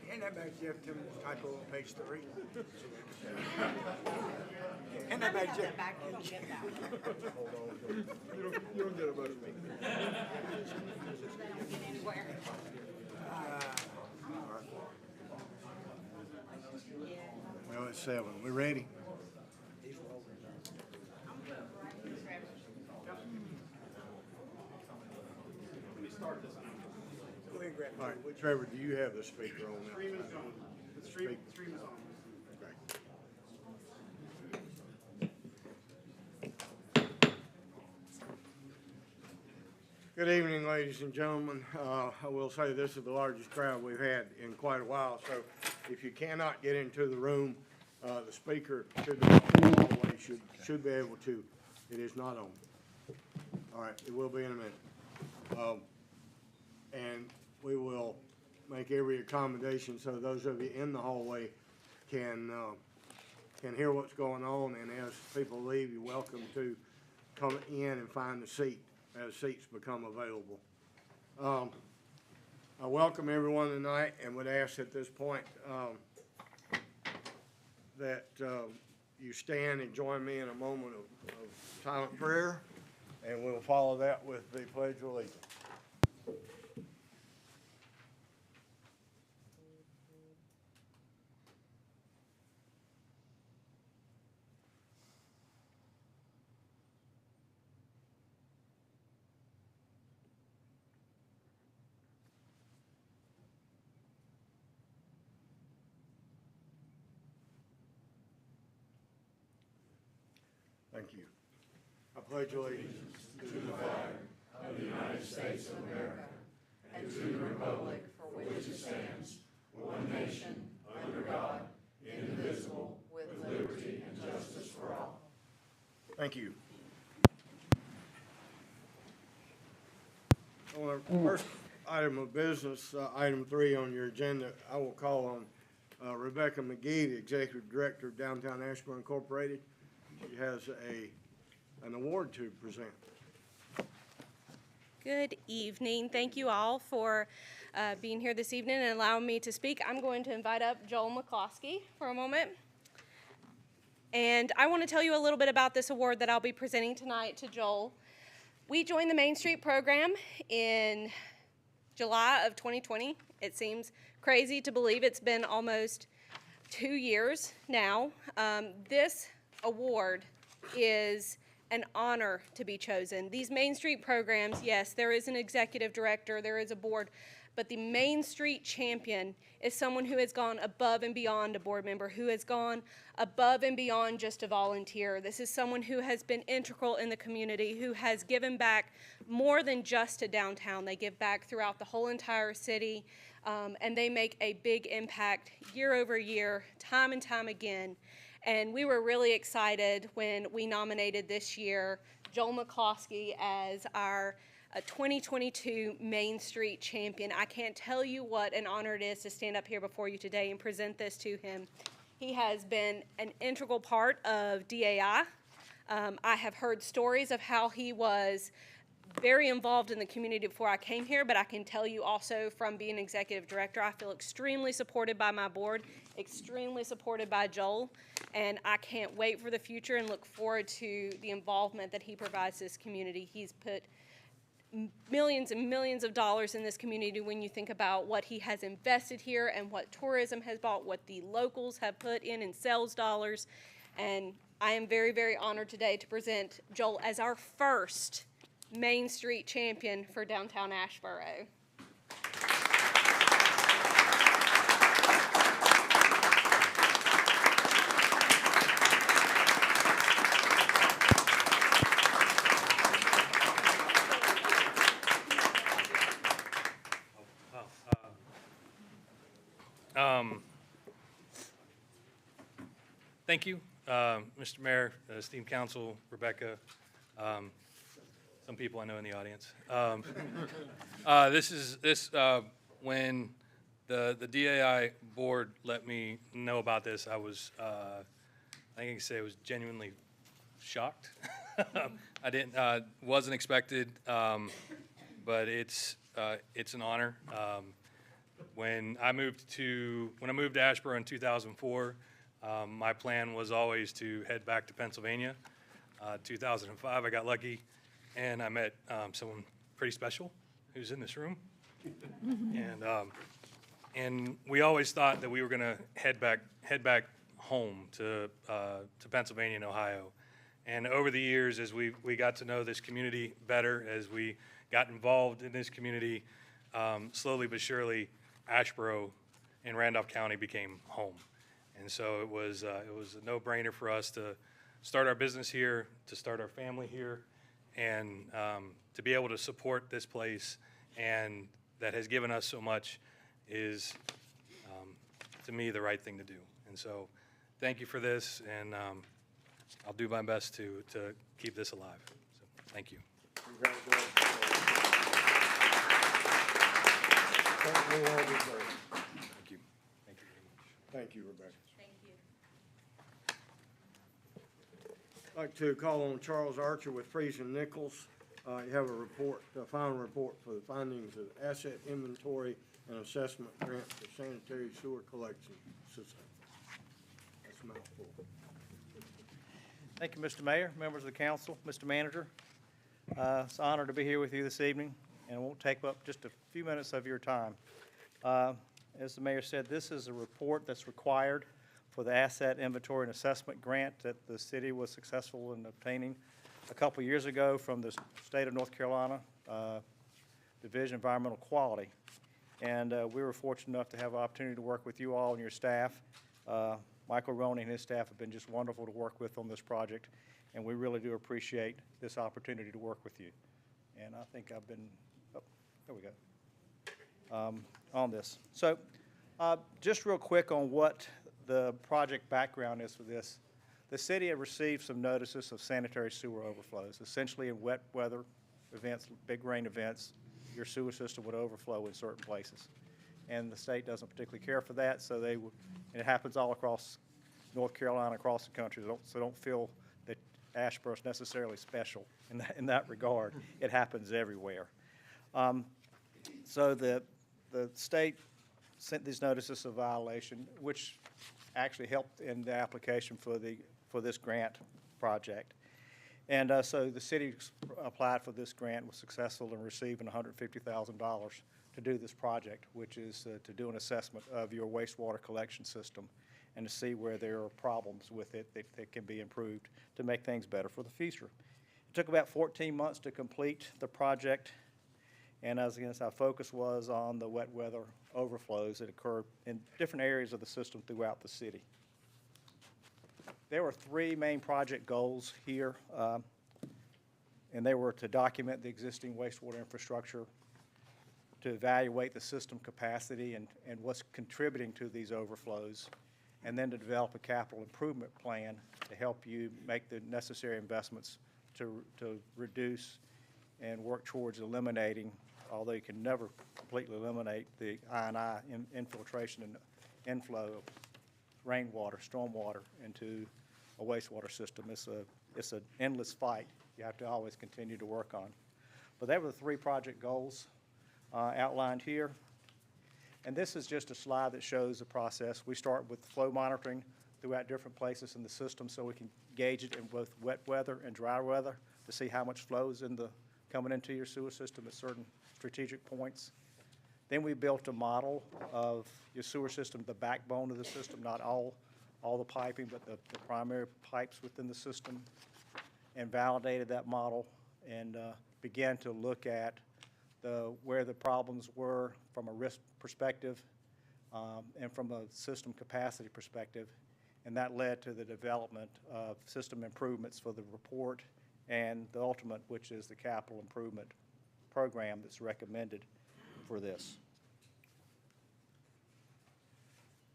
Hand that back, Jeff. Tim, typo on page 3. Hand that back, Jeff. You don't get a vote. Well, it's 7. We ready? All right, Trevor, do you have the speaker on now? Stream is on. The stream is on. Good evening, ladies and gentlemen. I will say this is the largest crowd we've had in quite a while, so if you cannot get into the room, the speaker to the hallway should be able to. It is not on. All right, it will be in a minute. And we will make every accommodation so those of you in the hallway can hear what's going on, and as people leave, you're welcome to come in and find a seat as seats become available. I welcome everyone tonight and would ask at this point that you stand and join me in a moment of silent prayer, and we'll follow that with the Pledge of Allegiance. Thank you. I pledge allegiance to the flag of the United States of America and to the republic for which it stands, one nation, under God, indivisible, with liberty and justice for all. Thank you. On our first item of business, item 3 on your agenda, I will call on Rebecca McGee, the Executive Director of Downtown Asheboro Incorporated. She has an award to present. Good evening. Thank you all for being here this evening and allowing me to speak. I'm going to invite up Joel McCloskey for a moment. And I want to tell you a little bit about this award that I'll be presenting tonight to Joel. We joined the Main Street program in July of 2020. It seems crazy to believe it's been almost 2 years now. This award is an honor to be chosen. These Main Street programs, yes, there is an executive director, there is a board, but the Main Street champion is someone who has gone above and beyond a board member, who has gone above and beyond just a volunteer. This is someone who has been integral in the community, who has given back more than just to downtown. They give back throughout the whole entire city, and they make a big impact year over year, time and time again. And we were really excited when we nominated this year Joel McCloskey as our 2022 Main Street champion. I can't tell you what an honor it is to stand up here before you today and present this to him. He has been an integral part of DAI. I have heard stories of how he was very involved in the community before I came here, but I can tell you also from being executive director, I feel extremely supported by my board, extremely supported by Joel, and I can't wait for the future and look forward to the involvement that he provides this community. He's put millions and millions of dollars in this community when you think about what he has invested here and what tourism has bought, what the locals have put in sales dollars, and I am very, very honored today to present Joel as our first Main Street champion for downtown Asheboro. Thank you, Mr. Mayor, esteemed council, Rebecca, some people I know in the audience. When the DAI board let me know about this, I was, I can say I was genuinely shocked. I wasn't expected, but it's an honor. When I moved to Asheboro in 2004, my plan was always to head back to Pennsylvania. 2005, I got lucky, and I met someone pretty special who's in this room, and we always thought that we were going to head back home to Pennsylvania and Ohio. And over the years, as we got to know this community better, as we got involved in this community, slowly but surely, Asheboro and Randolph County became home. And so it was a no-brainer for us to start our business here, to start our family here, and to be able to support this place and that has given us so much is, to me, the right thing to do. And so thank you for this, and I'll do my best to keep this alive. So, thank you. Congratulations. Certainly well deserved. Thank you. Thank you very much. Thank you, Rebecca. Thank you. I'd like to call on Charles Archer with Freeze and Nichols. You have a report, a final report for the findings of asset inventory and assessment grant for sanitary sewer collection system. That's a mouthful. Thank you, Mr. Mayor, members of the council, Mr. Manager. It's an honor to be here with you this evening, and it won't take up just a few minutes of your time. As the mayor said, this is a report that's required for the asset inventory and assessment grant that the city was successful in obtaining a couple years ago from the state of North Carolina Division of Environmental Quality. And we were fortunate enough to have an opportunity to work with you all and your staff. Michael Roney and his staff have been just wonderful to work with on this project, and we really do appreciate this opportunity to work with you. And I think I've been, oh, there we go, on this. So just real quick on what the project background is for this. The city had received some notices of sanitary sewer overflows. Essentially in wet weather events, big rain events, your sewer system would overflow in certain places. And the state doesn't particularly care for that, so they would, and it happens all across North Carolina, across the country, so don't feel that Asheboro is necessarily special in that regard. It happens everywhere. So the state sent these notices of violation, which actually helped in the application for this grant project. And so the city applied for this grant, was successful in receiving $150,000 to do this project, which is to do an assessment of your wastewater collection system and to see where there are problems with it that can be improved to make things better for the future. It took about 14 months to complete the project, and as again, our focus was on the wet weather overflows that occurred in different areas of the system throughout the city. There were three main project goals here, and they were to document the existing wastewater infrastructure, to evaluate the system capacity and what's contributing to these overflows, and then to develop a capital improvement plan to help you make the necessary investments to reduce and work towards eliminating, although you can never completely eliminate, the I&I infiltration and inflow of rainwater, stormwater into a wastewater system. It's an endless fight you have to always continue to work on. But they were the three project goals outlined here. And this is just a slide that shows the process. We start with flow monitoring throughout different places in the system so we can gauge it in both wet weather and dry weather to see how much flow is coming into your sewer system at certain strategic points. Then we built a model of your sewer system, the backbone of the system, not all the piping, but the primary pipes within the system, and validated that model and began to look at where the problems were from a risk perspective and from a system capacity perspective, and that led to the development of system improvements for the report and the ultimate, which is the capital improvement program that's recommended for this.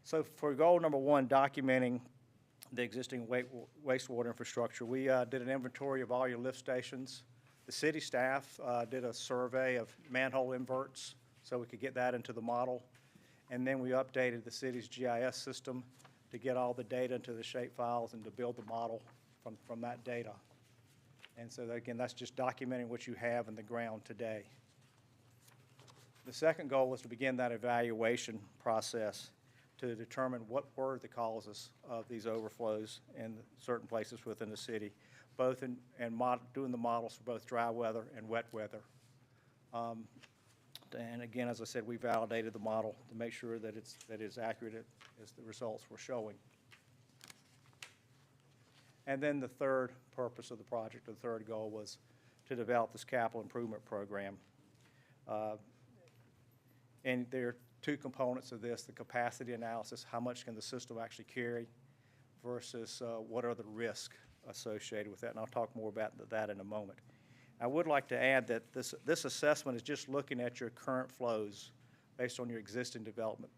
So for goal number one, documenting the existing wastewater infrastructure, we did an inventory of all your lift stations. The city staff did a survey of manhole inverts so we could get that into the model. And then we updated the city's GIS system to get all the data into the shape files and to build the model from that data. And so again, that's just documenting what you have in the ground today. The second goal was to begin that evaluation process to determine what were the causes of these overflows in certain places within the city, both in doing the models for both dry weather and wet weather. And again, as I said, we validated the model to make sure that it's accurate as the results were showing. And then the third purpose of the project, the third goal, was to develop this capital improvement program. And there are two components of this: the capacity analysis, how much can the system actually carry, versus what are the risks associated with that. And I'll talk more about that in a moment. I would like to add that this assessment is just looking at your current flows based on your existing development.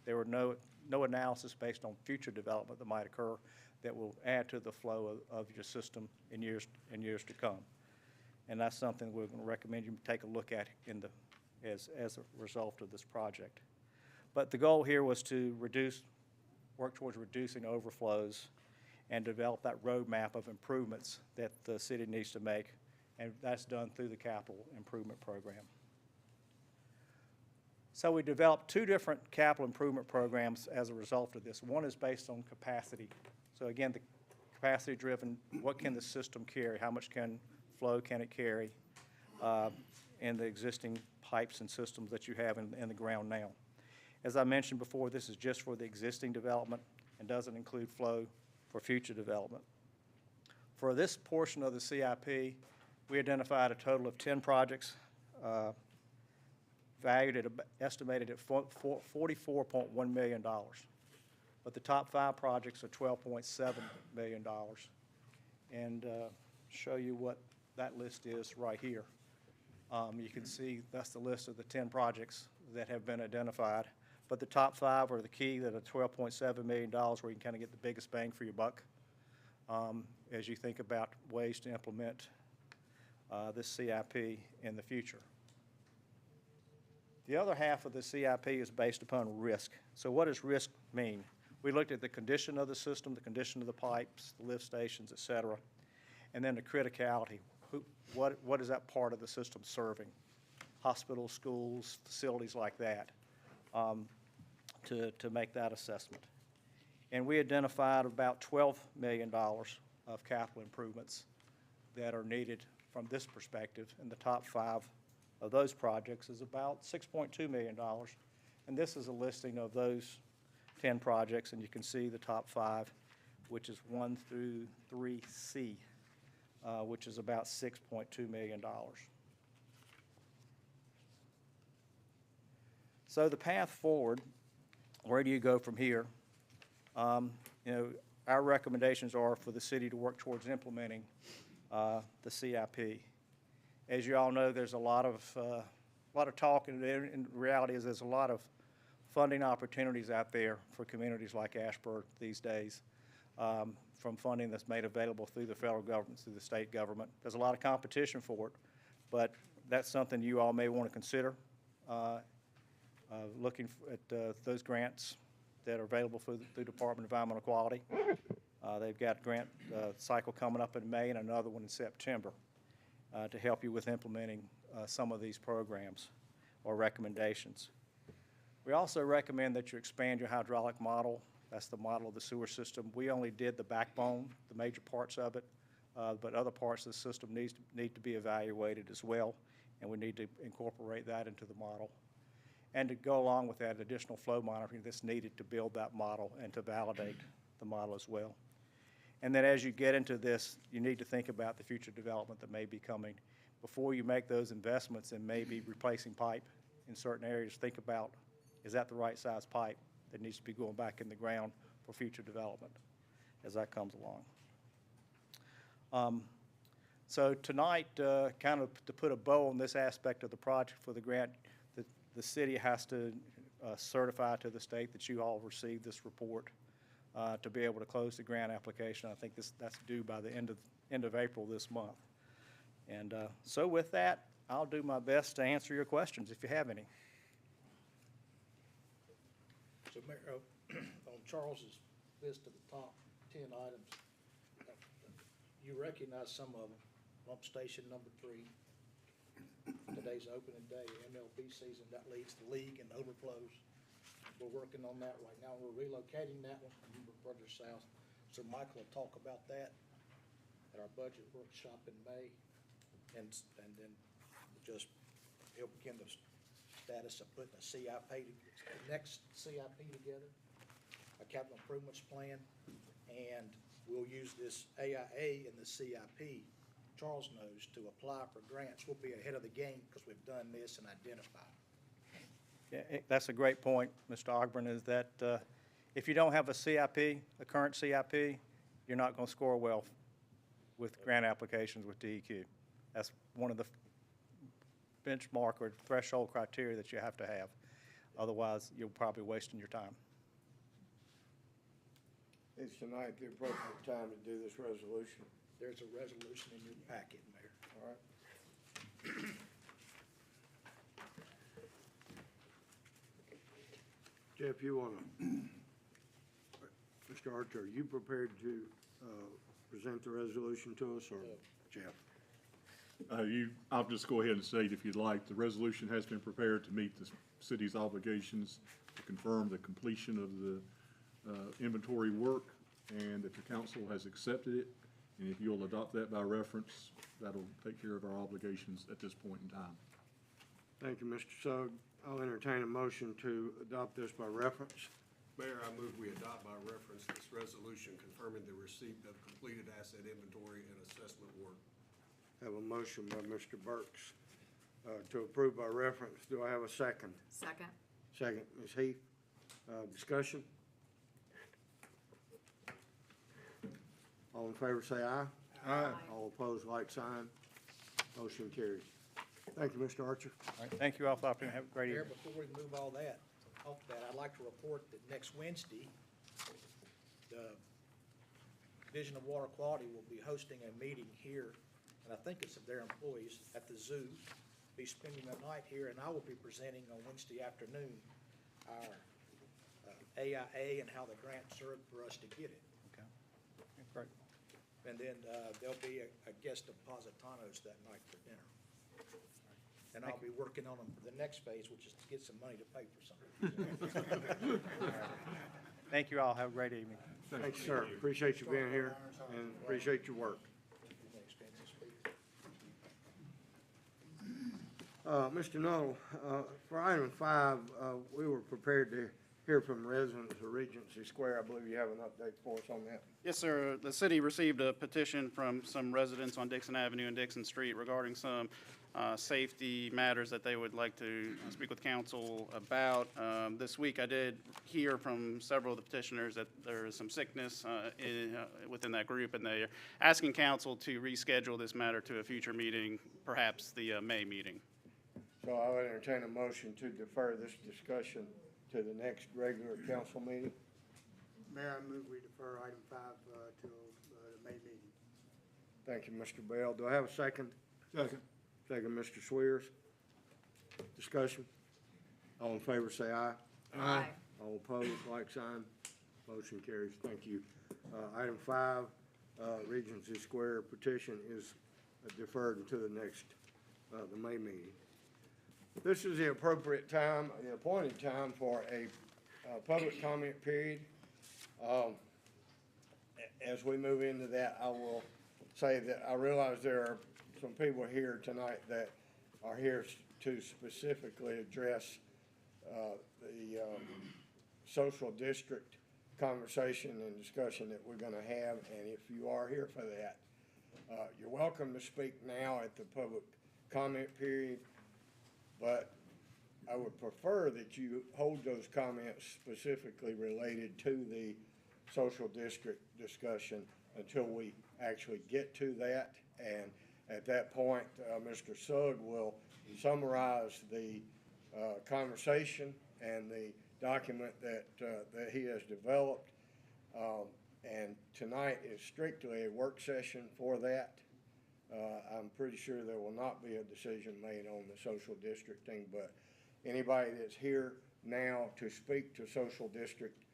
There were no analysis based on future development that might occur that will add to the flow of your system in years to come. And that's something we're going to recommend you take a look at as a result of this project. But the goal here was to work towards reducing overflows and develop that roadmap of improvements that the city needs to make, and that's done through the capital improvement program. So we developed two different capital improvement programs as a result of this. One is based on capacity. So again, the capacity driven, what can the system carry? How much flow can it carry in the existing pipes and systems that you have in the ground now? As I mentioned before, this is just for the existing development and doesn't include flow for future development. For this portion of the CIP, we identified a total of 10 projects valued at estimated at $44.1 million. But the top 5 projects are $12.7 million. And show you what that list is right here. You can see that's the list of the 10 projects that have been identified. But the top 5 are the key, that are $12.7 million, where you can kind of get the biggest bang for your buck as you think about ways to implement this CIP in the future. The other half of the CIP is based upon risk. So what does risk mean? We looked at the condition of the system, the condition of the pipes, the lift stations, et cetera, and then the criticality. What is that part of the system serving? Hospitals, schools, facilities like that, to make that assessment. And we identified about $12 million of capital improvements that are needed from this perspective, and the top 5 of those projects is about $6.2 million. And this is a listing of those 10 projects, and you can see the top 5, which is 1 through 3C, which is about $6.2 million. So the path forward, where do you go from here? Our recommendations are for the city to work towards implementing the CIP. As you all know, there's a lot of talk, and in reality is there's a lot of funding opportunities out there for communities like Asheboro these days, from funding that's made available through the federal government, through the state government. There's a lot of competition for it, but that's something you all may want to consider, looking at those grants that are available through the Department of Environmental Quality. They've got a grant cycle coming up in May and another one in September to help you with implementing some of these programs or recommendations. We also recommend that you expand your hydraulic model. That's the model of the sewer system. We only did the backbone, the major parts of it, but other parts of the system need to be evaluated as well, and we need to incorporate that into the model. And to go along with that, additional flow monitoring that's needed to build that model and to validate the model as well. And then as you get into this, you need to think about the future development that may be coming. Before you make those investments in maybe replacing pipe in certain areas, think about, is that the right size pipe that needs to be going back in the ground for future development as that comes along. So tonight, kind of to put a bow on this aspect of the project for the grant, the city has to certify to the state that you all received this report to be able to close the grant application. I think that's due by the end of April this month. And so with that, I'll do my best to answer your questions if you have any. So, Mayor, on Charles's list of the top 10 items, you recognize some of them. Pump station number 3, today Saturday's opening day, MLB season, that leads the league and overflows. We're working on that right now. We're relocating that one from further south. So Michael will talk about that at our budget workshop in May. And then just, he'll begin the status of putting a CIP, the next CIP together, a capital improvements plan. And we'll use this AIA and the CIP, Charles knows, to apply for grants. We'll be ahead of the game because we've done this and identified. Yeah, that's a great point, Mr. Ogburn, is that if you don't have a CIP, a current CIP, you're not going to score well with grant applications with DEQ. That's one of the benchmark or threshold criteria that you have to have. Otherwise, you're probably wasting your time. Is tonight the appropriate time to do this resolution? There's a resolution in your packet, Mayor. All right. Jeff, you want to, Mr. Archer, are you prepared to present the resolution to us, or Jeff? I'll just go ahead and state, if you'd like, the resolution has been prepared to meet the city's obligations to confirm the completion of the inventory work, and that the council has accepted it. And if you'll adopt that by reference, that'll take care of our obligations at this point in time. Thank you, Mr. Sugg. I'll entertain a motion to adopt this by reference. Mayor, I move we adopt by reference this resolution confirming the receipt of completed asset inventory and assessment work. Have a motion by Mr. Burks to approve by reference. Do I have a second? Second. Second, Ms. Heath. Discussion? All in favor say aye. Aye. All opposed, like sign. Motion carries. Thank you, Mr. Archer. All right, thank you all for the opportunity. Have a great Mayor, evening. before we move all that, off that, I'd like to report that next Wednesday, the Division of Water Quality will be hosting a meeting here, and I think it's of their employees at the zoo, be spending the night here, and I will be presenting on Wednesday afternoon our AIA and how the grant served for us to get it. Okay. Great. And then there'll be a guest of Positanos that night for dinner. And I'll be working on them for the next phase, which is to get some money to pay for something. Thank you all. Have a great evening. Thank you, sir. Appreciate you being here and appreciate your work. Mr. Null, for item 5, we were prepared to hear from residents of Regency Square. I believe you have an update for us on that. Yes, sir. The city received a petition from some residents on Dixon Avenue and Dixon Street regarding some safety matters that they would like to speak with council about. This week, I did hear from several of the petitioners that there is some sickness within that group, and they're asking council to reschedule this matter to a future meeting, perhaps the May meeting. So I would entertain a motion to defer this discussion to the next regular council meeting. Mayor, I move we defer item 5 till the May meeting. Thank you, Mr. Bell. Do I have a second? Second. Second, Mr. Swears. Discussion? All in favor say aye. Aye. All opposed, like sign. Motion carries. Thank you. Item 5, Regency Square petition is deferred until the next, the May meeting. This is the appropriate time, the appointed time for a public comment period. As we move into that, I will say that I realize there are some people here tonight that are here to specifically address the social district conversation and discussion that we're gonna have, and if you are here for that, you're welcome to speak now at the public comment period, but I would prefer that you hold those comments specifically related to the social district discussion until we actually get to that. And at that point, Mr. Sugg will summarize the conversation and the document that he has developed. And tonight is strictly a work session for that. I'm pretty sure there will not be a decision made on the social districting, but anybody that's here now to speak to social district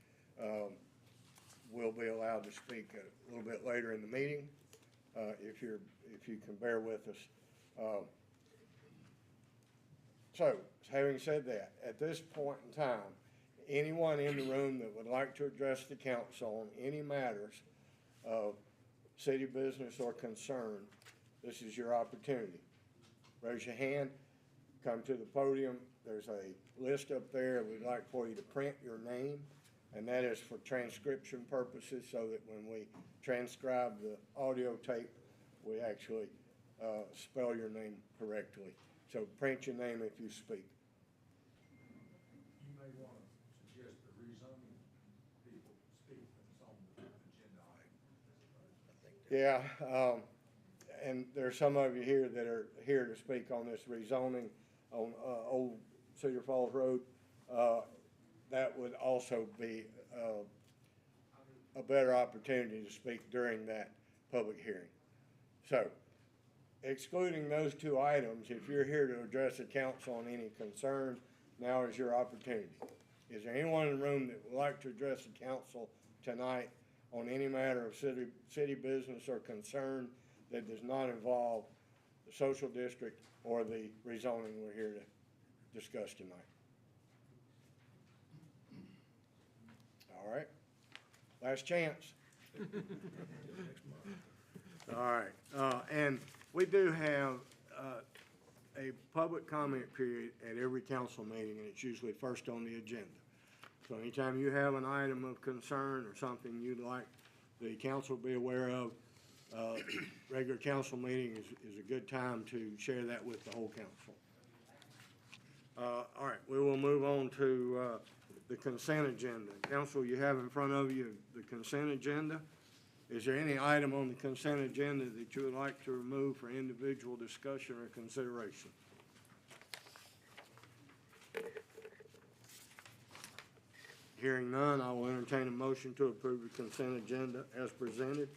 will be allowed to speak a little bit later in the meeting, if you can bear with us. So, having said that, at this point in time, anyone in the room that would like to address the council on any matters of city business or concern, this is your opportunity. Raise your hand, come to the podium. There's a list up there. We'd like for you to print your name, and that is for transcription purposes, so that when we transcribe the audio tape, we actually spell your name correctly. So print your name if you speak. You may want to suggest the rezoning people speak when it's on the agenda item. Yeah, and there's some of you here that are here to speak on this rezoning on Old Cedar Falls Road. That would also be a better opportunity to speak during that public hearing. So, excluding those two items, if you're here to address the council on any concerns, now is your opportunity. Is there anyone in the room that would like to address the council tonight on any matter of city business or concern that does not involve the social district or the rezoning we're here to discuss tonight? All right, last chance. All right, and we do have a public comment period at every council meeting, and it's usually first on the agenda. So anytime you have an item of concern or something you'd like the council to be aware of, regular council meeting is a good time to share that with the whole council. All right, we will move on to the consent agenda. Council, you have in front of you the consent agenda. Is there any item on the consent agenda that you would like to remove for individual discussion or consideration? Hearing none, I will entertain a motion to approve the consent agenda as presented.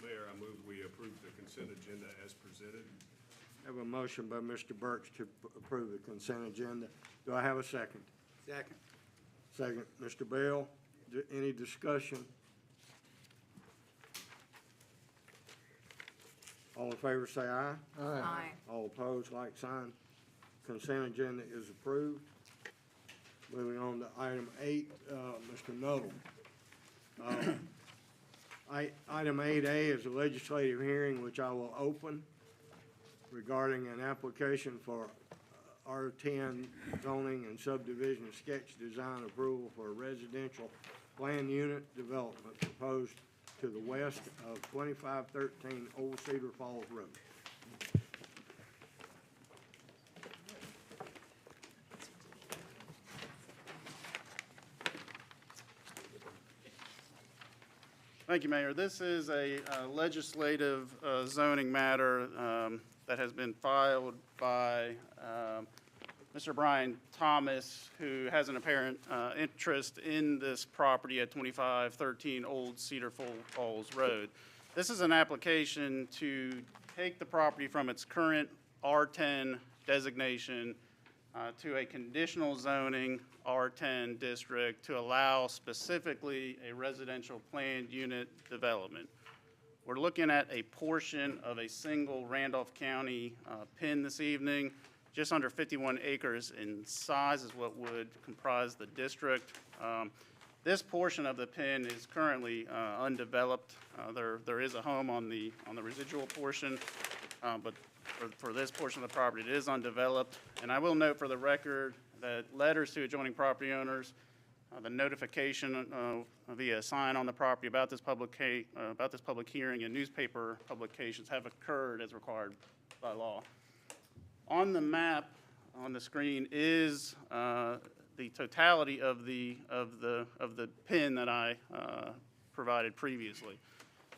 Mayor, I move we approve the consent agenda as presented. I have a motion by Mr. Birch to approve the consent agenda. Do I have a second? Second. Second, Mr. Bell. Any discussion? All in favor say aye. Aye. All opposed, like sign. Consent agenda is approved. Moving on to item 8, Mr. Noble. Item 8A is a legislative hearing which I will open regarding an application for R10 zoning and subdivision sketch design approval for a residential land unit development proposed to the west of 2513 Old Cedar Falls Road. Thank you, Mayor. This is a legislative zoning matter that has been filed by Mr. Brian Thomas, who has an apparent interest in this property at 2513 Old Cedar Falls Road. This is an application to take the property from its current R10 designation to a conditional zoning R10 district to allow specifically a residential planned unit development. We're looking at a portion of a single Randolph County PIN this evening. Just under 51 acres in size is what would comprise the district. This portion of the PIN is currently undeveloped. There is a home on the residual portion, but for this portion of the property, it is undeveloped. And I will note for the record that letters to adjoining property owners, the notification via sign on the property about this public hearing and newspaper publications have occurred as required by law. On the map on the screen is the totality of the PIN that I provided previously.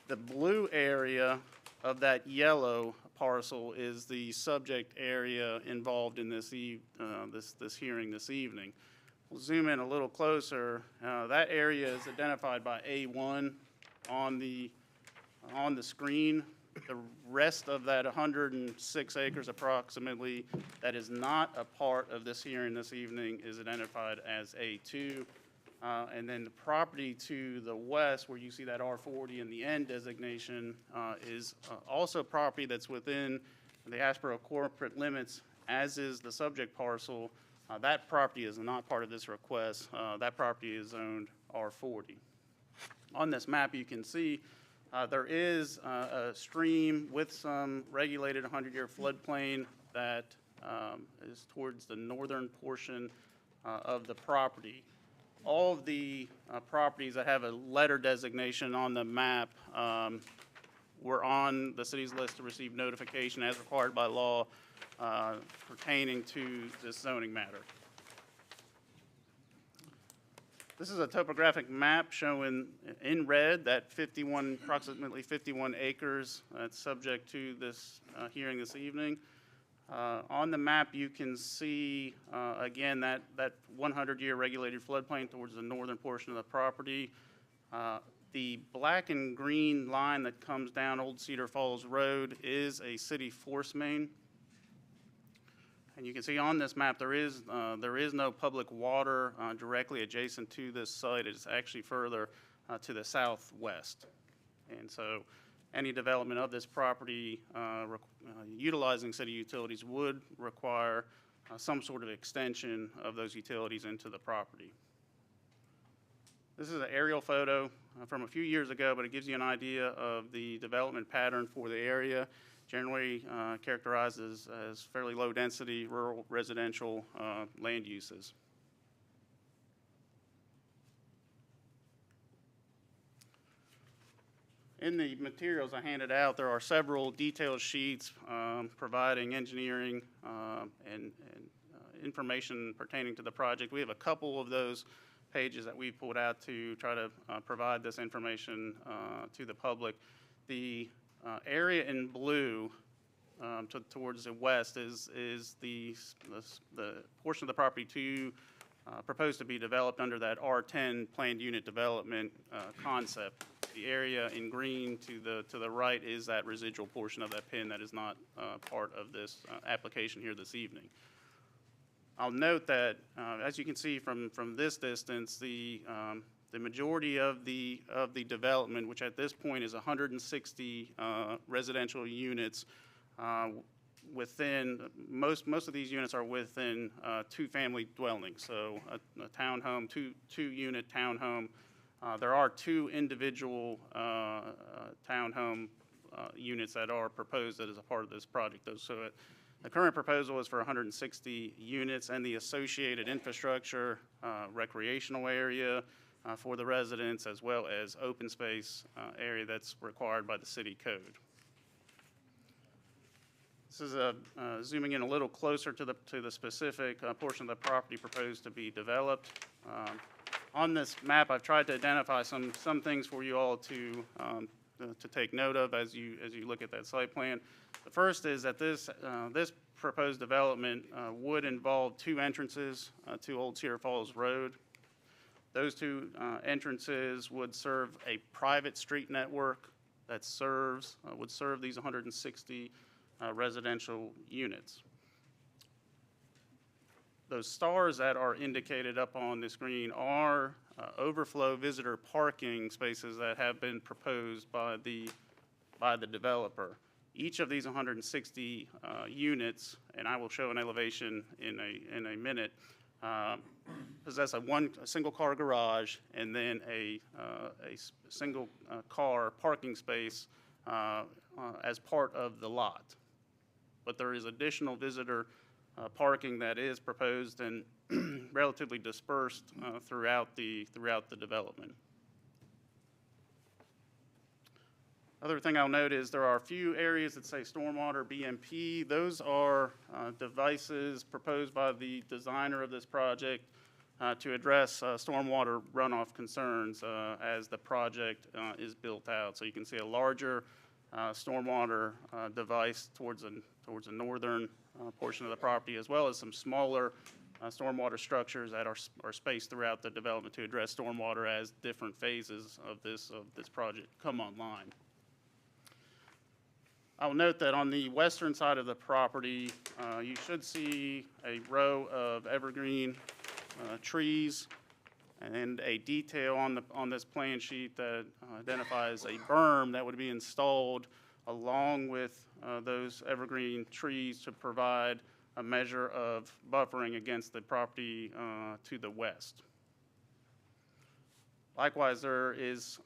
The blue area of that yellow parcel is the subject area involved in this hearing this evening. We'll zoom in a little closer. That area is identified by A1 on the screen. The rest of that 106 acres approximately that is not a part of this hearing this evening is identified as A2. And then the property to the west, where you see that R40 in the end designation, is also property that's within the Asheboro corporate limits as is the subject parcel. That property is not part of this request. That property is zoned R40. On this map, you can see there is a stream with some regulated 100-year floodplain that is towards the northern portion of the property. All of the properties that have a letter designation on the map were on the city's list to receive notification as required by law pertaining to this zoning matter. This is a topographic map showing in red that approximately 51 acres that's subject to this hearing this evening. On the map, you can see, again, that 100-year regulated floodplain towards the northern portion of the property. The black and green line that comes down Old Cedar Falls Road is a city force main. And you can see on this map, there is no public water directly adjacent to this site. It's actually further to the southwest. And so any development of this property utilizing city utilities would require some sort of extension of those utilities into the property. This is an aerial photo from a few years ago, but it gives you an idea of the development pattern for the area. Generally characterized as fairly low density rural residential land uses. In the materials I handed out, there are several detailed sheets providing engineering and information pertaining to the project. We have a couple of those pages that we pulled out to try to provide this information to the public. The area in blue towards the west is the portion of the property proposed to be developed under that R10 planned unit development concept. The area in green to the right is that residual portion of that pin that is not part of this application here this evening. I'll note that as you can see from this distance, the majority of the development, which at this point is 160 residential units, within most of these units are within two-family dwellings. So a townhome, two-unit townhome. There are two individual townhome units that are proposed as a part of this project. So the current proposal is for 160 units and the associated infrastructure, recreational area for the residents, as well as open space area that's required by the city code. This is zooming in a little closer to the specific portion of the property proposed to be developed. On this map, I've tried to identify some things for you all to take note of as you look at that site plan. The first is that this proposed development would involve two entrances to Old Cedar Falls Road. Those two entrances would serve a private street network that would serve these 160 residential units. Those stars that are indicated up on the screen are overflow visitor parking spaces that have been proposed by the developer. Each of these 160 units, and I will show an elevation in a minute, possess a single car garage and then a single car parking space as part of the lot. But there is additional visitor parking that is proposed and relatively dispersed throughout the development. Other thing I'll note is there are a few areas that say stormwater BMP. Those are devices proposed by the designer of this project to address stormwater runoff concerns as the project is built out. So you can see a larger stormwater device towards the northern portion of the property, as well as some smaller stormwater structures that are spaced throughout the development to address stormwater as different phases of this project come online. I'll note that on the western side of the property, you should see a row of evergreen trees and a detail on this plan sheet that identifies a berm that would be installed along with those evergreen trees to provide a measure of buffering against the property to the west. Likewise, there is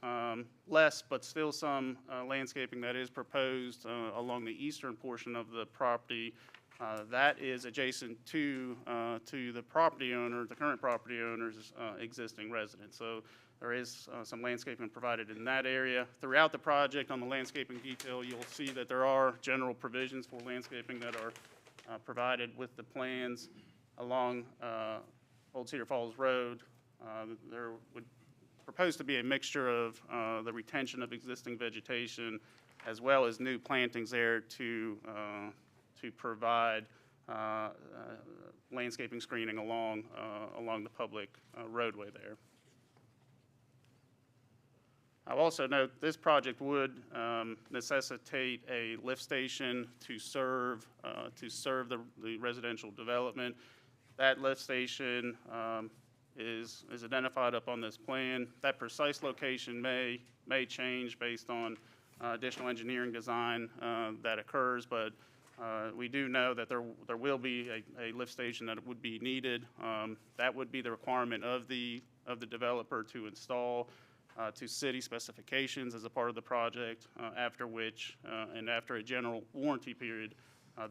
less, but still some landscaping that is proposed along the eastern portion of the property. That is adjacent to the property owner, the current property owner's existing residence. So there is some landscaping provided in that area. Throughout the project, on the landscaping detail, you'll see that there are general provisions for landscaping that are provided with the plans along Old Cedar Falls Road. There would propose to be a mixture of the retention of existing vegetation as well as new plantings there to provide landscaping screening along the public roadway there. I'll also note this project would necessitate a lift station to serve the residential development. That lift station is identified up on this plan. That precise location may change based on additional engineering design that occurs, but we do know that there will be a lift station that would be needed. That would be the requirement of the developer to install to city specifications as a part of the project, after which, and after a general warranty period,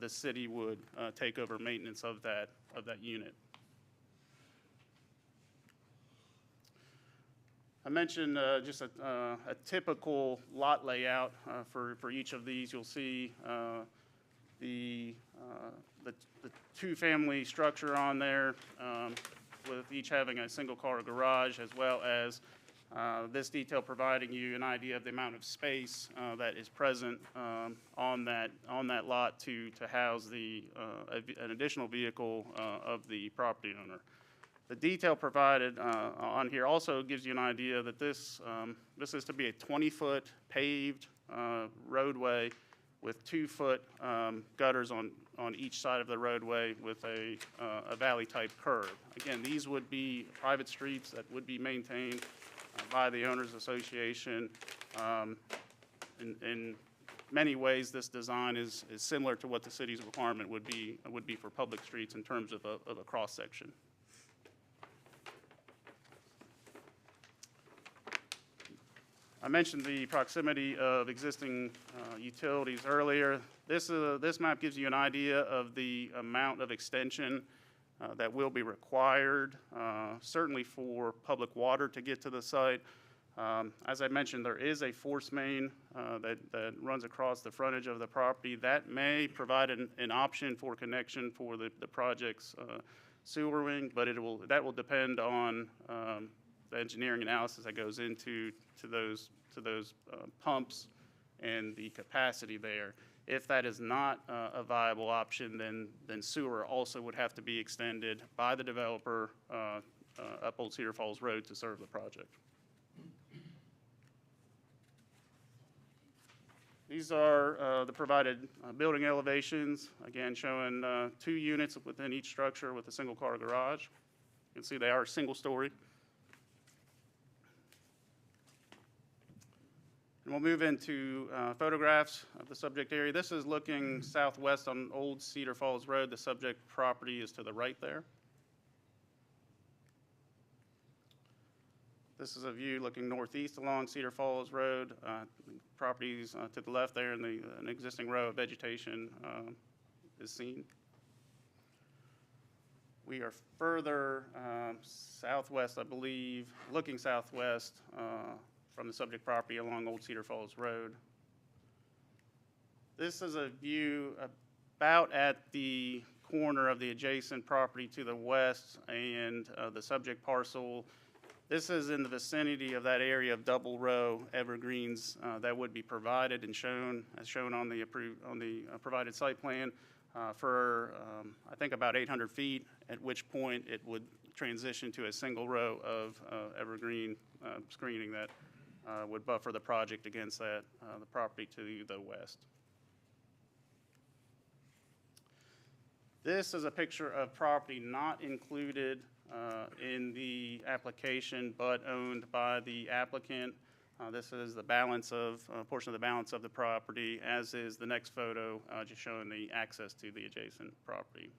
the city would take over maintenance of that unit. I mentioned just a typical lot layout for each of these. You'll see the two-family structure on there, with each having a single-car garage, as well as this detail providing you an idea of the amount of space that is present on that lot to house an additional vehicle of the property owner. The detail provided on here also gives you an idea that this is to be a 20-foot paved roadway with 2-foot gutters on each side of the roadway with a valley-type curve. Again, these would be private streets that would be maintained by the owners association. In many ways, this design is similar to what the city's requirement would be for public streets in terms of a cross-section. I mentioned the proximity of existing utilities earlier. This map gives you an idea of the amount of extension that will be required, certainly for public water to get to the site. As I mentioned, there is a force main that runs across the frontage of the property. That may provide an option for connection for the project's sewer wing, but that will depend on the engineering analysis that goes into those pumps and the capacity there. If that is not a viable option, then sewer also would have to be extended by the developer up Old Cedar Falls Road to serve the project. These are the provided building elevations, again showing 2 units within each structure with a single-car garage. You can see they are single-story. And we'll move into photographs of the subject area. This is looking southwest on Old Cedar Falls Road. The subject property is to the right there. This is a view looking northeast along Cedar Falls Road. Properties to the left there, and an existing row of vegetation is seen. We are further southwest, I believe, looking southwest from the subject property along Old Cedar Falls Road. This is a view about at the corner of the adjacent property to the west and the subject parcel. This is in the vicinity of that area of double row evergreens that would be provided and shown, as shown on the provided site plan, for I think about 800 feet, at which point it would transition to a single row of evergreen screening that would buffer the project against the property to the west. This is a picture of property not included in the application, but owned by the applicant. This is the balance of, portion of the balance of the property, as is the next photo, just showing the access to the adjacent property.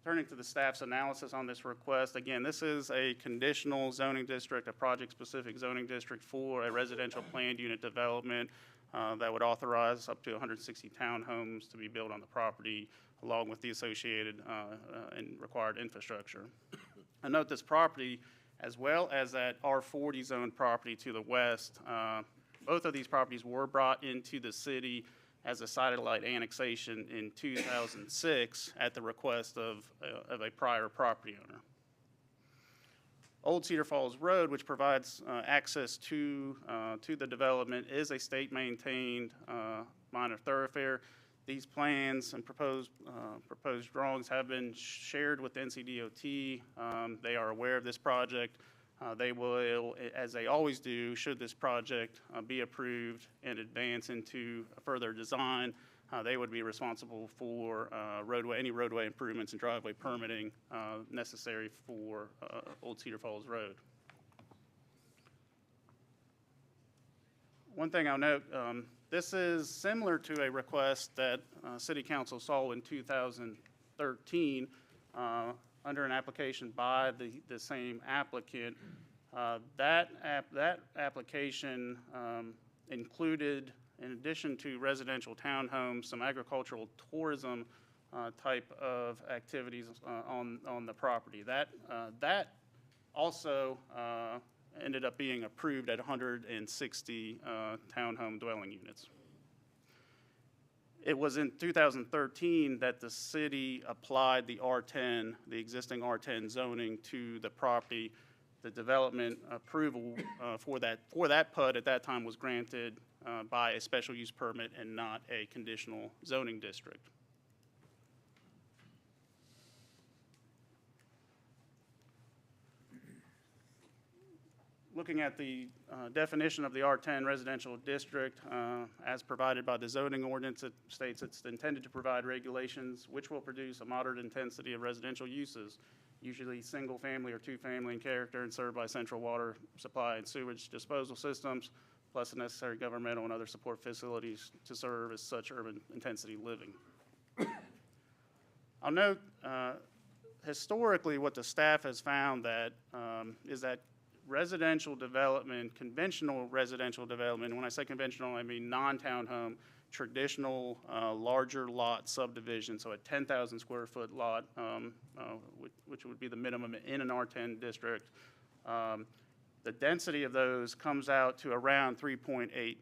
Turning to the staff's analysis on this request, again, this is a conditional zoning district, a project-specific zoning district for a residential planned unit development that would authorize up to 160 townhomes to be built on the property, along with the associated and required infrastructure. I note this property, as well as that R40 zone property to the west, both of these properties were brought into the city as a satellite annexation in 2006 at the request of a prior property owner. Old Cedar Falls Road, which provides access to the development, is a state-maintained minor thoroughfare. These plans and proposed drawings have been shared with NCDOT. They are aware of this project. They will, as they always do, should this project be approved and advance into further design, they would be responsible for any roadway improvements and driveway permitting necessary for Old Cedar Falls Road. One thing I'll note, this is similar to a request that City Council saw in 2013 under an application by the same applicant. That application included, in addition to residential townhomes, some agricultural tourism type of activities on the property. That also ended up being approved at 160 townhome dwelling units. It was in 2013 that the city applied the R10, the existing R10 zoning to the property. The development approval for that PUD at that time was granted by a special use permit and not a conditional zoning district. Looking at the definition of the R10 residential district as provided by the zoning ordinance, it states it's intended to provide regulations which will produce a moderate intensity of residential uses, usually single family or two family in character and served by central water supply and sewage disposal systems, plus the necessary governmental and other support facilities to serve as such urban intensity living. I'll note historically what the staff has found that is that residential development, conventional residential development, and when I say conventional, I mean non-townhome, traditional larger lot subdivision, so a 10,000 square foot lot, which would be the minimum in an R10 district. The density of those comes out to around 3.8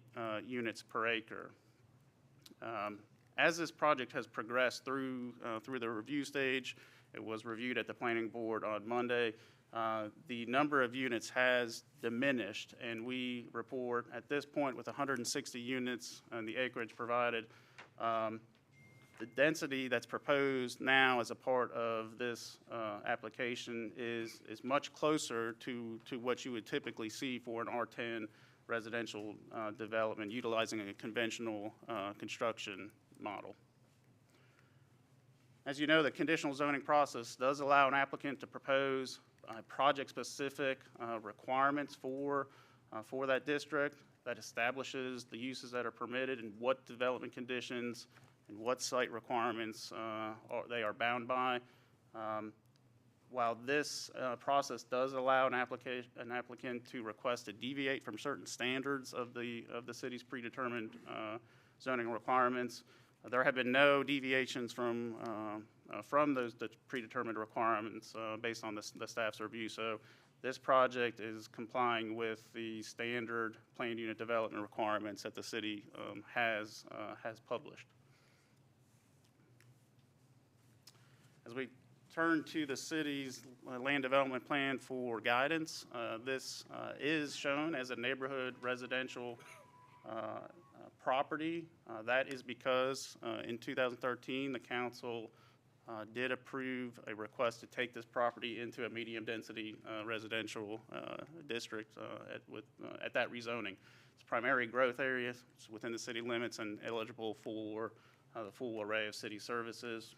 units per acre. As this project has progressed through the review stage, it was reviewed at the planning board on Monday. The number of units has diminished, and we report at this point with 160 units and the acreage provided. The density that's proposed now as a part of this application is much closer to what you would typically see for an R10 residential development utilizing a conventional construction model. As you know, the conditional zoning process does allow an applicant to propose project-specific requirements for that district that establishes the uses that are permitted and what development conditions and what site requirements they are bound by. While this process does allow an applicant to request to deviate from certain standards of the city's predetermined zoning requirements, there have been no deviations from the predetermined requirements based on the staff's review. So this project is complying with the standard planned unit development requirements that the city has published. As we turn to the city's land development plan for guidance, this is shown as a neighborhood residential property. That is because in 2013, the council did approve a request to take this property into a medium-density residential district at that rezoning. It's a primary growth area. It's within the city limits and eligible for the full array of city services.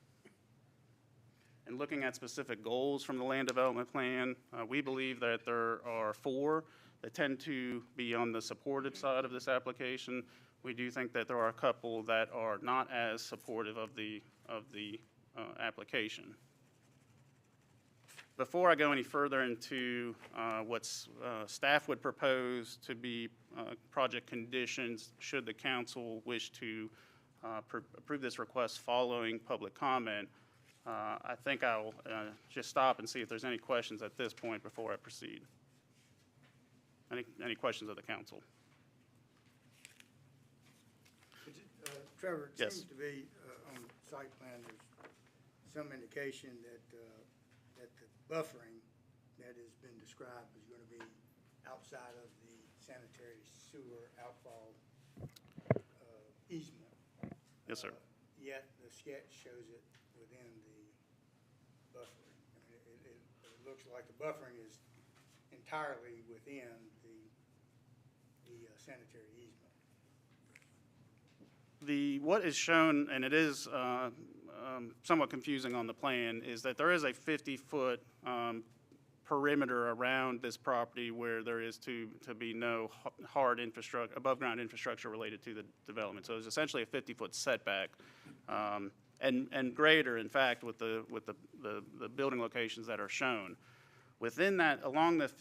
And looking at specific goals from the land development plan, we believe that there are 4 that tend to be on the supportive side of this application. We do think that there are a couple that are not as supportive of the application. Before I go any further into what's staff would propose to be project conditions, should the council wish to approve this request following public comment, I think I'll just stop and see if there's any questions at this point before I proceed. Any questions of the council? Trevor, it Yes. seems to be, on the site plan, there's some indication that, that the buffering that has been described is gonna be outside of the sanitary sewer outfall, easement. Yes, sir. Yet the sketch shows it within the buffering. I mean, it looks like the buffering is entirely within the sanitary easement. What is shown, and it is somewhat confusing on the plan, is that there is a 50-foot perimeter around this property where there is to be no hard infrastructure, above-ground infrastructure related to the development. So it's essentially a 50-foot setback, and greater, in fact, with the building locations that are shown. Within that, along that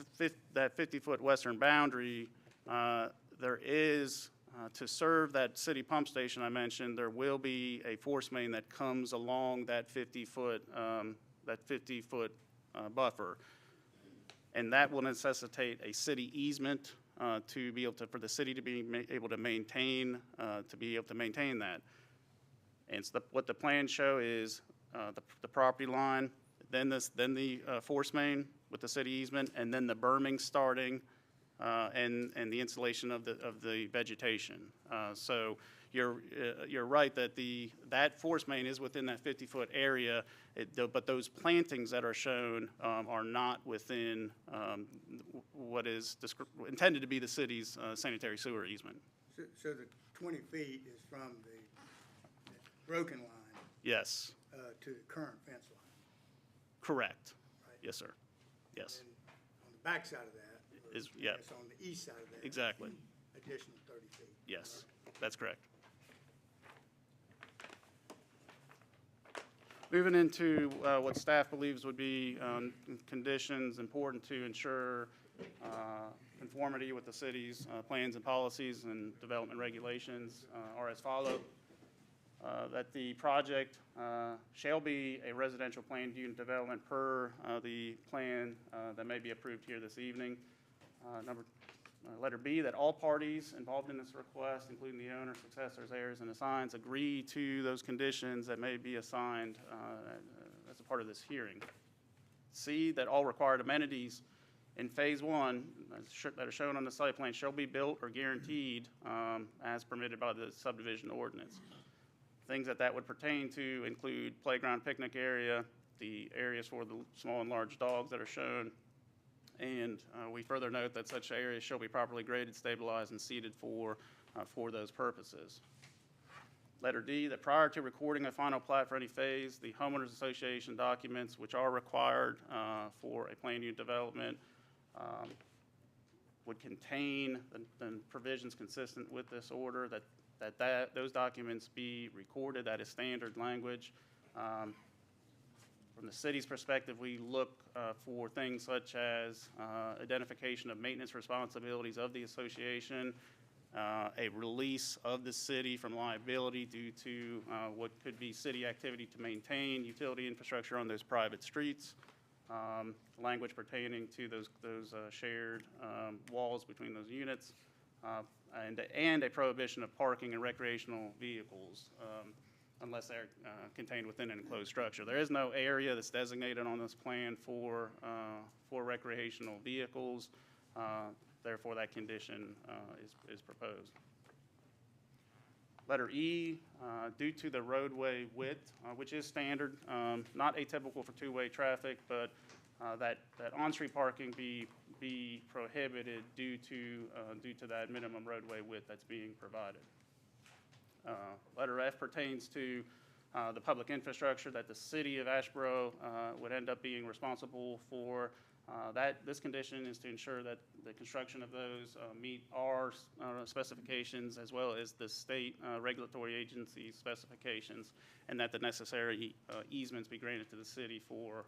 50-foot western boundary, there is, to serve that city pump station I mentioned, there will be a force main that comes along that 50-foot buffer. And that will necessitate a city easement to be able to, for the city to be able to maintain that. And so what the plans show is the property line, then the force main with the city easement, and then the berming starting, and the installation of the vegetation. So you're right that that force main is within that 50-foot area, but those plantings that are shown are not within what is intended to be the city's sanitary sewer easement. So the 20 feet is from the broken line Yes, to the current fence line. correct. Right. Yes, sir. Yes, And on the back side of that, Is- yeah. it's on the east side of that. exactly. Additional 30 feet. Yes, that's correct. Moving into what staff believes would be conditions important to ensure conformity with the city's plans and policies and development regulations are as follow. That the project shall be a residential planned unit development per the plan that may be approved here this evening. Letter B, that all parties involved in this request, including the owner, successors, heirs, and assigns, agree to those conditions that may be assigned as a part of this hearing. C, that all required amenities in Phase 1 that are shown on the site plan shall be built or guaranteed as permitted by the subdivision ordinance. Things that would pertain to include playground, picnic area, the areas for the small and large dogs that are shown, and we further note that such areas shall be properly graded, stabilized, and seeded for those purposes. Letter D, that prior to recording a final plat for any phase, the homeowners association documents which are required for a planned unit development would contain the provisions consistent with this order, those documents be recorded. That is standard language. From the city's perspective, we look for things such as identification of maintenance responsibilities of the association, a release of the city from liability due to what could be city activity to maintain utility infrastructure on those private streets, language pertaining to those shared walls between those units, and a prohibition of parking and recreational vehicles unless they're contained within an enclosed structure. There is no area that's designated on this plan for recreational vehicles. Therefore, that condition is proposed. Letter E, due to the roadway width, which is standard, not atypical for two-way traffic, but that on-street parking be prohibited due to that minimum roadway width that's being provided. Letter F pertains to the public infrastructure that the city of Asheboro would end up being responsible for This condition is to ensure that the construction of those meet our specifications as well as the state regulatory agency specifications, and that the necessary easements be granted to the city for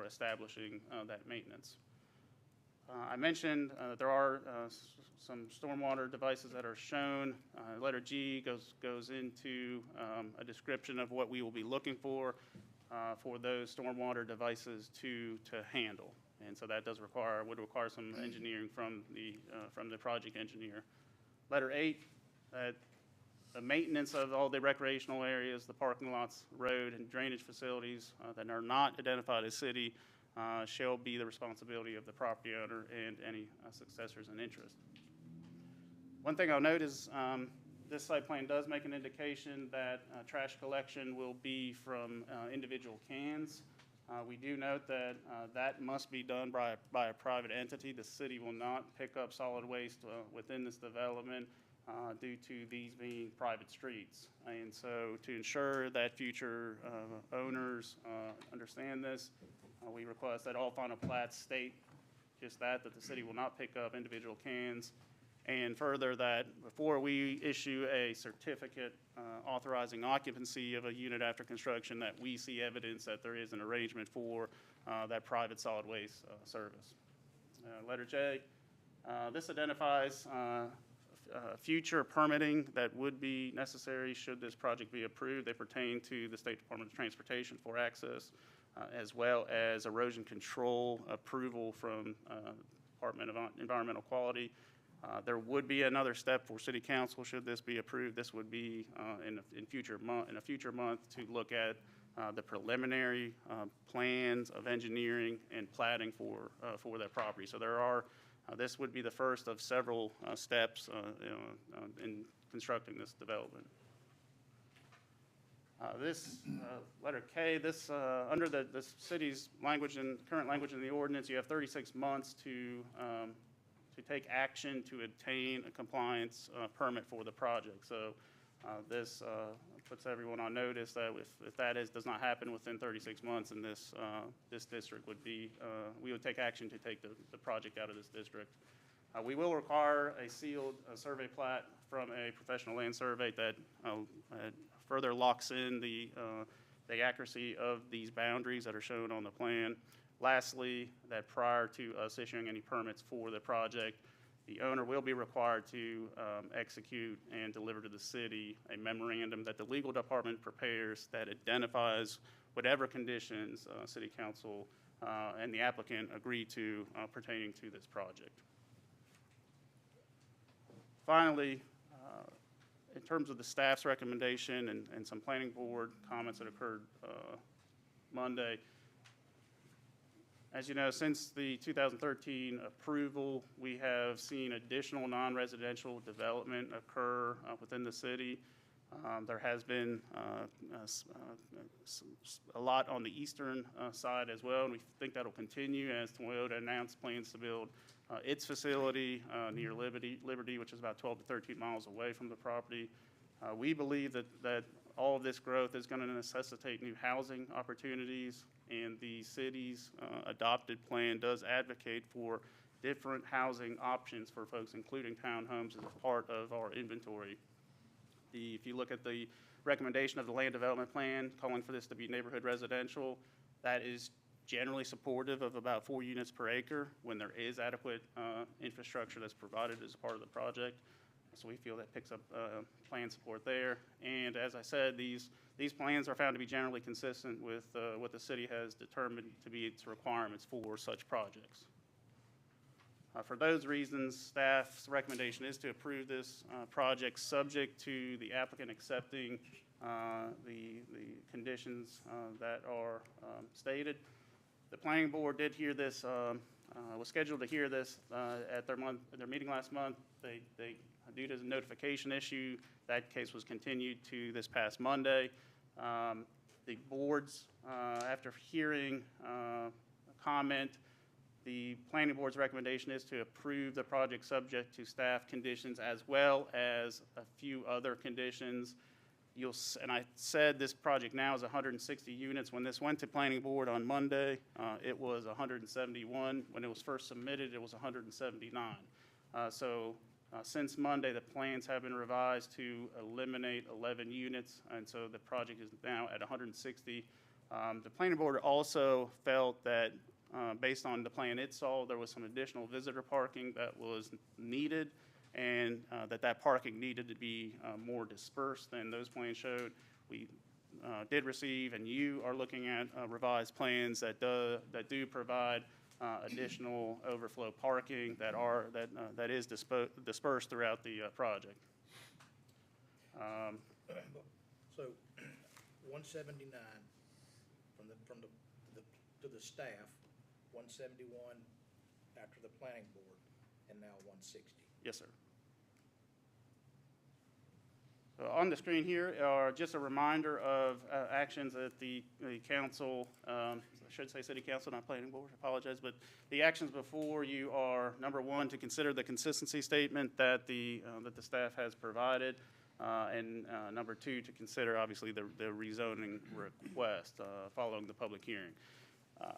establishing that maintenance. I mentioned that there are some stormwater devices that are shown. Letter G goes into a description of what we will be looking for those stormwater devices to handle. And so that would require some engineering from the project engineer. Letter 8, that the maintenance of all the recreational areas, the parking lots, road, and drainage facilities that are not identified as city shall be the responsibility of the property owner and any successors in interest. One thing I'll note is this site plan does make an indication that trash collection will be from individual cans. We do note that that must be done by a private entity. The city will not pick up solid waste within this development due to these being private streets. And so to ensure that future owners understand this, we request that all final plats state just that the city will not pick up individual cans. And further, that before we issue a certificate authorizing occupancy of a unit after construction, that we see evidence that there is an arrangement for that private solid waste service. Letter J, this identifies future permitting that would be necessary should this project be approved. They pertain to the State Department of Transportation for access, as well as erosion control approval from Department of Environmental Quality. There would be another step for City Council should this be approved. This would be in a future month to look at the preliminary plans of engineering and platting for that property. So this would be the first of several steps in constructing this development. This letter K, under the city's language and current language in the ordinance, you have 36 months to take action to obtain a compliance permit for the project. So this puts everyone on notice that if that does not happen within 36 months, and this district would be, we would take action to take the project out of this district. We will require a sealed survey plat from a professional land survey that further locks in the accuracy of these boundaries that are shown on the plan. Lastly, that prior to us issuing any permits for the project, the owner will be required to execute and deliver to the city a memorandum that the legal department prepares that identifies whatever conditions City Council and the applicant agree to pertaining to this project. Finally, in terms of the staff's recommendation and some planning board comments that occurred Monday, as you know, since the 2013 approval, we have seen additional non-residential development occur within the city. There has been a lot on the eastern side as well, and we think that'll continue as Toyota announced plans to build its facility near Liberty, which is about 12 to 13 miles away from the property. We believe that all of this growth is going to necessitate new housing opportunities, and the city's adopted plan does advocate for different housing options for folks, including townhomes, as a part of our inventory. If you look at the recommendation of the land development plan calling for this to be neighborhood residential, that is generally supportive of about 4 units per acre when there is adequate infrastructure that's provided as part of the project. So we feel that picks up plan support there. And as I said, these plans are found to be generally consistent with what the city has determined to be its requirements for such projects. For those reasons, staff's recommendation is to approve this project subject to the applicant accepting the conditions that are stated. The planning board did hear this, was scheduled to hear this at their meeting last month. Due to the notification issue, that case was continued to this past Monday. The boards, after hearing a comment, the planning board's recommendation is to approve the project subject to staff conditions as well as a few other conditions. And I said this project now is 160 units. When this went to planning board on Monday, it was 171. When it was first submitted, it was 179. Since Monday, the plans have been revised to eliminate 11 units, and so the project is now at 160. The planning board also felt that, based on the plan it saw, there was some additional visitor parking that was needed, and that parking needed to be more dispersed than those plans showed. We did receive, and you are looking at revised plans that do provide additional overflow parking that is dispersed throughout the project. So, 179 to the staff, 171 after the planning board, and now 160. Yes, sir. On the screen here are just a reminder of actions that the council, I should say city council, not planning board, I apologize, but the actions before you are, number one, to consider the consistency statement that the staff has provided, and number two, to consider, obviously, the rezoning request following the public hearing.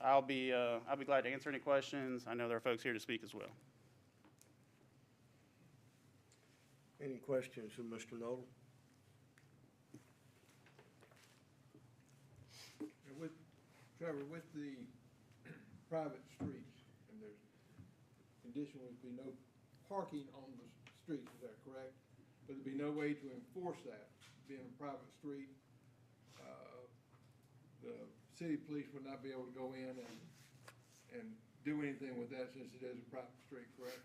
I'll be glad to answer any questions. I know there are folks here to speak as well. Any questions of Mr. Noble? Trevor, with the private streets, and there's condition would be no parking on the streets, is that correct? But there'd be no way to enforce that, being a private street. The city police would not be able to go in and do anything with that since it is a private street, correct?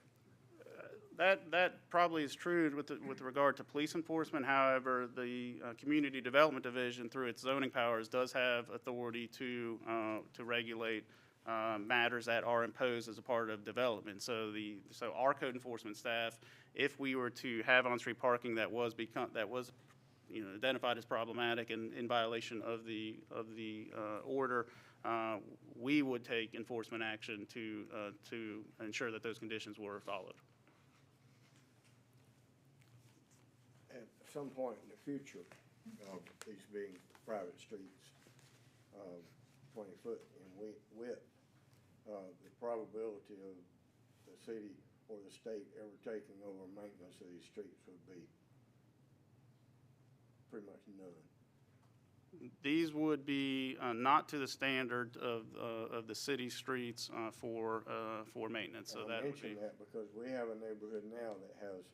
That probably is true with regard to police enforcement. However, the Community Development Division, through its zoning powers, does have authority to regulate matters that are imposed as a part of development. So our code enforcement staff, if we were to have on-street parking that was identified as problematic and in violation of the order, we would take enforcement action to ensure that those conditions were followed. At some point in the future, these being private streets, 20 foot in width, the probability of the city or the state ever taking over maintenance of these streets would be pretty much none. These would be not to the standard of the city streets for maintenance. So I that would mention be. that because we have a neighborhood now that has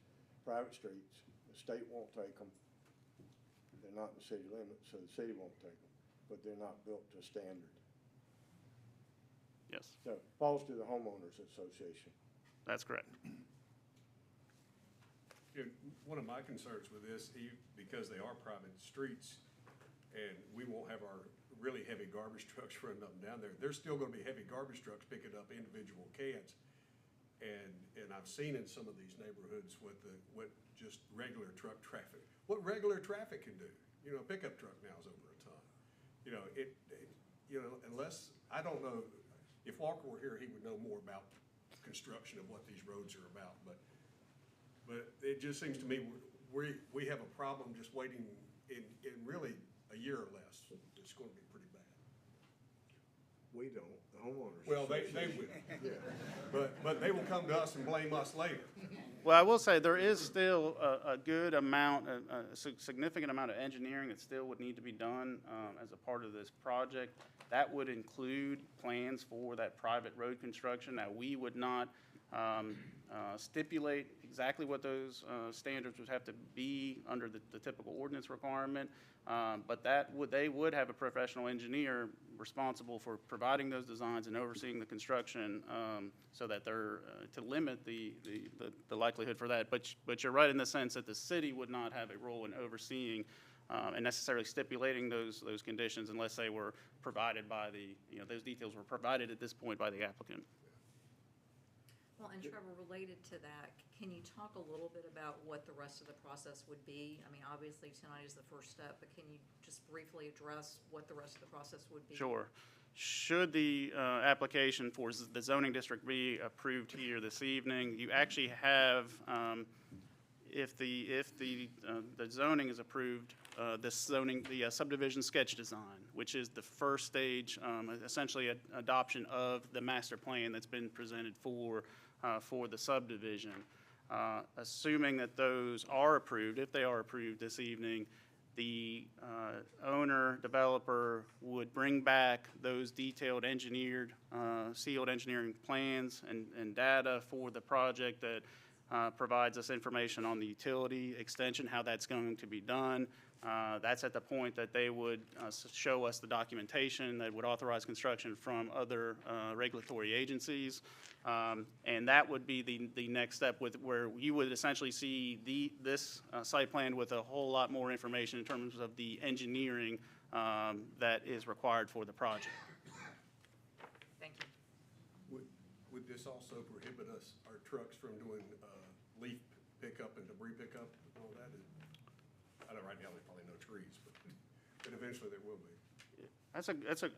private streets. The state won't take them. They're not in the city limits, so the city won't take them, but they're not built to standard. Yes, So it falls to the homeowners association. that's correct. Yeah, one of my concerns with this, because they are private streets, and we won't have our really heavy garbage trucks running up and down there, there's still gonna be heavy garbage trucks picking up individual cans. And I've seen in some of these neighborhoods what just regular truck traffic, what regular traffic can do. You know, a pickup truck now is over a ton. You know, unless, I don't know, if Walker were here, he would know more about construction of what these roads are about, but it just seems to me we have a problem just waiting in really a year or less. It's going to be pretty bad. We don't, the homeowners. Well, they will. Yeah. But they will come to us and blame us later. Well, I will say there is still a good amount, a significant amount of engineering that still would need to be done as a part of this project. That would include plans for that private road construction. Now, we would not stipulate exactly what those standards would have to be under the typical ordinance requirement, but they would have a professional engineer responsible for providing those designs and overseeing the construction, so that they're to limit the likelihood for that. But you're right in the sense that the city would not have a role in overseeing and necessarily stipulating those conditions unless they were provided by those details were provided at this point by the applicant. Well, and Trevor, related to that, can you talk a little bit about what the rest of the process would be? I mean, obviously tonight is the first step, but can you just briefly address what the rest of the process would be? Sure. Should the application for the zoning district be approved here this evening, you actually have, if the zoning is approved this zoning, the subdivision sketch design, which is the first stage, essentially adoption of the master plan that's been presented for the subdivision. Assuming that those are approved, if they are approved this evening, the owner, developer would bring back those detailed engineered, sealed engineering plans and data for the project that provides us information on the utility extension, how that's going to be done. That's at the point that they would show us the documentation that would authorize construction from other regulatory agencies. And that would be the next step where you would essentially see this site plan with a whole lot more information in terms of the engineering that is required for the project. Thank you. Would this also prohibit us, our trucks, from doing leaf pickup and debris pickup and all that? I know right now there's probably no trees, but eventually there will be.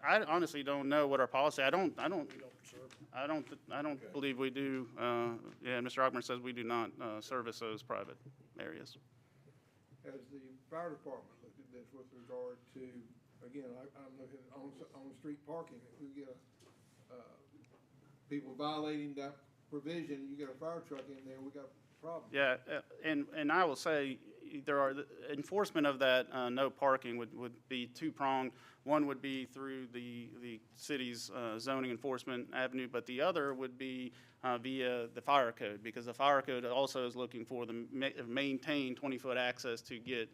I honestly don't know what our policy, I don't believe we do. Yeah, Mr. Ockman says we do not service those private areas. Has the fire department looked at this with regard to, again, I'm looking at on-street parking, if we get people violating that provision, you get a fire truck in there, we got a problem. Yeah, and I will say, the enforcement of that no parking would be two-pronged. One would be through the city's zoning enforcement avenue, but the other would be via the fire code, because the fire code also is looking for the maintained 20-foot access to get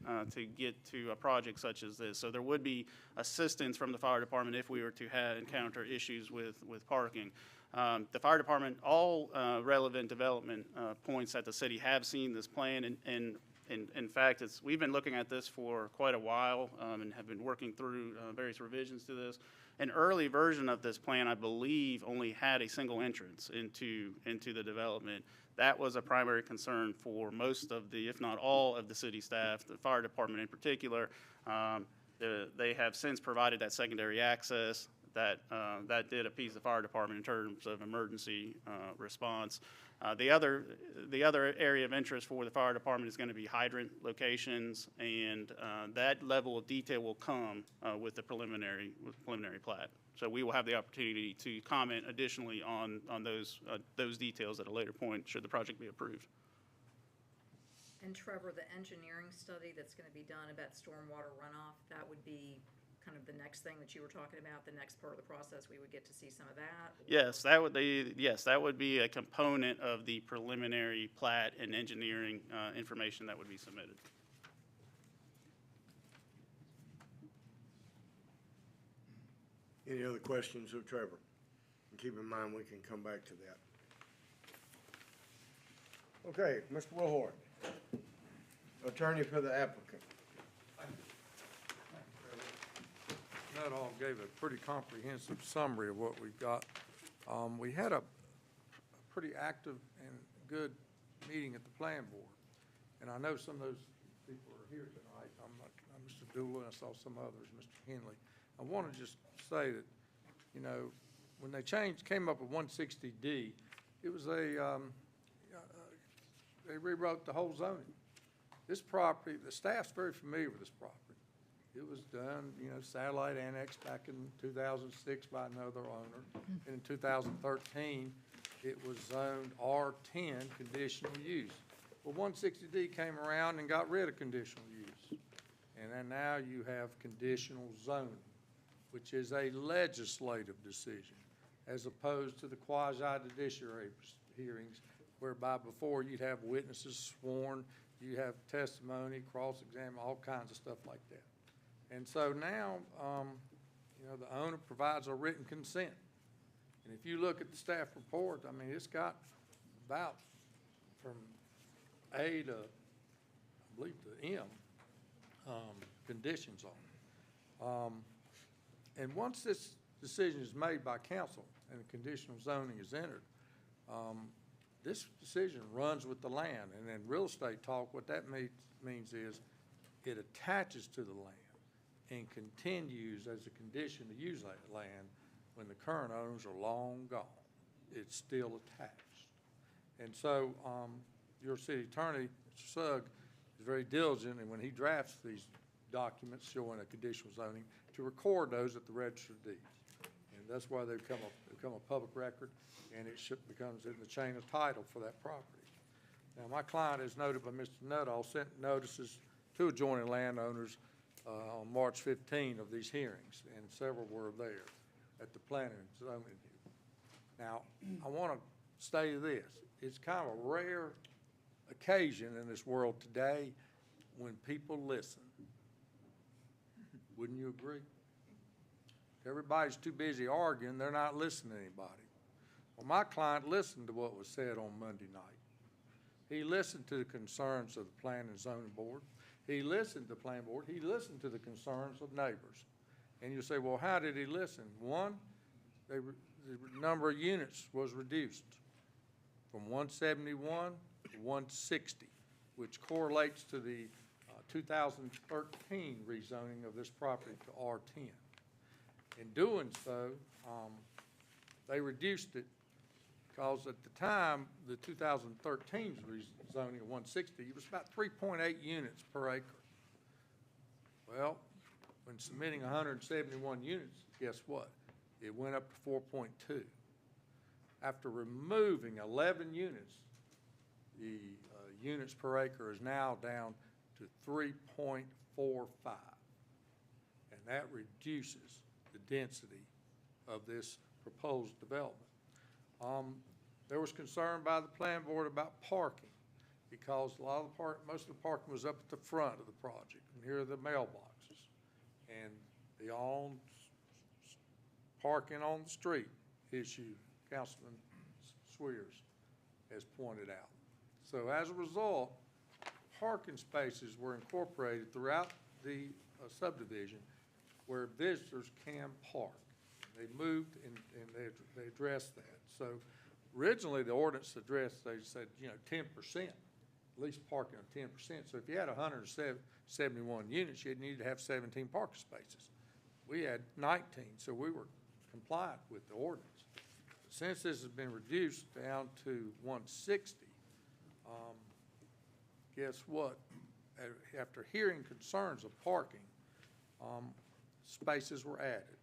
to a project such as this. So there would be assistance from the fire department if we were to encounter issues with parking. The fire department, all relevant development points at the city have seen this plan, and in fact, we've been looking at this for quite a while and have been working through various revisions to this. An early version of this plan, I believe, only had a single entrance into the development. That was a primary concern for most of the, if not all, of the city staff, the fire department in particular. They have since provided that secondary access. That did appease the fire department in terms of emergency response. The other area of interest for the fire department is going to be hydrant locations, and that level of detail will come with the preliminary plat. So we will have the opportunity to comment additionally on those details at a later point, should the project be approved. And Trevor, the engineering study that's going to be done about stormwater runoff, that would be kind of the next thing that you were talking about, the next part of the process, we would get to see some of that? Yes, that would be a component of the preliminary plat and engineering information that would be submitted. Any other questions of Trevor? And keep in mind, we can come back to that. Okay, Mr. Wilhort, attorney for the applicant. That all gave a pretty comprehensive summary of what we've got. We had a pretty active and good meeting at the plan board, and I know some of those people are here tonight. I'm Mr. Doolin, I saw some others, Mr. Henley. I want to just say that, you know, when they came up with 160D, it was they rewrote the whole zoning. This property, the staff's very familiar with this property. It was done, you know, satellite annex back in 2006 by another owner. And in 2013, it was zoned R10, conditional use. Well, 160D came around and got rid of conditional use. And then now you have conditional zoning, which is a legislative decision, as opposed to the quasi-judiciary hearings, whereby before you'd have witnesses sworn, you have testimony, cross-exam, all kinds of stuff like that. And so now, you know, the owner provides a written consent. And if you look at the staff report, I mean, it's got about from A to, I believe, to M, conditions on it. And once this decision is made by council and the conditional zoning is entered, this decision runs with the land. And in real estate talk, what that means is it attaches to the land and continues as a condition to use that land when the current owners are long gone. It's still attached. And so your city attorney, Mr. Sugg, is very diligent, and when he drafts these documents showing a conditional zoning, to record those at the register of deeds. And that's why they become a public record, and it becomes in the chain of title for that property. Now, my client, as noted by Mr. Nuttall, sent notices to adjoining landowners on March 15 of these hearings, and several were there at the planning and zoning hearing. Now, I want to say this. It's kind of a rare occasion in this world today when people listen. Wouldn't you agree? Everybody's too busy arguing, they're not listening to anybody. Well, my client listened to what was said on Monday night. He listened to the concerns of the Planning and Zoning Board. He listened to the Planning Board. He listened to the concerns of neighbors. And you say, well, how did he listen? One, the number of units was reduced from 171 to 160, which correlates to the 2013 rezoning of this property to R10. In doing so, they reduced it because at the time, the 2013 rezoning of 160, it was about 3.8 units per acre. Well, when submitting 171 units, guess what? It went up to 4.2. After removing 11 units, the units per acre is now down to 3.45. And that reduces the density of this proposed development. There was concern by the planning board about parking because a lot of most of the parking was up at the front of the project, near the mailboxes. And the parking on the street issue, Councilman Swears has pointed out. So as a result, parking spaces were incorporated throughout the subdivision where visitors can park. They moved and they addressed that. So originally the ordinance addressed, they said, 10%, at least parking of 10%. So if you had 171 units, you'd need to have 17 parking spaces. We had 19, so we were compliant with the ordinance. But since this has been reduced down to 160, guess what? After hearing concerns of parking, spaces were added.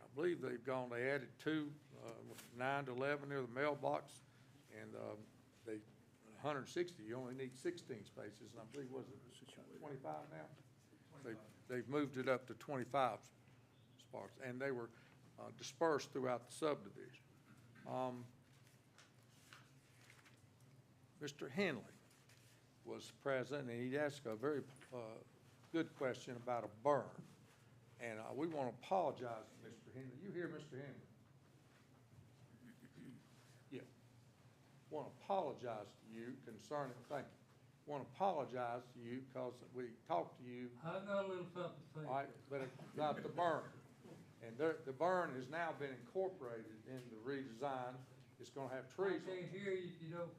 I believe they added 2, 9 to 11 near the mailbox, and 160, you only need 16 spaces, and I believe, was it 25 now? They've moved it up to 25 spots, and they were dispersed throughout the subdivision. Mr. Henley was present, and he asked a very good question about a burn. And we want to apologize to Mr. Henley. You hear Mr. Henley? Yeah. Want to apologize to you concerning, thank you. Want to apologize to you because we talked to you. I got a little something to say. All right, but about the burn. And the burn has now been incorporated in the redesign. It's going to have trees. I can't hear you if you don't.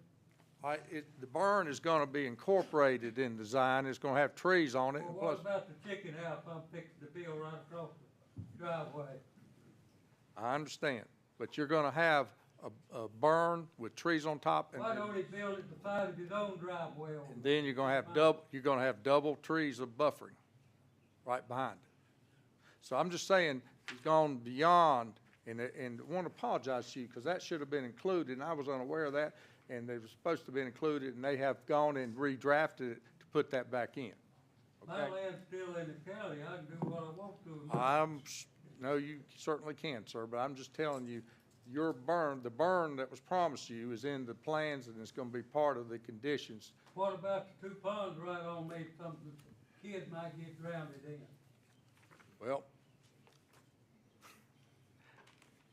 The burn is going to be incorporated in design. It's going to have trees on it. Well, what about the chicken house I'm fixing to build right across the driveway? I understand, but you're going to have a burn with trees on top, and Why don't he build it beside his own driveway? then you're going to have double trees of buffering right behind it. So I'm just saying, he's gone beyond, and want to apologize to you because that should have been included, and I was unaware of that. And they were supposed to be included, and they have gone and redrafted it to put that back in. My Okay? land's still in the county, I can do what I want to. No, you certainly can, sir, but I'm just telling you, the burn that was promised you is in the plans, and it's gonna be part of the conditions. What about the 2 ponds right on me, something kids might get drowned in? Well,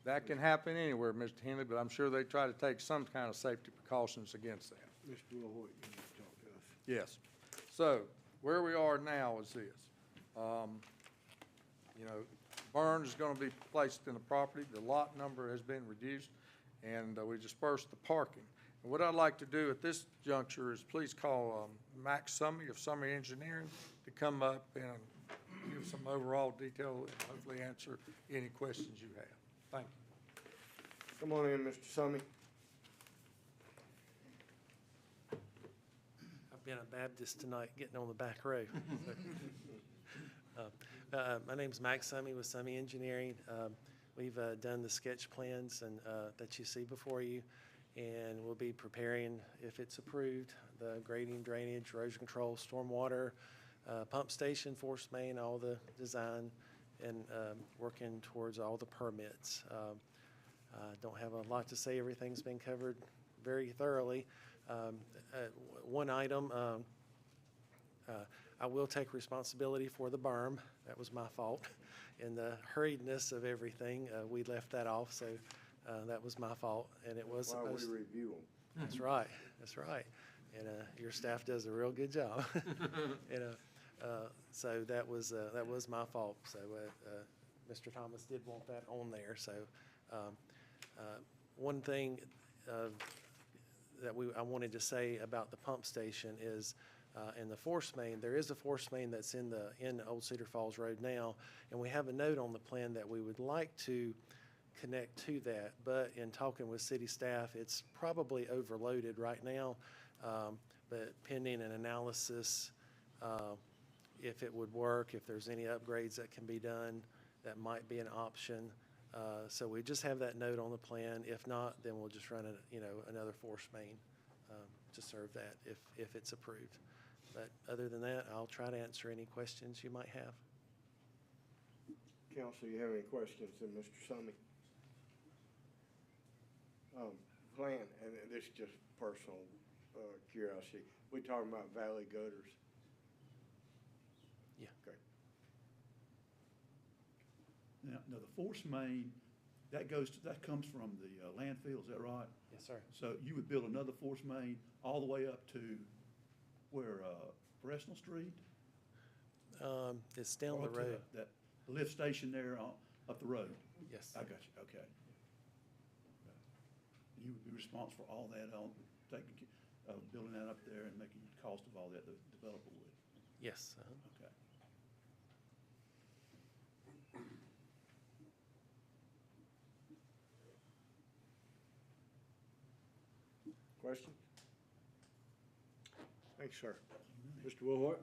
that can happen anywhere, Mr. Henley, but I'm sure they try to take some kind of safety precautions against that. Mr. Lloyd, you need to talk to us. Yes. So where we are now is this. Burn is going to be placed in the property. The lot number has been reduced, and we dispersed the parking. And what I'd like to do at this juncture is please call Max Summey of Summey Engineering to come up and give some overall detail and hopefully answer any questions you have. Thank you. Come on in, Mr. Summey. Have being a Baptist tonight, getting on the back row. My name's Mike Summey with Summey Engineering. We've done the sketch plans and that you see before you, and we'll be preparing, if it's approved, the grading, drainage, erosion control, stormwater, pump station, force main, all the design, and working towards all the permits. Don't have a lot to say. Everything's been covered very thoroughly. One item, I will take responsibility for the berm. That was my fault. In the hurriedness of everything, we left that off, so that was my fault, and it was Why supposed. we review them. That's right, that's right. And your staff does a real good job. And so that was my fault. So Mr. Thomas did want that on there. So one thing that I wanted to say about the pump station is in the force main, there is a force main that's in Old Cedar Falls Road now, and we have a note on the plan that we would like to connect to that, but in talking with city staff, it's probably overloaded right now, but pending an analysis, if it would work, if there's any upgrades that can be done, that might be an option. So we just have that note on the plan. If not, then we'll just run another force main to serve that if it's approved. But other than that, I'll try to answer any questions you might have. Council, you have any questions of Mr. Summey? Plan, and this is just personal curiosity. We talking about valley gutters? Yeah. Okay. Now, the force main, that comes from the landfill, is that right? Yes, sir. So you would build another force main all the way up to where, Bresnell Street? It's down Or the to road. That lift station there up the road? Yes. I got you, okay. You would be responsible for all that building that up there and making the cost of all that, the developer would? Yes. Okay. Question? Thanks, sir. Mr. Woolhart?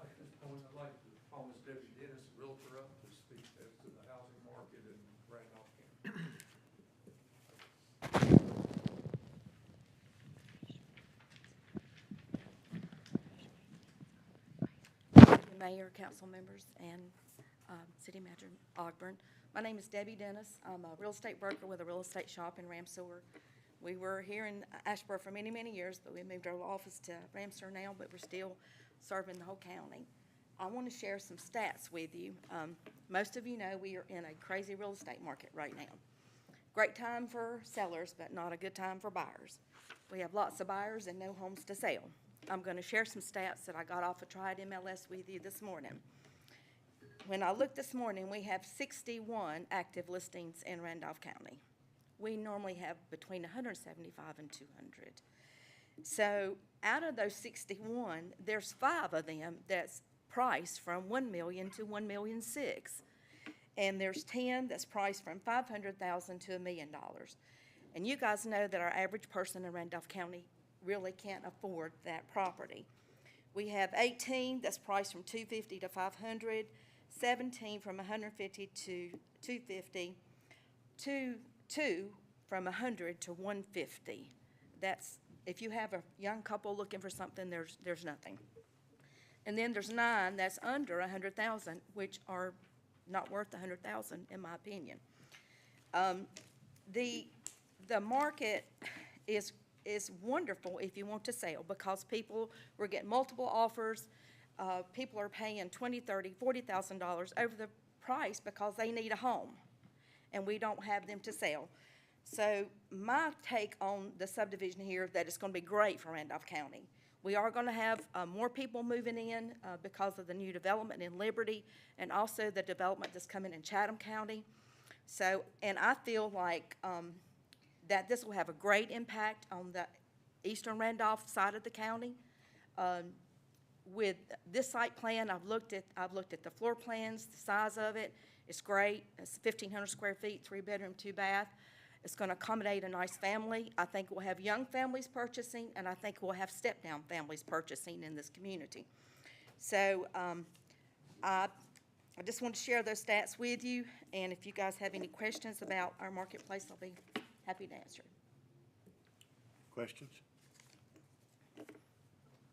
At this point, I'd like to call Ms. Debbie Dennis, Realtor, up to speak as to the housing market in Randolph County. Mayor, council members, and City Manager Ogburn. My name is Debbie Dennis. I'm a real estate broker with a real estate shop in Ramseur. We were here in Asheboro for many, many years, but we moved our office to Ramseur now, but we're still serving the whole county. I want to share some stats with you. Most of you know we are in a crazy real estate market right now. Great time for sellers, but not a good time for buyers. We have lots of buyers and no homes to sell. I'm going to share some stats that I got off of Triad MLS with you this morning. When I looked this morning, we have 61 active listings in Randolph County. We normally have between 175 and 200. So out of those 61, there's 5 of them that's priced from $1 million to $1.6 million. And there's 10 that's priced from $500,000 to $1 million. And you guys know that our average person in Randolph County really can't afford that property. We have 18 that's priced from $250,000 to $500,000, 17 from $150,000 to $250,000, 2 from $100,000 to $150,000. That's, if you have a young couple looking for something, there's nothing. And then there's 9 that's under $100,000, which are not worth $100,000 in my opinion. The market is wonderful if you want to sell, because we're getting multiple offers. People are paying $20,000, $30,000, $40,000 over the price because they need a home, and we don't have them to sell. So my take on the subdivision here, that it's going to be great for Randolph County. We are going to have more people moving in because of the new development in Liberty, and also the development that's coming in Chatham County. So, and I feel like that this will have a great impact on the eastern Randolph side of the county. With this site plan, I've looked at the floor plans, the size of it. It's great. It's 1,500 square feet, 3-bedroom, 2-bath. It's going to accommodate a nice family. I think we'll have young families purchasing, and I think we'll have step-down families purchasing in this community. So I just want to share those stats with you, and if you guys have any questions about our marketplace, I'll be happy to answer. Questions?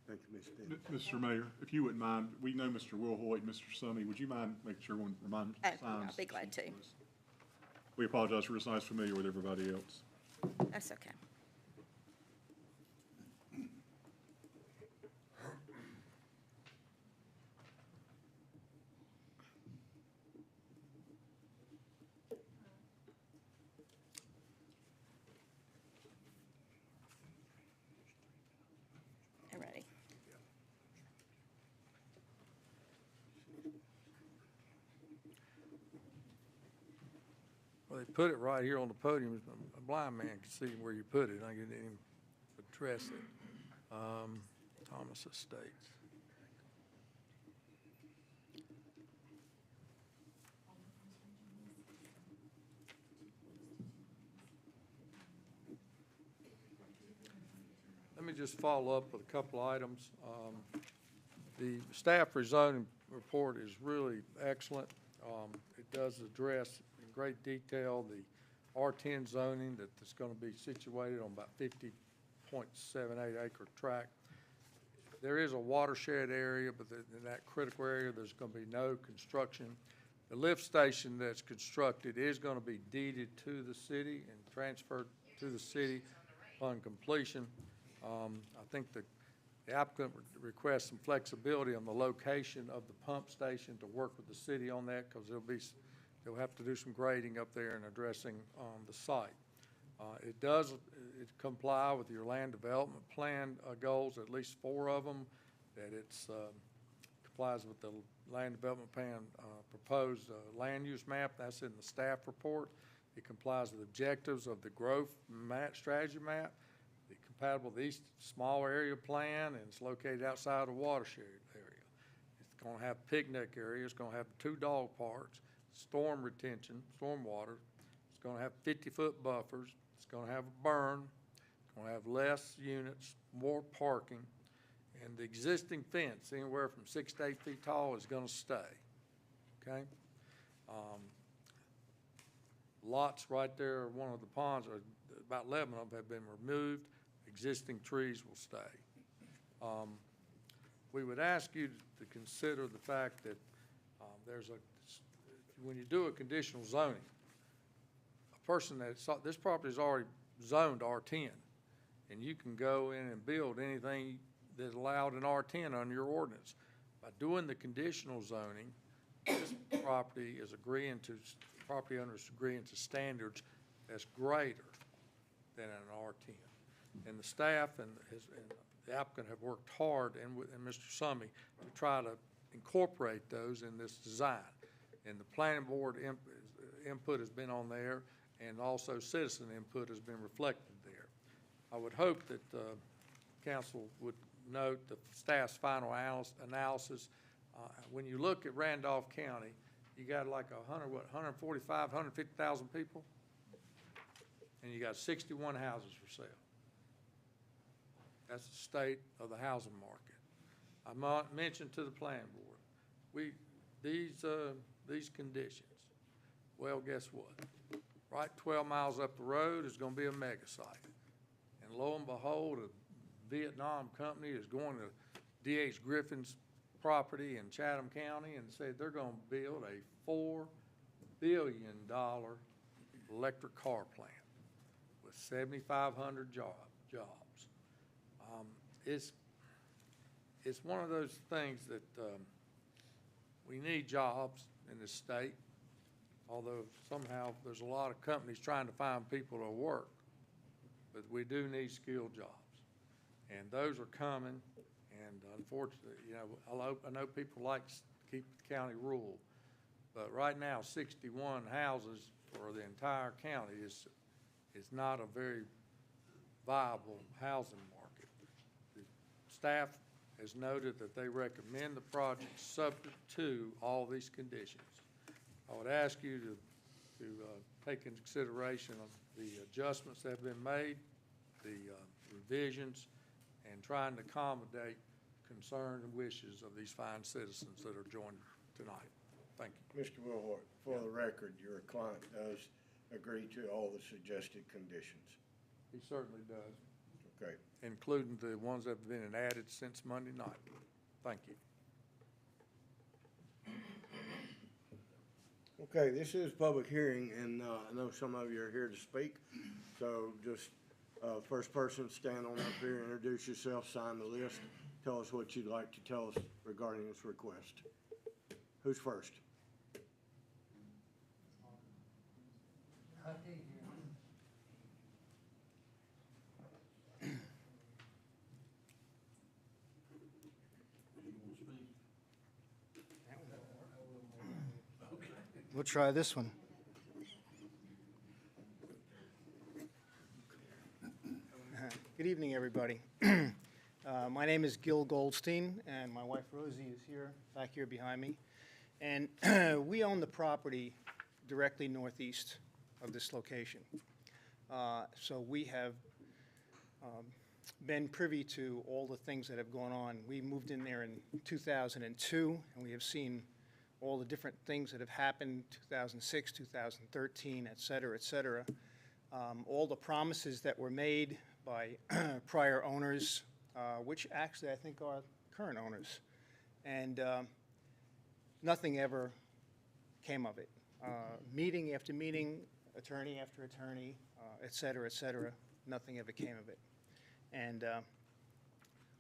Thank you, Ms. Bennett. Mr. Mayor, if you wouldn't mind, we know Mr. Will Hoyt, Mr. Summey, would you mind making sure everyone reminds Oh, signs? I'll be glad to. We apologize, we're just not as familiar with everybody else. That's okay. I'm ready. Well, they put it right here on the podium. A blind man can see where you put it. I didn't even address it. Thomas Estates. Let me just follow up with a couple items. The staff rezoning report is really excellent. It does address in great detail the R10 zoning that is going to be situated on about 50.78 acre tract. There is a watershed area, but in that critical area, there's going to be no construction. The lift station that's constructed is going to be deeded to the city and transferred to the city upon completion. I think the applicant requests some flexibility on the location of the pump station to work with the city on that, because they'll have to do some grading up there and addressing the site. It comply with your land development plan goals, at least 4 of them, that it's complies with the land development plan proposed land use map. That's in the staff report. It complies with objectives of the growth strategy map. It's compatible with the East Small Area Plan, and it's located outside the watershed area. It's going to have picnic area. It's going to have 2 dog parks, storm retention, stormwater. It's going to have 50-foot buffers. It's going to have a burn. It's going to have less units, more parking, and the existing fence, anywhere from 6 to 8 feet tall, is going to stay. Okay? Lots right there, one of the ponds, about 11 of them have been removed. Existing trees will stay. We would ask you to consider the fact that when you do a conditional zoning, a person this property is already zoned R10, and you can go in and build anything that's allowed in R10 under your ordinance. By doing the conditional zoning, this property property owners agreeing to standards that's greater than an R10. And the staff and the applicant have worked hard, and Mr. Summey, to try to incorporate those in this design. And the planning board input has been on there, and also citizen input has been reflected there. I would hope that council would note the staff's final analysis. When you look at Randolph County, you got like 145, 150,000 people, and you got 61 houses for sale. That's the state of the housing market. I mentioned to the planning board, these conditions, well, guess what? Right 12 miles up the road is going to be a mega site. And lo and behold, a Vietnam company is going to D.H. Griffin's property in Chatham County and said they're going to build a $4 billion electric car plant with 7,500 jobs. It's one of those things that we need jobs in this state, although somehow there's a lot of companies trying to find people to work, but we do need skilled jobs, and those are coming. And unfortunately, I know people like to keep the county rural, but right now 61 houses for the entire county is not a very viable housing market. The staff has noted that they recommend the project subject to all these conditions. I would ask you to to take into consideration of the adjustments that have been made, the revisions, and trying to accommodate concerns and wishes of these fine citizens that are joined tonight. Thank you. Mr. Wilhort, for the record, your client does agree to all the suggested conditions. He certainly does, Okay. including the ones that have been added since Monday night. Thank you. Okay, this is public hearing, and I know some of you are here to speak, so just first person, stand on up here, introduce yourself, sign the list, tell us what you'd like to tell us regarding this request. Who's first? I can't hear him. We'll try this one. Good evening, everybody. My name is Gil Goldstein, and my wife Rosie is here, back here behind me. And we own the property directly northeast of this location. So we have been privy to all the things that have gone on. We moved in there in 2002, and we have seen all the different things that have happened, 2006, 2013, et cetera, et cetera. All the promises that were made by prior owners, which actually I think are current owners. And nothing ever came of it. Meeting after meeting, attorney after attorney, et cetera, nothing ever came of it. And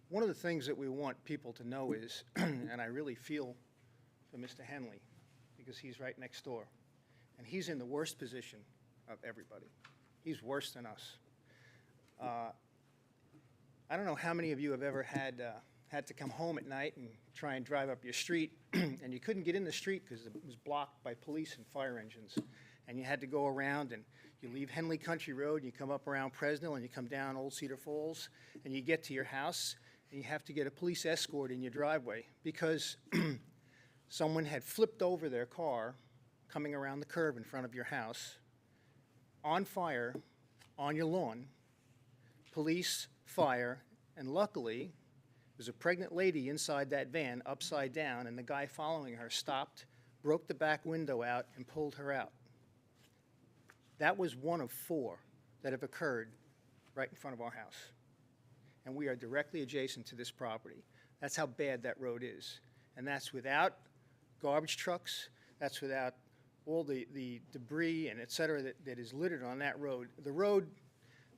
one of the things that we want people to know is, and I really feel for Mr. Henley, because he's right next door, and he's in the worst position of everybody. He's worse than us. I don't know how many of you have ever had to come home at night and try and drive up your street, and you couldn't get in the street because it was blocked by police and fire engines, and you had to go around, and you leave Henley Country Road, and you come up around Fresno, and you come down Old Cedar Falls, and you get to your house, and you have to get a police escort in your driveway because someone had flipped over their car coming around the curve in front of your house, on fire, on your lawn, police, fire, and luckily, there's a pregnant lady inside that van, upside down, and the guy following her stopped, broke the back window out, and pulled her out. That was one of 4 that have occurred right in front of our house. And we are directly adjacent to this property. That's how bad that road is. And that's without garbage trucks, that's without all the debris and et cetera that is littered on that road. The road,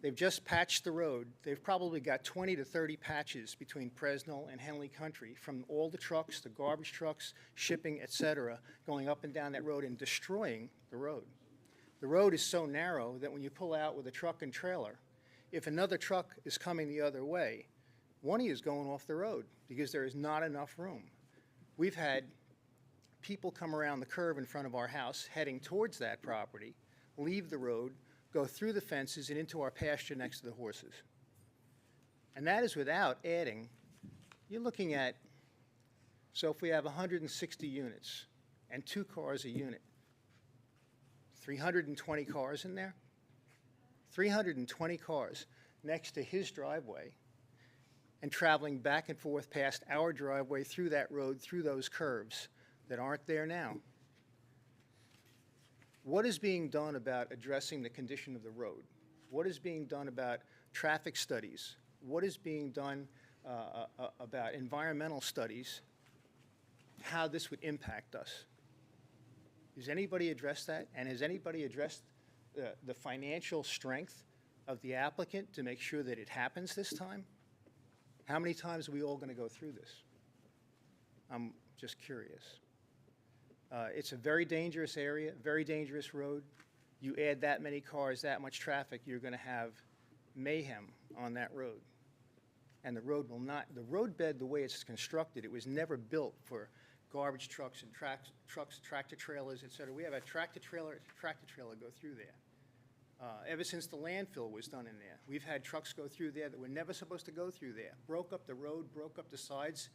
they've just patched the road. They've probably got 20 to 30 patches between Fresno and Henley Country from all the trucks, the garbage trucks, shipping, et cetera, going up and down that road and destroying the road. The road is so narrow that when you pull out with a truck and trailer, if another truck is coming the other way, one of you is going off the road because there is not enough room. We've had people come around the curve in front of our house heading towards that property, leave the road, go through the fences and into our pasture next to the horses. And that is without adding, you're looking at, so if we have 160 units and 2 cars a unit, 320 cars in there? 320 cars next to his driveway and traveling back and forth past our driveway through that road, through those curves that aren't there now. What is being done about addressing the condition of the road? What is being done about traffic studies? What is being done about environmental studies, how this would impact us? Has anybody addressed that? And has anybody addressed the financial strength of the applicant to make sure that it happens this time? How many times are we all going to go through this? I'm just curious. It's a very dangerous area, very dangerous road. You add that many cars, that much traffic, you're going to have mayhem on that road. And the road will not, the roadbed, the way it's constructed, it was never built for garbage trucks and trucks, tractor trailers, et cetera. We have a tractor trailer go through there. Ever since the landfill was done in there, we've had trucks go through there that were never supposed to go through there. Broke up the road, broke up the sides.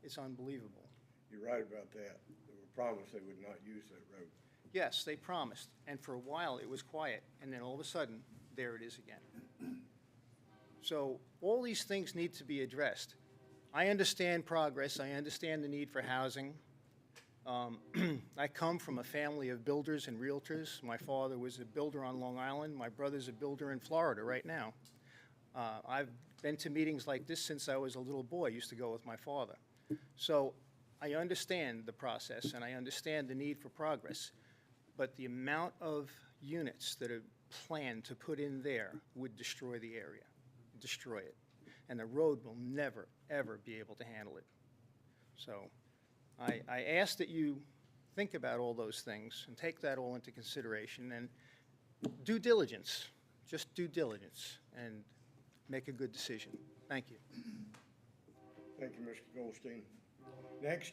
It's unbelievable. You're right about that. They were promised they would not use that road. Yes, they promised, and for a while it was quiet, and then all of a sudden, there it is again. So all these things need to be addressed. I understand progress, I understand the need for housing. I come from a family of builders and realtors. My father was a builder on Long Island. My brother's a builder in Florida right now. I've been to meetings like this since I was a little boy, used to go with my father. So I understand the process and I understand the need for progress, but the amount of units that are planned to put in there would destroy the area, destroy it. And the road will never, ever be able to handle it. So I ask that you think about all those things and take that all into consideration and due diligence, just due diligence, and make a good decision. Thank you. Thank you, Mr. Goldstein. Next.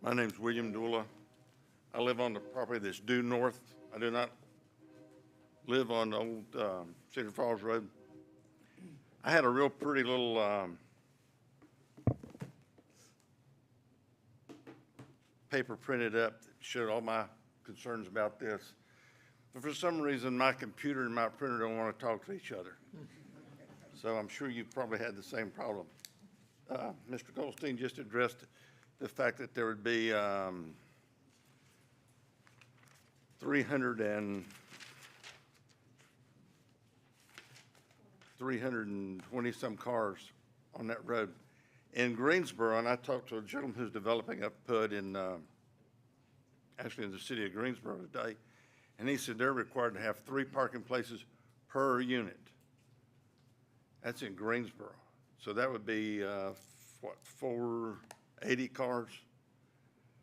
My name's William Dula. I live on the property that's due north. I do not live on old Cedar Falls Road. I had a real pretty little paper printed up that showed all my concerns about this. But for some reason, my computer and my printer don't want to talk to each other. So I'm sure you've probably had the same problem. Mr. Goldstein just addressed the fact that there would be 320 some cars on that road. In Greensboro, and I talked to a gentleman who's developing a PUD in, actually in the city of Greensboro today, and he said they're required to have 3 parking places per unit. That's in Greensboro. So that would be, what, 480 cars?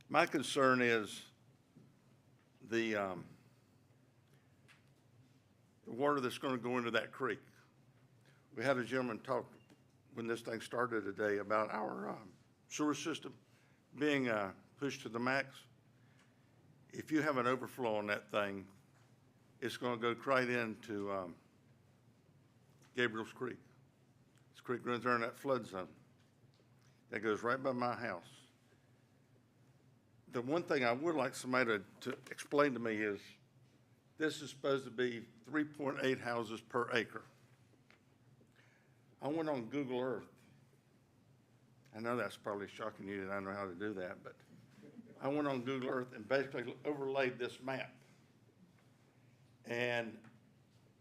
My concern is the water that's going to go into that creek. We had a gentleman talk when this thing started today about our sewer system being pushed to the max. If you have an overflow on that thing, it's going to go right into Gabriel's Creek. This creek runs there in that flood zone. That goes right by my house. The one thing I would like somebody to explain to me is this is supposed to be 3.8 houses per acre. I went on Google Earth. I know that's probably shocking you that I know how to do that, but I went on Google Earth and basically overlaid this map. And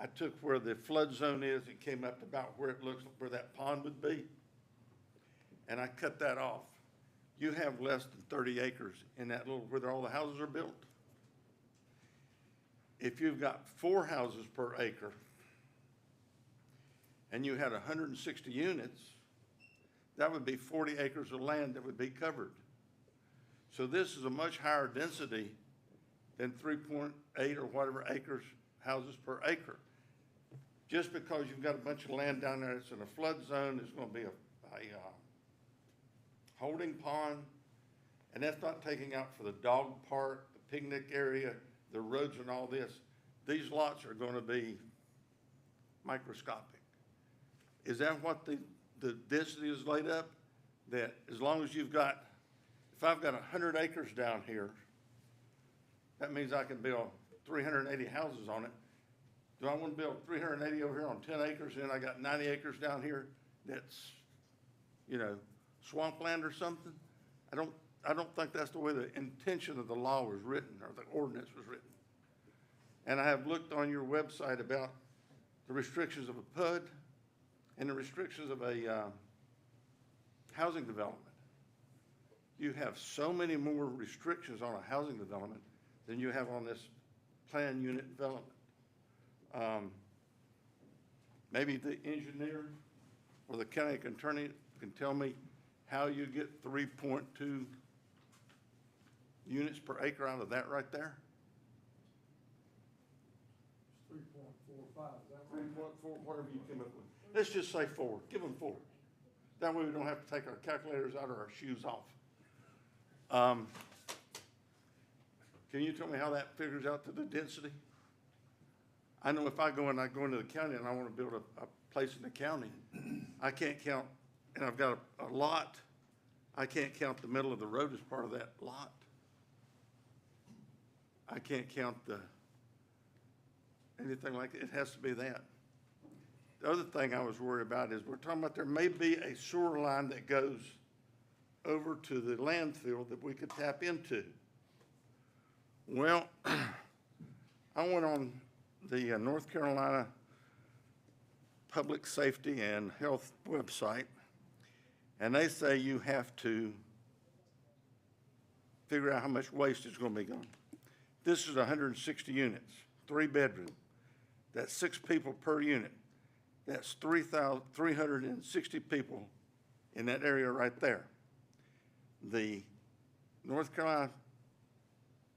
I took where the flood zone is and came up to about where it looks like where that pond would be. And I cut that off. You have less than 30 acres in that little, where all the houses are built. If you've got 4 houses per acre and you had 160 units, that would be 40 acres of land that would be covered. So this is a much higher density than 3.8 or whatever acres, houses per acre. Just because you've got a bunch of land down there that's in a flood zone, there's going to be a holding pond, and that's not taking out for the dog park, the picnic area, the roads and all this. These lots are going to be microscopic. Is that what the density is laid up? That as long as you've got, if I've got 100 acres down here, that means I can build 380 houses on it. Do I want to build 380 over here on 10 acres, and then I got 90 acres down here that's, you know, swampland or something? I don't think that's the way the intention of the law was written or the ordinance was written. And I have looked on your website about the restrictions of a PUD and the restrictions of a housing development. You have so many more restrictions on a housing development than you have on this planned unit development. Maybe the engineer or the county attorney can tell me how you get 3.2 units per acre out of that right there? 3.45, is that right? 3.4, whatever you came up with. Let's just say 4, give them 4. That way we don't have to take our calculators out or our shoes off. Can you tell me how that figures out to the density? I know if I go into the county and I want to build a place in the county, I can't count, and I've got a lot, I can't count the middle of the road as part of that lot. I can't count anything like it. It has to be that. The other thing I was worried about is we're talking about there may be a sewer line that goes over to the landfill that we could tap into. Well, I went on the North Carolina Public Safety and Health website, and they say you have to figure out how much waste is going to be gone. This is 160 units, 3-bedroom. That's 6 people per unit. That's 360 people in that area right there. The North Carolina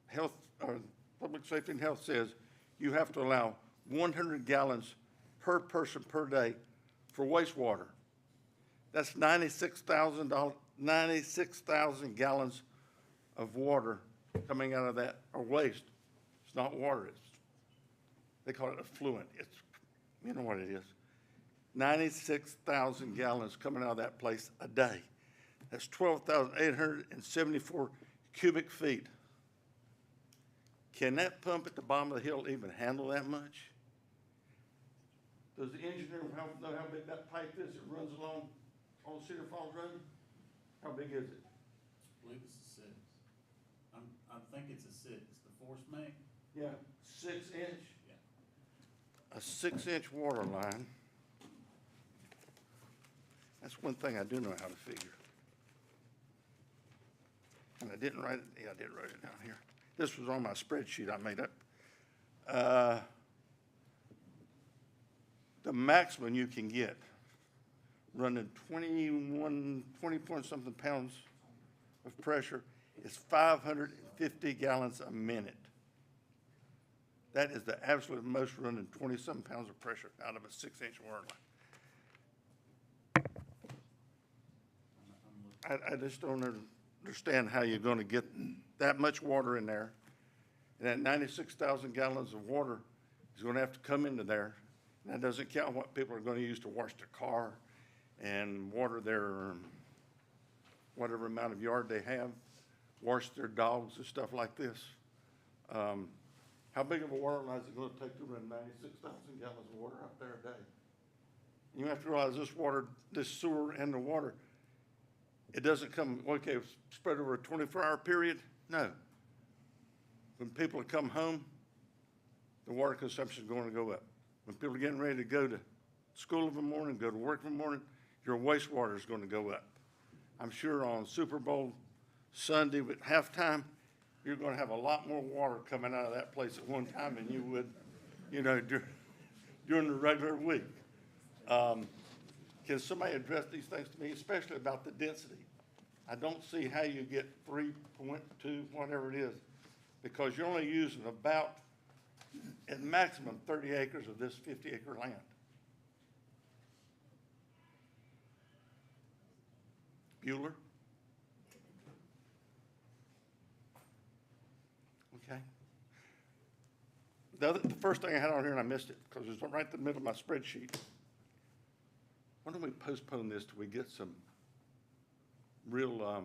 Health, or Public Safety and Health says you have to allow 100 gallons per person per day for wastewater. That's 96,000 gallons of water coming out of that, or waste. It's not water, they call it effluent. It's, you know what it is. 96,000 gallons coming out of that place a day. That's 12,874 cubic feet. Can that pump at the bottom of the hill even handle that much? Does the engineer know how big that pipe is that runs along Old Cedar Falls Road? How big is it? I believe it's a 6. I think it's a 6. The force main? Yeah, 6-inch? Yeah. A 6-inch water line. That's one thing I do know how to figure. And I didn't write it, yeah, I did write it down here. This was on my spreadsheet I made up. The maximum you can get running 20 point something pounds of pressure is 550 gallons a minute. That is the absolute most running 20-something pounds of pressure out of a 6-inch water line. I just don't understand how you're going to get that much water in there. And that 96,000 gallons of water is going to have to come into there. And that doesn't count what people are going to use to wash their car and water their whatever amount of yard they have, wash their dogs and stuff like this. How big of a water line is it going to take to run 96,000 gallons of water out there a day? You have to realize this water, this sewer and the water, it doesn't come, okay, spread over a 24-hour period. No. When people come home, the water consumption is going to go up. When people are getting ready to go to school in the morning, go to work in the morning, your wastewater is going to go up. I'm sure on Super Bowl Sunday with halftime, you're going to have a lot more water coming out of that place at one time than you would, you know, during the regular week. Can somebody address these things to me, especially about the density? I don't see how you get 3.2, whatever it is, because you're only using about, at maximum, 30 acres of this 50-acre land. Bueller? Okay. The first thing I had on here, and I missed it, because it was right in the middle of my spreadsheet. Why don't we postpone this till we get some real,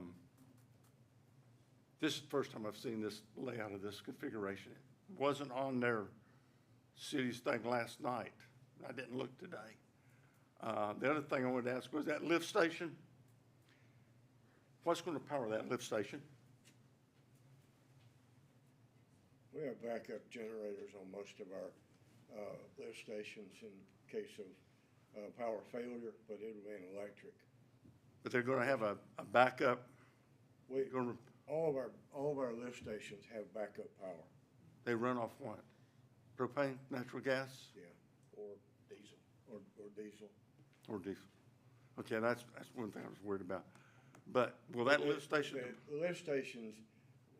this is the first time I've seen this layout of this configuration. It wasn't on their city's thing last night. I didn't look today. The other thing I wanted to ask was that lift station. What's going to power that lift station? We have backup generators on most of our lift stations in case of power failure, but it'll be an electric. But they're going to have a backup. All of our lift stations have backup power. They run off what? Propane, natural gas? Yeah, or diesel, or diesel. Or diesel. Okay, that's one thing I was worried about. But will that lift station? The lift stations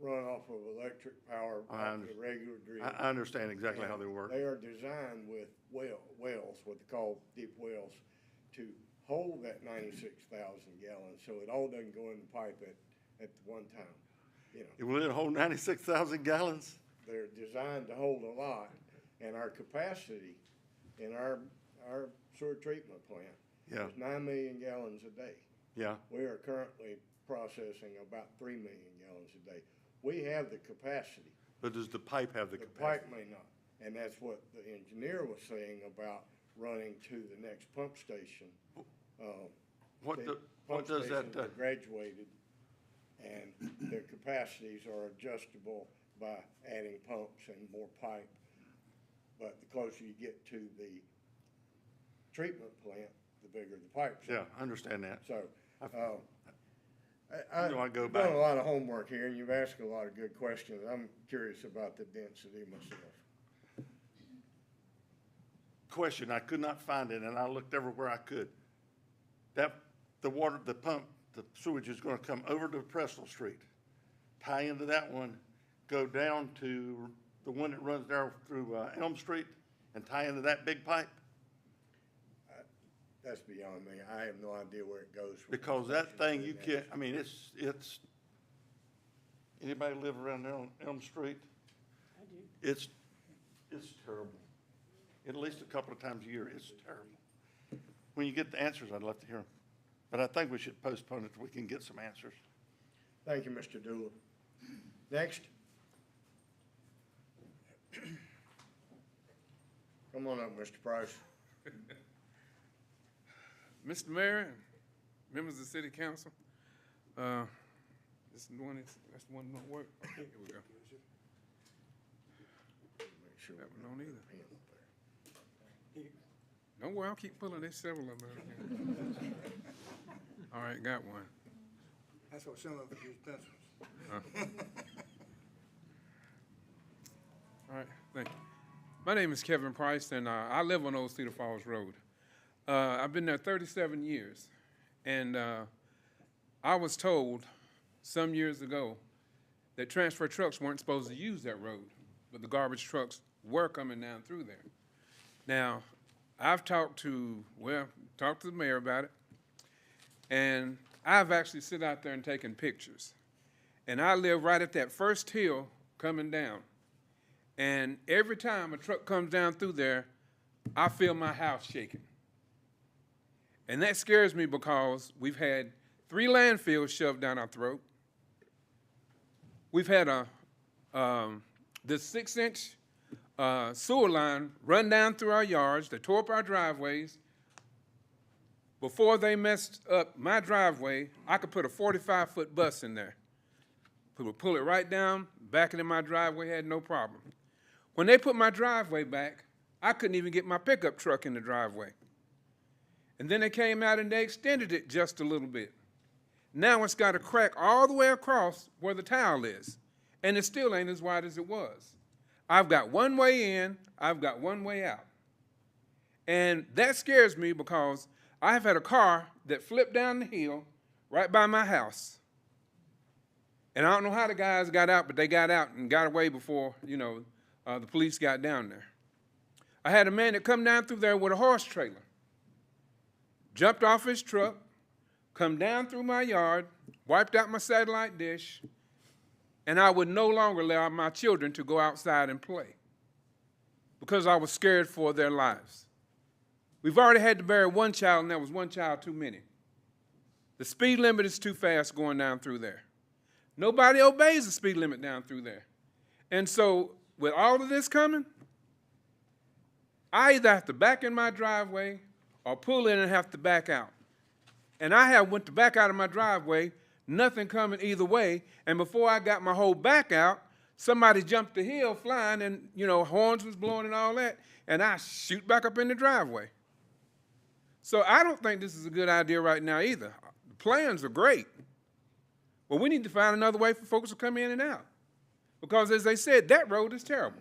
run off of electric power, off the regular grid. I understand exactly how they work. They are designed with wells, what they call deep wells, to hold that 96,000 gallons, so it all doesn't go in the pipe at one time, you know. Will it hold 96,000 gallons? They're designed to hold a lot, and our capacity in our sewer treatment plant Yeah. is 9 million gallons a day. Yeah. We are currently processing about 3 million gallons a day. We have the capacity. But does the pipe have the The capacity? pipe may not, and that's what the engineer was saying about running to the next pump station. What The the- pump what does that, stations are graduated, and their capacities are adjustable by adding pumps and more pipe. But the closer you get to the treatment plant, the bigger the pipes are. Yeah, I understand that. So, You know, I go I've back. done a lot of homework here, and you've asked a lot of good questions. I'm curious about the density myself. Question, I could not find it, and I looked everywhere I could. The water, the pump, the sewage is gonna come over to Prestle Street, tie into that one, go down to the one that runs there through Elm Street, and tie into that big pipe? That's beyond me. I have no idea where it goes. from Because one that station thing, to you the can't, next. I mean, it's, anybody live around there on Elm Street? I do. It's terrible. At least a couple of times a year, it's terrible. When you get the answers, I'd love to hear them. But I think we should postpone it till we can get some answers. Thank you, Mr. Dooley. Next. Come on up, Mr. Price. Mr. Mayor, and members of the city council, this is the one, that's the one that don't work. Here we go. Make sure That we one don't either. pen up there. Don't worry, I'll keep pulling. There's several of them out here. All right, got one. That's what some of us use pencils. All right, thank you. My name is Kevin Price, and I live on Old Cedar Falls Road. I've been there 37 years, and I was told some years ago that transfer trucks weren't supposed to use that road, but the garbage trucks were coming down through there. Now, I've talked to the mayor about it, and I've actually sit out there and taken pictures. And I live right at that first hill coming down. And every time a truck comes down through there, I feel my house shaking. And that scares me because we've had 3 landfills shoved down our throat. We've had this 6-inch sewer line run down through our yards. They tore up our driveways. Before they messed up my driveway, I could put a 45-foot bus in there. We would pull it right down, back it in my driveway, had no problem. When they put my driveway back, I couldn't even get my pickup truck in the driveway. And then they came out and they extended it just a little bit. Now it's got a crack all the way across where the tile is, and it still ain't as wide as it was. I've got one way in, I've got one way out. And that scares me because I've had a car that flipped down the hill right by my house. And I don't know how the guys got out, but they got out and got away before, the police got down there. I had a man that come down through there with a horse trailer, jumped off his truck, come down through my yard, wiped out my satellite dish, and I would no longer allow my children to go outside and play because I was scared for their lives. We've already had to bury one child, and that was one child too many. The speed limit is too fast going down through there. Nobody obeys the speed limit down through there. And so with all of this coming, I either have to back in my driveway or pull in and have to back out. And I went to back out of my driveway, nothing coming either way, and before I got my whole back out, somebody jumped the hill flying and, horns was blowing and all that, and I shoot back up in the driveway. So I don't think this is a good idea right now either. The plans are great, but we need to find another way for folks to come in and out. Because as they said, that road is terrible.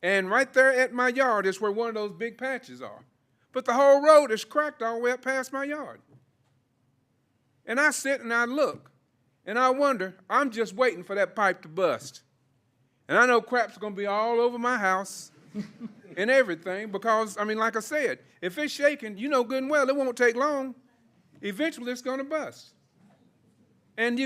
And right there at my yard is where one of those big patches are. But the whole road is cracked all the way up past my yard. And I sit and I look, and I wonder, I'm just waiting for that pipe to bust. And I know crap's gonna be all over my house. and everything, because, I mean, like I said, if it's shaking, you know good and well, it won't take long. Eventually, it's gonna bust. And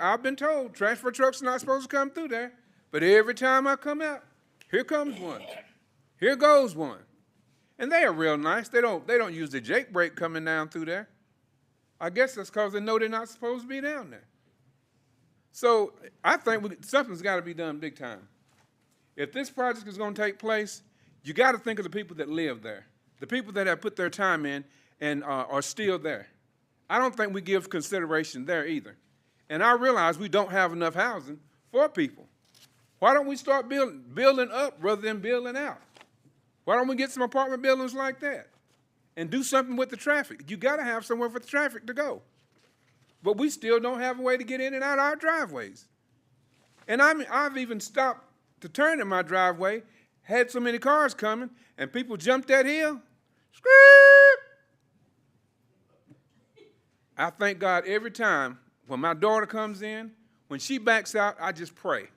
I've been told, transfer trucks are not supposed to come through there, but every time I come out, here comes one. Here goes one. And they are real nice. They don't use the Jake brake coming down through there. I guess that's because they know they're not supposed to be down there. So I think something's got to be done big time. If this project is going to take place, you got to think of the people that live there, the people that have put their time in and are still there. I don't think we give consideration there either. And I realize we don't have enough housing for people. Why don't we start building up rather than building out? Why don't we get some apartment buildings like that and do something with the traffic? You got to have somewhere for the traffic to go. But we still don't have a way to get in and out of our driveways. And I've even stopped to turn in my driveway, had so many cars coming, and people jumped that hill. Scream! I thank God every time when my daughter comes in, when she backs out, I just pray.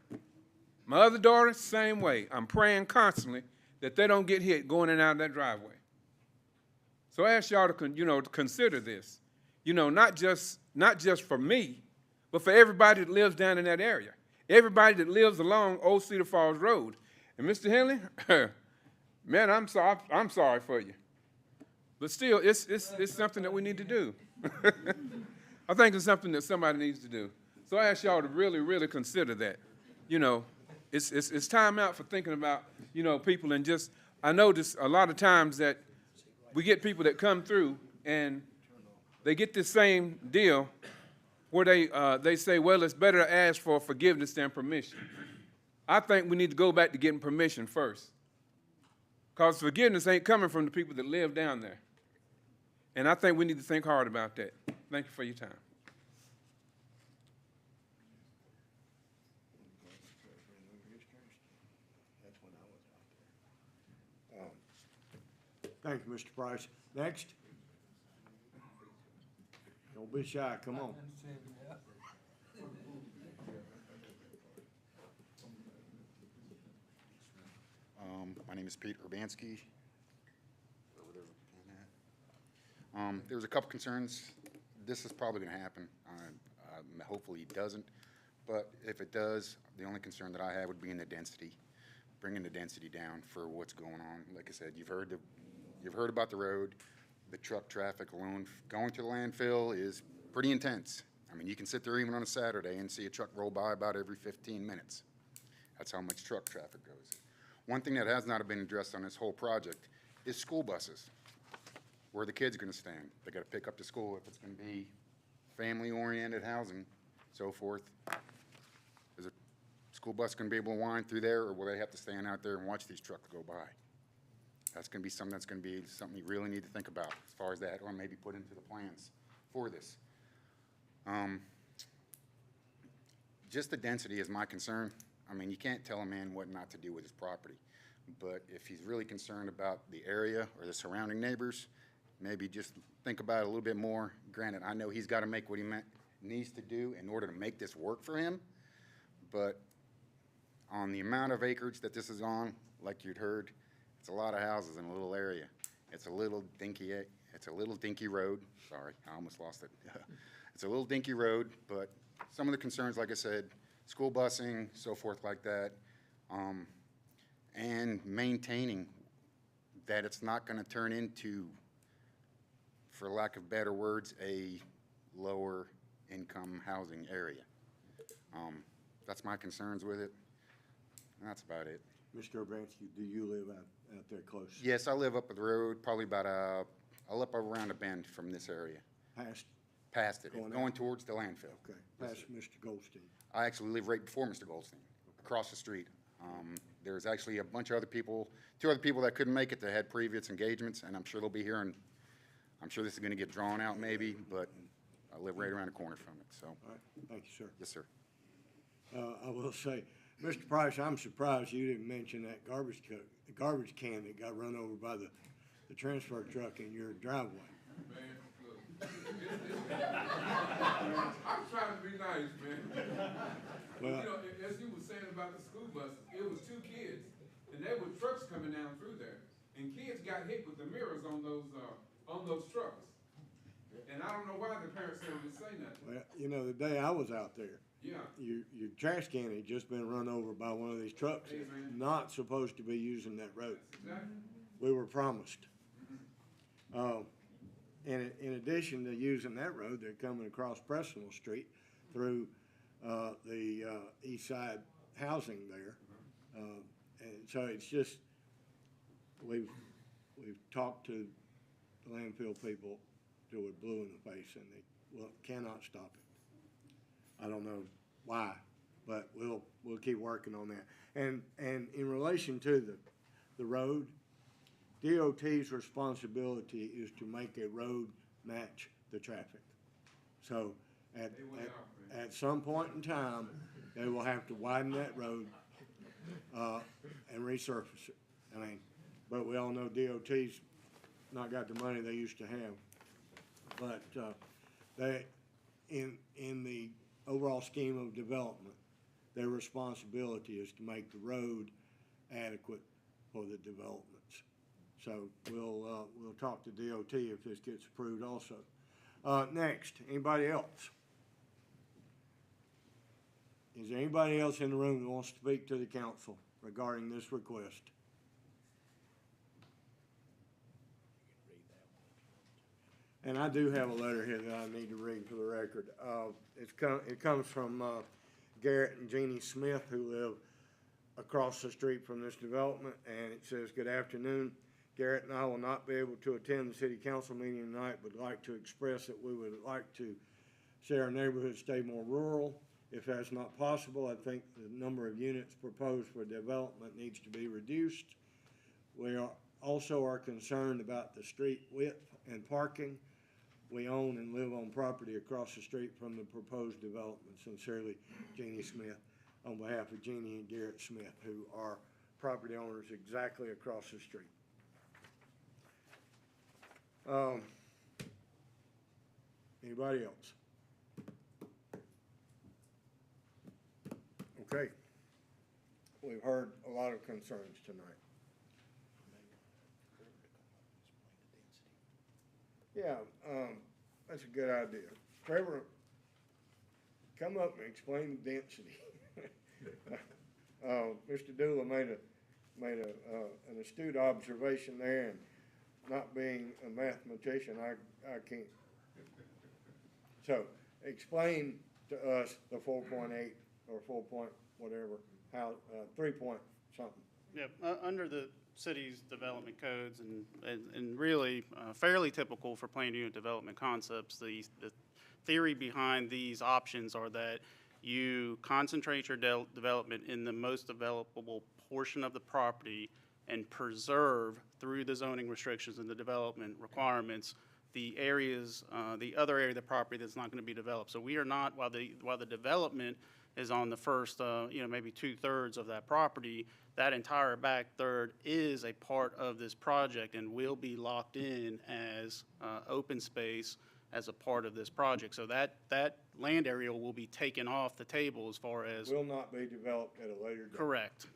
My other daughter, same way. I'm praying constantly that they don't get hit going in and out of that driveway. So I ask y'all to consider this. Not just for me, but for everybody that lives down in that area. Everybody that lives along Old Cedar Falls Road. And Mr. Henley, man, I'm sorry for you. But still, it's something that we need to do. I think it's something that somebody needs to do. So I ask y'all to really, really consider that. It's time out for thinking about, people, and just, I notice a lot of times that we get people that come through and they get this same deal where they say, well, it's better to ask for forgiveness than permission. I think we need to go back to getting permission first, because forgiveness ain't coming from the people that live down there. And I think we need to think hard about that. Thank you for your time. Thank you, Mr. Price. Next. Don't be shy, come on. My name is Pete Urbanski. There's a couple concerns. This is probably going to happen. Hopefully it doesn't. But if it does, the only concern that I have would be in the density, bringing the density down for what's going on. Like I said, you've heard about the road. The truck traffic alone going to the landfill is pretty intense. I mean, you can sit there even on a Saturday and see a truck roll by about every 15 minutes. That's how much truck traffic goes. One thing that has not been addressed on this whole project is school buses. Where the kids are going to stand. They got to pick up to school if it's going to be family-oriented housing, so forth. Is a school bus going to be able to wind through there, or will they have to stand out there and watch these trucks go by? That's going to be something you really need to think about as far as that, or maybe put into the plans for this. Just the density is my concern. I mean, you can't tell a man what not to do with his property, but if he's really concerned about the area or the surrounding neighbors, maybe just think about it a little bit more. Granted, I know he's got to make what he needs to do in order to make this work for him, but on the amount of acreage that this is on, like you'd heard, it's a lot of houses in a little area. It's a little dinky road. Sorry, I almost lost it. It's a little dinky road, but some of the concerns, like I said, school busing, so forth like that, and maintaining that it's not going to turn into, for lack of better words, a lower income housing area. That's my concerns with it. And that's about it. Mr. Urbanski, do you live out there close? Yes, I live up the road, probably about I live around a bend from this area. Past it, going towards the landfill. Okay, past Mr. Goldstein. I actually live right before Mr. Goldstein, across the street. There's actually a bunch of other people, 2 other people that couldn't make it that had previous engagements, and I'm sure they'll be here, and I'm sure this is going to get drawn out maybe, but I live right around the corner from it, so. All right, thank you, sir. Yes, sir. I will say, Mr. Price, I'm surprised you didn't mention that garbage can that got run over by the transfer truck in your driveway. I'm trying to be nice, man. Well, as you were saying about the school buses, it was 2 kids and there were trucks coming down through there, and kids got hit with the mirrors on those trucks. And I don't know why the parents don't say nothing. Well, you know, the day I was out there, Yeah. your trash can had just been run over by one of these trucks that's Amen. not supposed to be using that road. Exactly. We were promised. And in addition to using that road, they're coming across Prestonville Street through the east side housing there. And so it's just, we've talked to the landfill people till we're blue in the face, and they cannot stop it. I don't know why, but we'll keep working on that. And in relation to the road, DOT's responsibility is to make a road match the traffic. So at some point in time, they will have to widen that road and resurface it. I mean, but we all know DOT's not got the money they used to have. But they, in the overall scheme of development, their responsibility is to make the road adequate for the developments. So we'll talk to DOT if this gets approved also. Next, anybody else? Is there anybody else in the room that wants to speak to the council regarding this request? And I do have a letter here that I need to read for the record. It comes from Garrett and Jeannie Smith, who live across the street from this development, and it says, "Good afternoon. Garrett and I will not be able to attend the city council meeting tonight, but like to express that we would like to see our neighborhood stay more rural. If that's not possible, I think the number of units proposed for development needs to be reduced. We also are concerned about the street width and parking. We own and live on property across the street from the proposed development. Sincerely, Jeannie Smith," on behalf of Jeannie and Garrett Smith, who are property owners exactly across the street. Anybody else? Okay. We've heard a lot of concerns tonight. Yeah, that's a good idea. Trevor, come up and explain the density. Mr. Dula made an astute observation there, and not being a mathematician, I can't. So explain to us the 4.8 or 4 point whatever, how, 3 point something. Yep, under the city's development codes and really fairly typical for planned unit development concepts, the theory behind these options are that you concentrate your development in the most developable portion of the property and preserve through the zoning restrictions and the development requirements the areas, the other area of the property that's not going to be developed. So we are not, while the development is on the first, maybe 2/3 of that property, that entire back third is a part of this project and will be locked in as open space as a part of this project. So that land area will be taken off the table as far as. Will not be developed at a later date. Correct.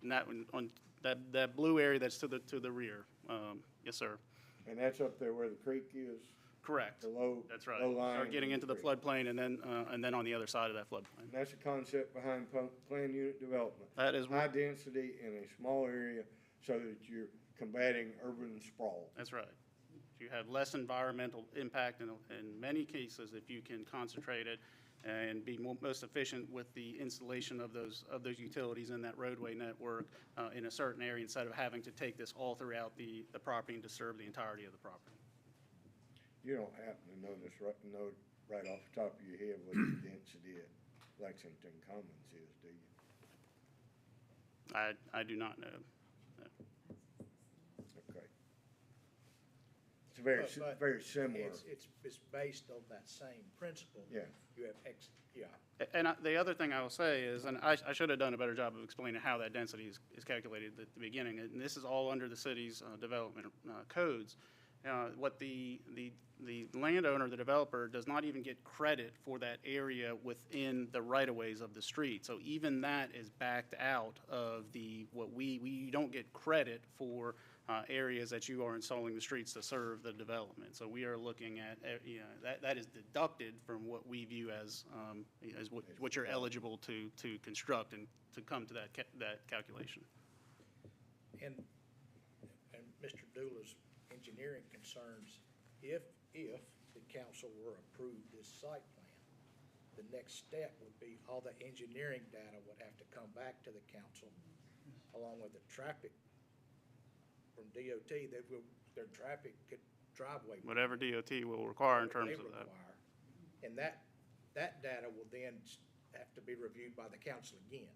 And that one, on that blue area that's to the rear. Yes, sir. And that's up there where the creek is? Correct. The low. That's right. Low line. Start getting into the floodplain and then on the other side of that floodplain. And that's a concept behind planned unit development. That is. High density in a small area so that you're combating urban sprawl. That's right. You have less environmental impact in many cases if you can concentrate it and be most efficient with the installation of those utilities in that roadway network in a certain area instead of having to take this all throughout the property and disturb the entirety of the property. You don't happen to know this right off the top of your head what the density at Lexington Commons is, do you? I do not know. No. Okay. It's very similar. It's based on that same principle. Yeah. You have And the other thing I will say is, and I should have done a better job of explaining how that density is calculated at the beginning, and this is all under the city's development codes, what the landowner, the developer, does not even get credit for that area within the right-of-ways of the street. So even that is backed out of what we don't get credit for areas that you are installing the streets to serve the development. So we are looking at, that is deducted from what we view as what you're eligible to construct and to come to that calculation. And Mr. Dula's engineering concerns, if the council were approved this site plan, the next step would be all the engineering data would have to come back to the council, along with the traffic from DOT, their traffic driveway. Whatever DOT will require in terms of that. And that data will then have to be reviewed by the council again.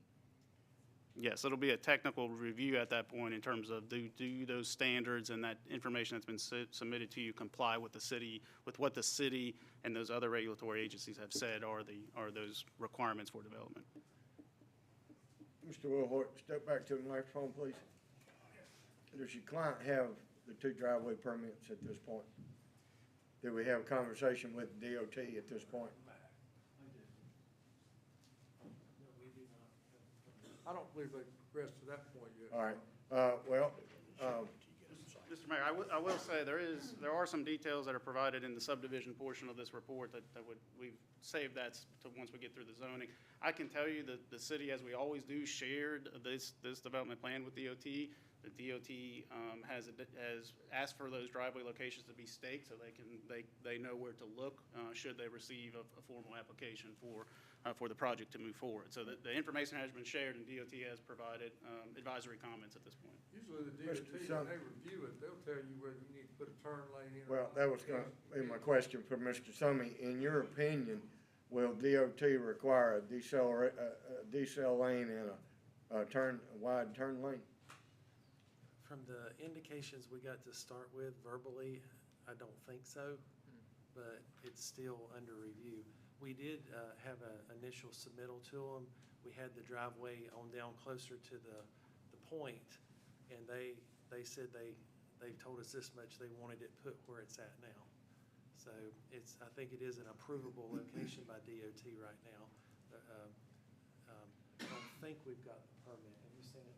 Yes, it'll be a technical review at that point in terms of do those standards and that information that's been submitted to you comply with what the city and those other regulatory agencies have said are those requirements for development. Mr. Wilhort, step back to the microphone, please. Does your client have the 2 driveway permits at this point? Did we have a conversation with DOT at this point? I don't believe they've progressed to that point yet. All right, Mr. Mayor, I will say there are some details that are provided in the subdivision portion of this report we've saved that to once we get through the zoning. I can tell you that the city, as we always do, shared this development plan with DOT. The DOT has asked for those driveway locations to be staked so they know where to look should they receive a formal application for the project to move forward. So the information has been shared and DOT has provided advisory comments at this point. Usually the DOT, when they review it, they'll tell you whether you need to put a turn lane in. well, that was going to be my question for Mr. Summey. In your opinion, will DOT require a decel lane and a wide turn lane? From the indications we got to start with verbally, I don't think so, but it's still under review. We did have an initial submittal to them. We had the driveway on down closer to the point, and they said they've told us this much, they wanted it put where it's at now. So I think it is an approvable location by DOT right now. I don't think we've got the permit. Have you seen it?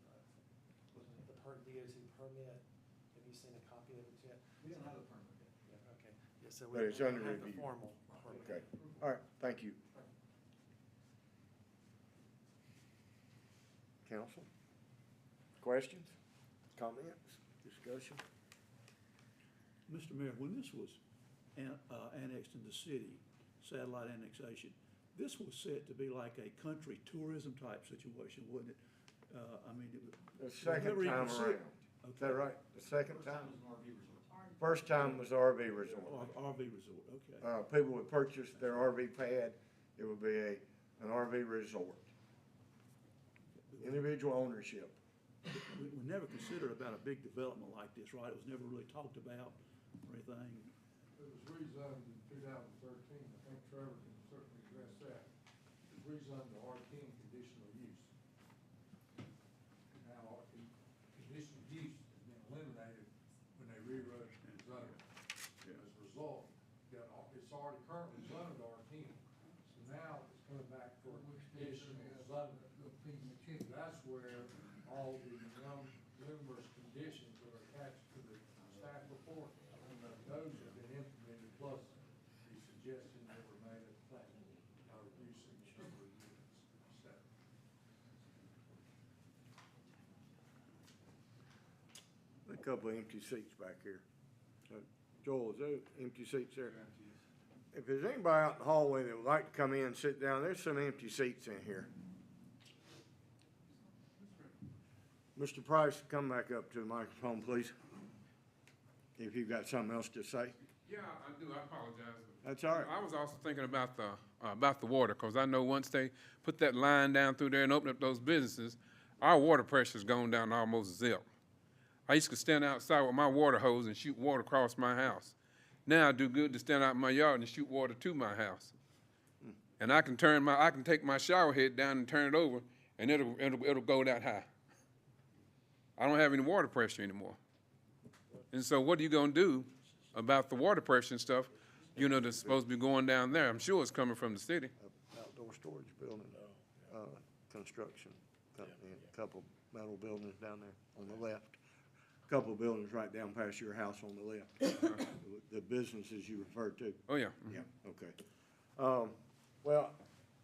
DOT permit, have you seen a copy of it yet? We don't have a permit yet. Yeah, okay. Yeah, so But we it's don't under have review. the formal permit. Okay, all right, thank you. Council? Questions, comments, discussion? Mr. Mayor, when this was annexed into city, satellite annexation, this was set to be like a country tourism type situation, wasn't it? I mean, it was. The second never even time said- around. Is that right? The second time? First time was RV resort. RV resort, okay. People would purchase their RV pad, it would be an RV resort. Individual ownership. We never considered about a big development like this, right? It was never really talked about or anything. It was rezoned in 2013. I think Trevor can certainly address that. It was rezoned to R10 conditional use. Now, conditional use has been eliminated when they rewrote the zoning. As a result, it's already currently zoned R10. So now it's coming back for conditional zoning. That's where all the numerous conditions that are attached to the staff report, those have been implemented, plus the suggestions that were made at the time, reducing the number of units. A couple of empty seats back here. Joel, is there empty seats there? If there's anybody out in the hallway that would like to come in and sit down, there's some empty seats in here. Mr. Price, come back up to the microphone, please. If you've got something else to say. Yeah, I do. I apologize. That's all right. I was also thinking about the water, because I know once they put that line down through there and open up those businesses, our water pressure's gone down to almost zero. I used to stand outside with my water hose and shoot water across my house. Now I do good to stand out in my yard and shoot water to my house. And I can take my shower head down and turn it over, and it'll go that high. I don't have any water pressure anymore. And so what are you gonna do about the water pressure and stuff, you know, that's supposed to be going down there. I'm sure it's coming from the city. Outdoor storage building, construction company, and a couple metal buildings down there on the left. A couple of buildings right down past your house on the left. The businesses you referred to. Oh, yeah. Yeah, okay. Well,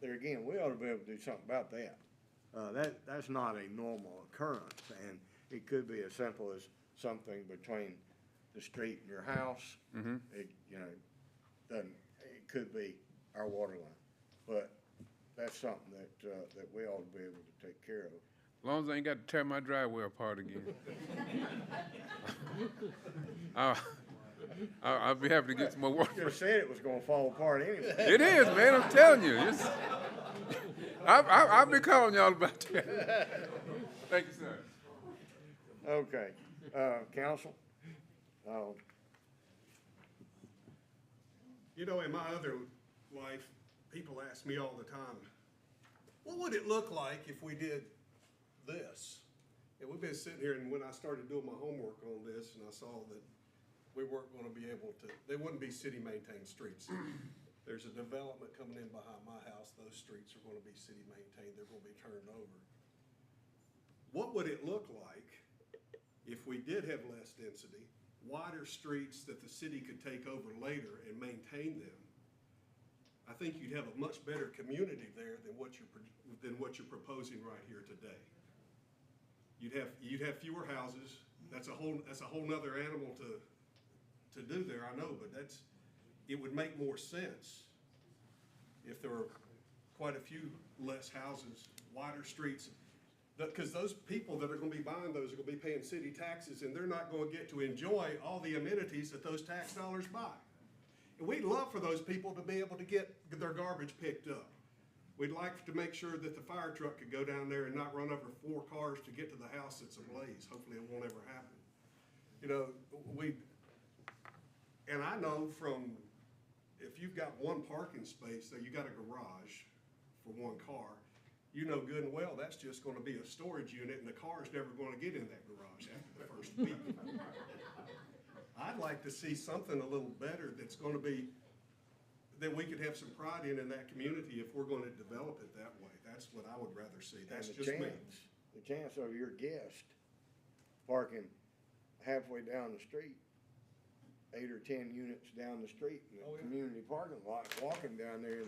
there again, we ought to be able to do something about that. That's not a normal occurrence, and it could be as simple as something between the street and your house. It, you know, it could be our water line, but that's something that we ought to be able to take care of. As long as I ain't got to tear my driveway apart again. I'll be happy to get some more water. You could have said it was gonna fall apart anyway. It is, man, I'm telling you. I've been calling y'all about that. Thank you, sir. Okay, council? You know, in my other life, people ask me all the time, what would it look like if we did this? And we've been sitting here, and when I started doing my homework on this, and I saw that we weren't gonna be able to, they wouldn't be city-maintained streets. There's a development coming in behind my house, those streets are gonna be city-maintained, they're gonna be turned over. What would it look like if we did have less density, wider streets that the city could take over later and maintain them? I think you'd have a much better community there than what you're proposing right here today. You'd have fewer houses. That's a whole nother animal to do there, I know, but it would make more sense if there were quite a few less houses, wider streets. Because those people that are gonna be buying those are gonna be paying city taxes, and they're not gonna get to enjoy all the amenities that those tax dollars buy. And we'd love for those people to be able to get their garbage picked up. We'd like to make sure that the fire truck could go down there and not run over 4 cars to get to the house that's ablaze. Hopefully it won't ever happen. You know, and I know from, if you've got one parking space, so you got a garage for 1 car, you know good and well that's just gonna be a storage unit, and the car's never gonna get in that garage after the first week. I'd like to see something a little better that's gonna be, that we could have some pride in that community if we're gonna develop it that way. That's what I would rather see. That's And just me. the chance of your guest parking halfway down the street, 8 or 10 units down the street in the community parking lot, walking down there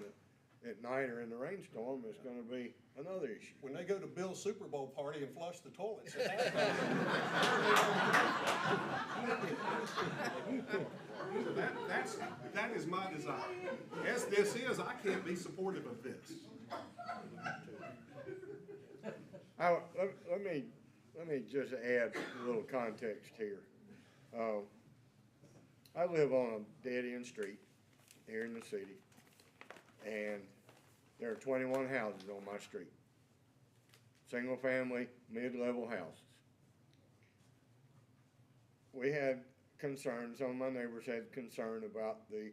at night or in the rainstorm is gonna be another issue. When they go to Bill's Super Bowl party and flush the toilets. That is my desire. As this is, I can't be supportive of this. Let me just add a little context here. I live on a dead-end street here in the city, and there are 21 houses on my street. Single-family, mid-level houses. We had concerns, some of my neighbors had concern about the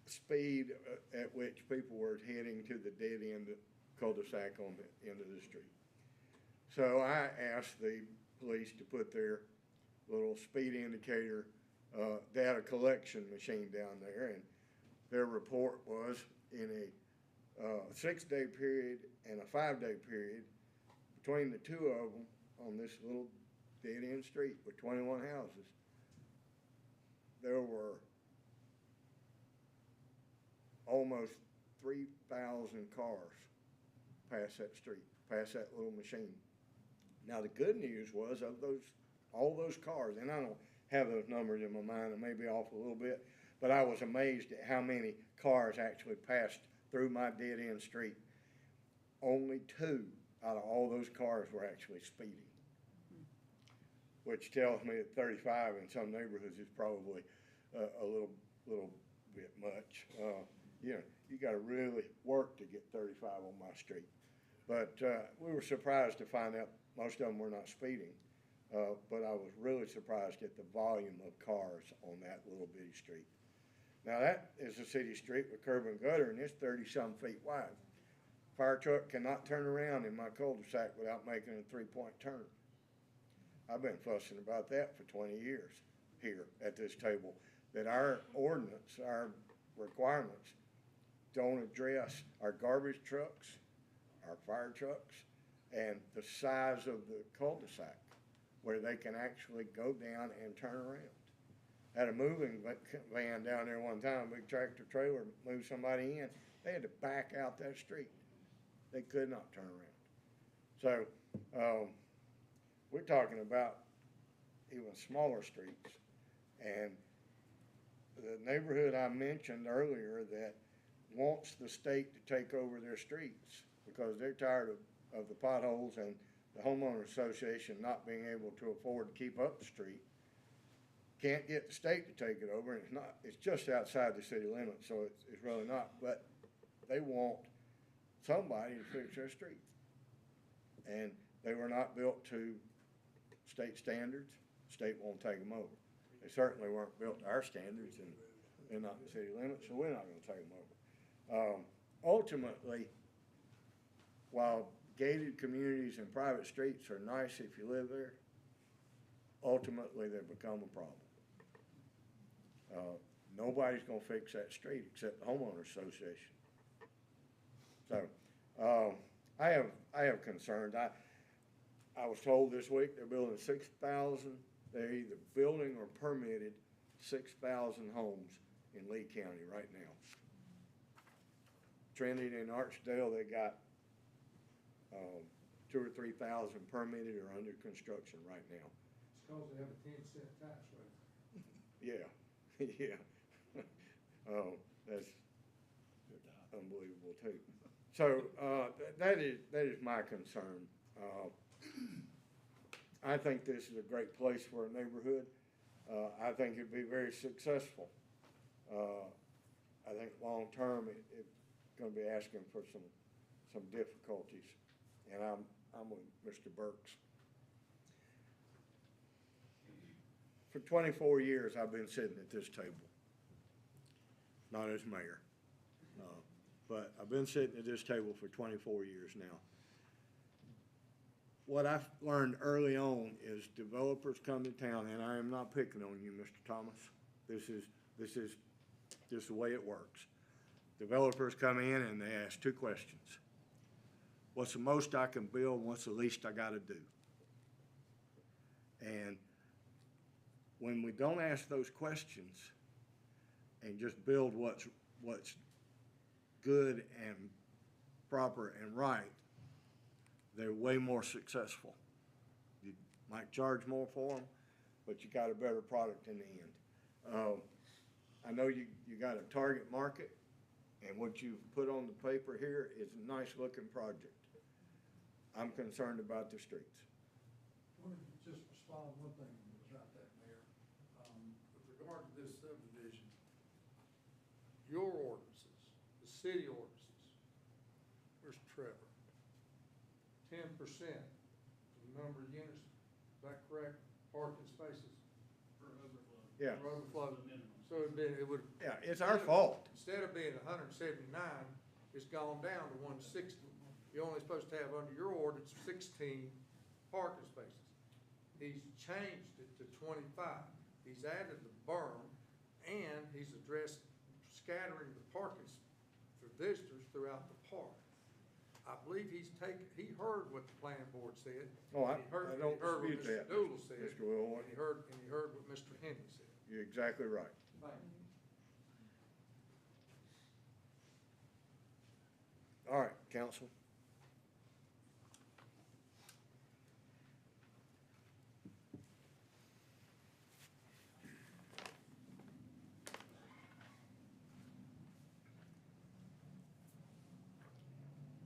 speed at which people were heading to the dead-end cul-de-sac on the end of the street. So I asked the police to put their little speed indicator data collection machine down there, and their report was in a 6-day period and a 5-day period, between the two of them on this little dead-end street with 21 houses, there were almost 3,000 cars past that street, past that little machine. Now, the good news was of all those cars, and I don't have those numbers in my mind, I may be off a little bit, but I was amazed at how many cars actually passed through my dead-end street. Only 2 out of all those cars were actually speeding, which tells me that 35 in some neighborhoods is probably a little bit much. You know, you got to really work to get 35 on my street. But we were surprised to find out most of them were not speeding. But I was really surprised at the volume of cars on that little bitty street. Now that is a city street with curb and gutter, and it's 30-some feet wide. Fire truck cannot turn around in my cul-de-sac without making a 3-point turn. I've been fussing about that for 20 years. here at this table, that our ordinance, our requirements don't address our garbage trucks, our fire trucks, and the size of the cul-de-sac, where they can actually go down and turn around. Had a moving van down there one time, big tractor trailer, moved somebody in, they had to back out that street. They could not turn around. So, we're talking about even smaller streets. And the neighborhood I mentioned earlier that wants the state to take over their streets because they're tired of the potholes and the homeowner association not being able to afford to keep up the street, can't get the state to take it over, and it's just outside the city limits, so it's really not, but they want somebody to fix their street. And they were not built to state standards, state won't take them over. They certainly weren't built to our standards, and they're not in the city limits, so we're not gonna take them over. Ultimately, while gated communities and private streets are nice if you live there, ultimately they become a problem. Nobody's gonna fix that street except the homeowner association. So, I have concerns. I was told this week they're building 6,000, they're either building or permitted 6,000 homes in Lee County right now. Trinity and Archdale, they got 2,000 or 3,000 permitted or under construction right now. It's because they have a 10-cent tax rate. Yeah, yeah. That's unbelievable too. So, that is my concern. I think this is a great place for a neighborhood. I think it'd be very successful. I think long-term, it's gonna be asking for some difficulties, and I'm with Mr. Burks. For 24 years, I've been sitting at this table, not as mayor, but I've been sitting at this table for 24 years now. What I've learned early on is developers come to town, and I am not picking on you, Mr. Thomas. This is just the way it works. Developers come in and they ask two questions. What's the most I can build? What's the least I gotta do? And when we don't ask those questions and just build what's good and proper and right, they're way more successful. You might charge more for them, but you got a better product in the end. I know you got a target market, and what you've put on the paper here is a nice looking project. I'm concerned about the streets. I wanted to just respond to one thing about that, Mayor. With regard to this subdivision, your ordinances, the city ordinances, where's Trevor? 10% the number of units, is that correct? Parking spaces? For overflow. Yeah. For overflow. So it would. Yeah, it's our fault. Instead of being 179, it's gone down to 160. You're only supposed to have under your ordinance 16 parking spaces. He's changed it to 25. He's added the berm, and he's addressed scattering the parking for visitors throughout the park. I believe he heard what the planning board said. Oh, I don't He heard what dispute that, Mr. Dooley said. Mr. Will. And he heard what Mr. Henry said. You're exactly right. Thank you. All right, council.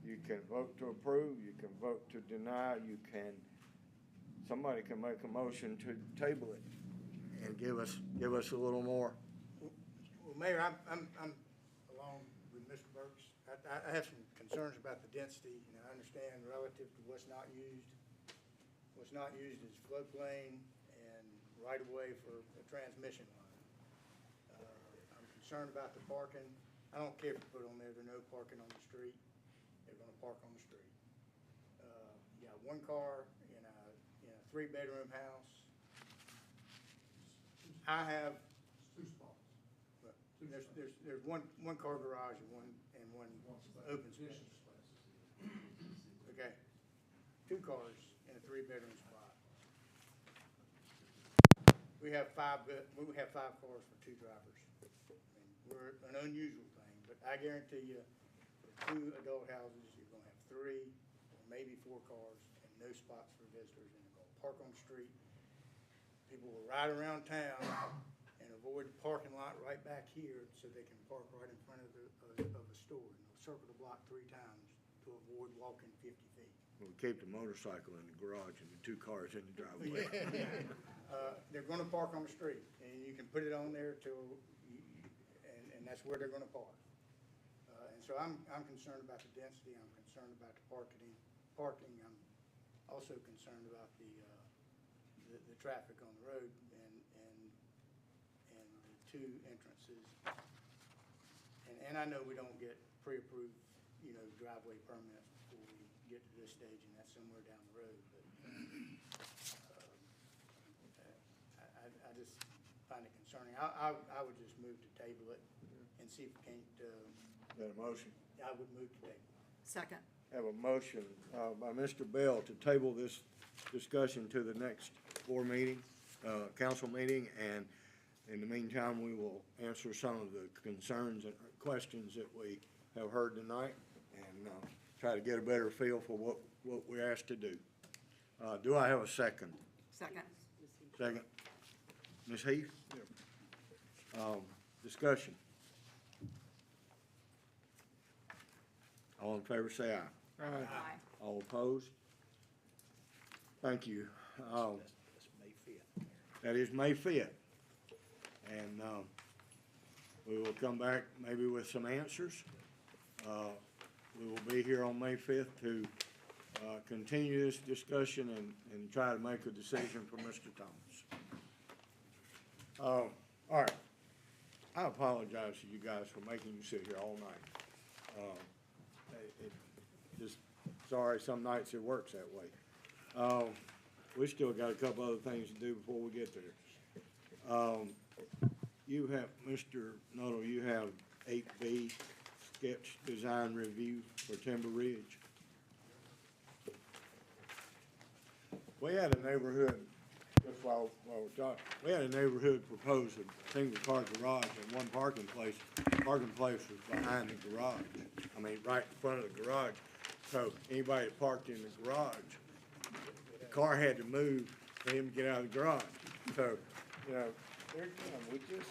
You can vote to approve, you can vote to deny, somebody can make a motion to table it and give us a little more. Well, Mayor, I'm along with Mr. Burks. I have some concerns about the density, and I understand relative to what's not used. What's not used is floodplain and right-of-way for a transmission line. I'm concerned about the parking. I don't care if you put on there, there's no parking on the street. They're gonna park on the street. You got one car in a 3-bedroom house. I have, Two spots. but there's one car garage and one open space. Okay, 2 cars in a 3-bedroom spot. We have 5 cars for 2 drivers. I mean, we're an unusual thing, but I guarantee you, for 2 adult houses, you're gonna have 3 or maybe 4 cars and no spots for visitors, and they're gonna park on the street. People will ride around town and avoid the parking lot right back here so they can park right in front of a store. And they'll circle the block 3 times to avoid walking 50 feet. We'll keep the motorcycle in the garage and the 2 cars in the driveway. They're gonna park on the street, and you can put it on there and that's where they're gonna park. And so I'm concerned about the density, I'm concerned about the parking, I'm also concerned about the traffic on the road and the 2 entrances. And I know we don't get pre-approved, driveway permits before we get to this stage, and that's somewhere down the road, but I just find it concerning. I would just move to table it and see if we can't, Is that a motion? I would move to table. Second. Have a motion by Mr. Bell to table this discussion to the next council meeting, and in the meantime, we will answer some of the concerns and questions that we have heard tonight, and try to get a better feel for what we're asked to do. Do I have a second? Second. Second. Ms. Heath? Discussion. All in favor, say aye. Aye. All opposed? Thank you. That's May 5th. That is May 5th. And we will come back maybe with some answers. We will be here on May 5th to continue this discussion and try to make a decision for Mr. Thomas. All right. I apologize to you guys for making you sit here all night. Just sorry, some nights it works that way. We still got a couple other things to do before we get there. You have, Mr. Nuttall, you have 8B, sketch design review for Timber Ridge. We had a neighborhood, just while we're talking, we had a neighborhood propose a single-car garage and one parking place. Parking place was behind the garage, right in front of the garage. So anybody that parked in the garage, the car had to move for him to get out of the garage. So, we just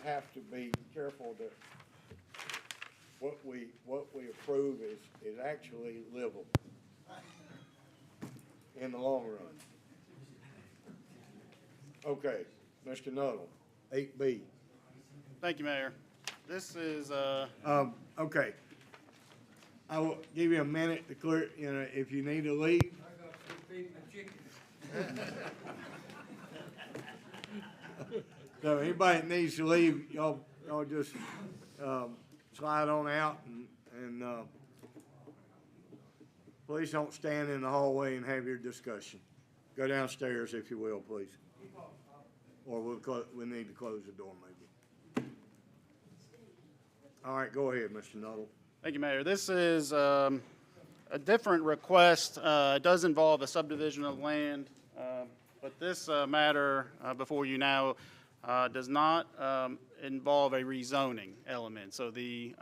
have to be careful that what we approve is actually livable in the long run. Okay, Mr. Nuttall, 8B. Thank you, Mayor. This is, Okay. I will give you a minute to clear, if you need to leave. I got to feed my chickens. So anybody that needs to leave, y'all just, slide on out and please don't stand in the hallway and have your discussion. Go downstairs if you will, please. Or we need to close the door maybe. All right, go ahead, Mr. Nuttall. Thank you, Mayor. This is a different request. It does involve a subdivision of land, but this matter before you now does not involve a rezoning element. So the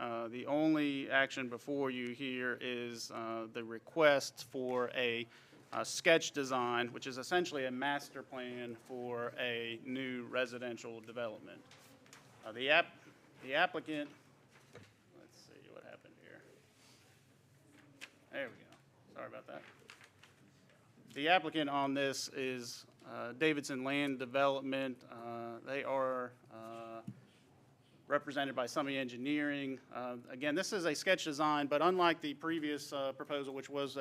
only action before you here is the request for a sketch design, which is essentially a master plan for a new residential development. The applicant, let's see what happened here. There we go. Sorry about that. The applicant on this is Davidson Land Development. They are represented by Summit Engineering. Again, this is a sketch design, but unlike the previous proposal, which was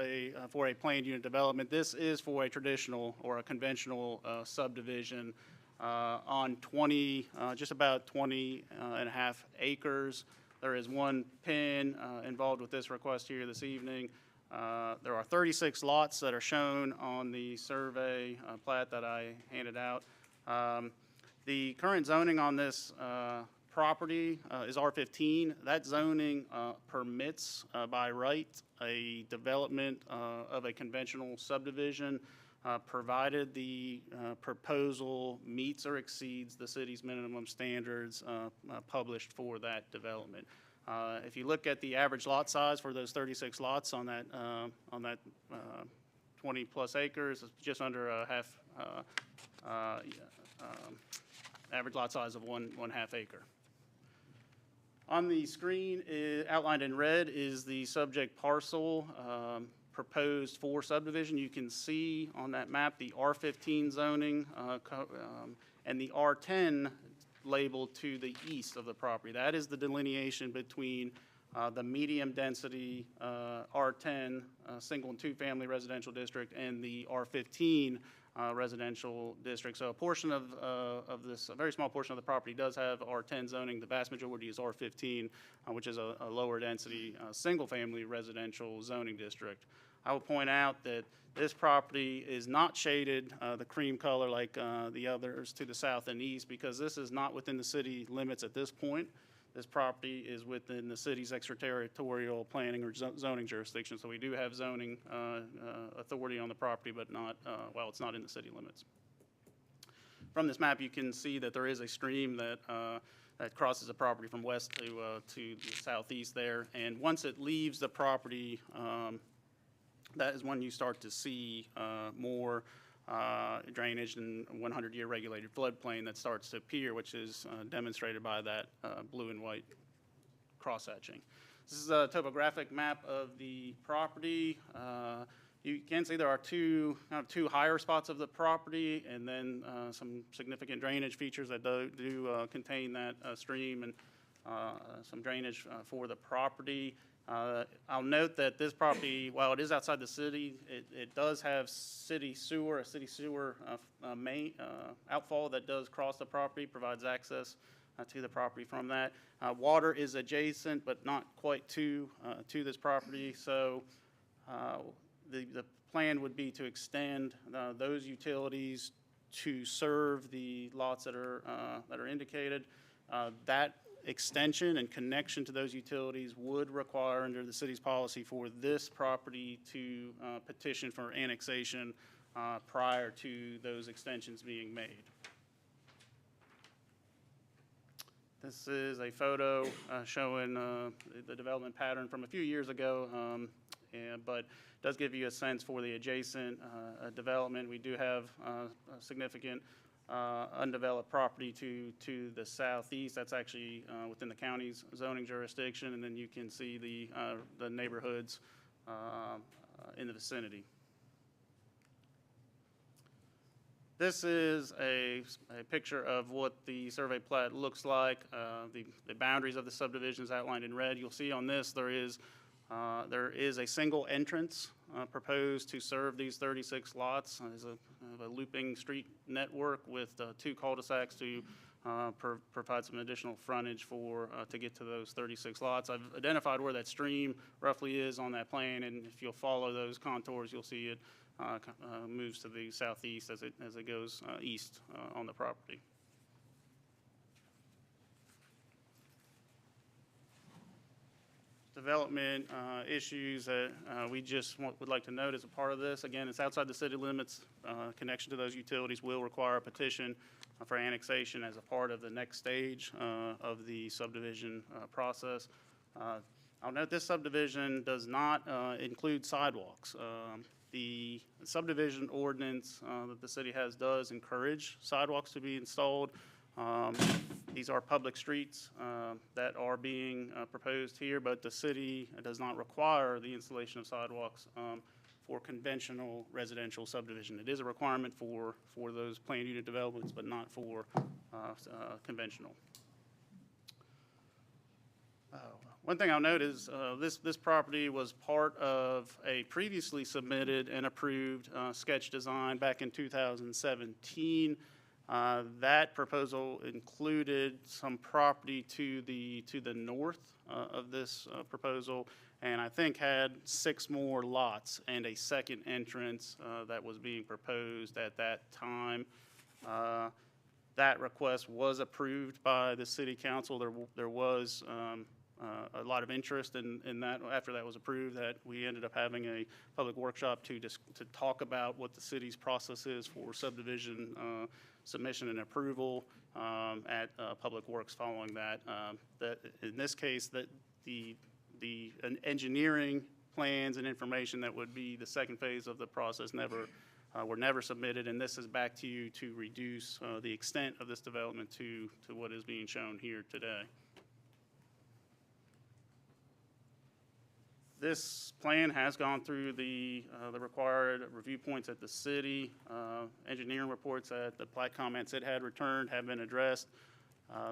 for a planned unit development, this is for a traditional or a conventional subdivision on just about 20 and a half acres. There is one pin involved with this request here this evening. There are 36 lots that are shown on the survey plat that I handed out. The current zoning on this property is R15. That zoning permits by right a development of a conventional subdivision, provided the proposal meets or exceeds the city's minimum standards published for that development. If you look at the average lot size for those 36 lots on that 20-plus acres, it's just under a average lot size of one half acre. On the screen, outlined in red, is the subject parcel proposed for subdivision. You can see on that map the R15 zoning and the R10 labeled to the east of the property. That is the delineation between the medium density R10 single and two family residential district and the R15 residential district. So a portion of this, a very small portion of the property does have R10 zoning. The vast majority is R15, which is a lower density single family residential zoning district. I will point out that this property is not shaded the cream color like the others to the south and east, because this is not within the city limits at this point. This property is within the city's extraterritorial planning or zoning jurisdiction, so we do have zoning authority on the property, but not, well, it's not in the city limits. From this map, you can see that there is a stream that that crosses the property from west to the southeast there, and once it leaves the property, that is when you start to see more drainage and 100-year regulated floodplain that starts to appear, which is demonstrated by that blue and white cross-hatching. This is a topographic map of the property. You can see there are two higher spots of the property, and then some significant drainage features that do contain that stream and some drainage for the property. I'll note that this property, while it is outside the city, it does have a city sewer main outfall that does cross the property, provides access to the property from that. Water is adjacent, but not quite to this property, so the plan would be to extend those utilities to serve the lots that are indicated. That extension and connection to those utilities would require, under the city's policy, for this property to petition for annexation prior to those extensions being made. This is a photo showing the development pattern from a few years ago, but does give you a sense for the adjacent development. We do have a significant undeveloped property to the southeast. That's actually within the county's zoning jurisdiction, and then you can see the neighborhoods in the vicinity. This is a picture of what the survey plat looks like. The boundaries of the subdivision is outlined in red. You'll see on this there is a single entrance proposed to serve these 36 lots. There's a looping street network with two cul-de-sacs to provide some additional frontage to get to those 36 lots. I've identified where that stream roughly is on that plan, and if you'll follow those contours, you'll see it moves to the southeast as it goes east on the property. Development issues that we just would like to note as a part of this. Again, it's outside the city limits. Connection to those utilities will require a petition for annexation as a part of the next stage of the subdivision process. I'll note this subdivision does not include sidewalks. The subdivision ordinance that the city has does encourage sidewalks to be installed. These are public streets that are being proposed here, but the city does not require the installation of sidewalks for conventional residential subdivision. It is a requirement for those planned unit developments, but not for conventional. One thing I'll note is this property was part of a previously submitted and approved sketch design back in 2017. That proposal included some property to the north of this proposal, and I think had 6 more lots and a second entrance that was being proposed at that time. That request was approved by the city council. There was a lot of interest in that. After that was approved, that we ended up having a public workshop to talk about what the city's process is for subdivision submission and approval at Public Works following that. That in this case, that the engineering plans and information that would be the second phase of the process were never submitted, and this is back to you to reduce the extent of this development to what is being shown here today. This plan has gone through the required review points at the city. Engineering reports at the plat comments it had returned have been addressed.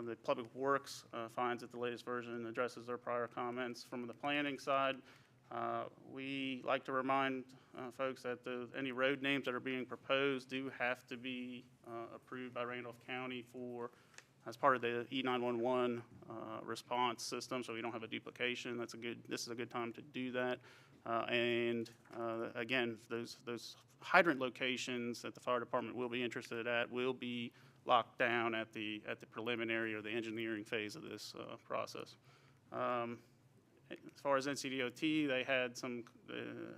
The Public Works finds that the latest version addresses their prior comments. From the planning side, we like to remind folks that any road names that are being proposed do have to be approved by Randolph County as part of the E911 response system, so we don't have a duplication. This is a good time to do that. Again, those hydrant locations that the fire department will be interested at will be locked down at the preliminary or the engineering phase of this process. As far as NCDOT,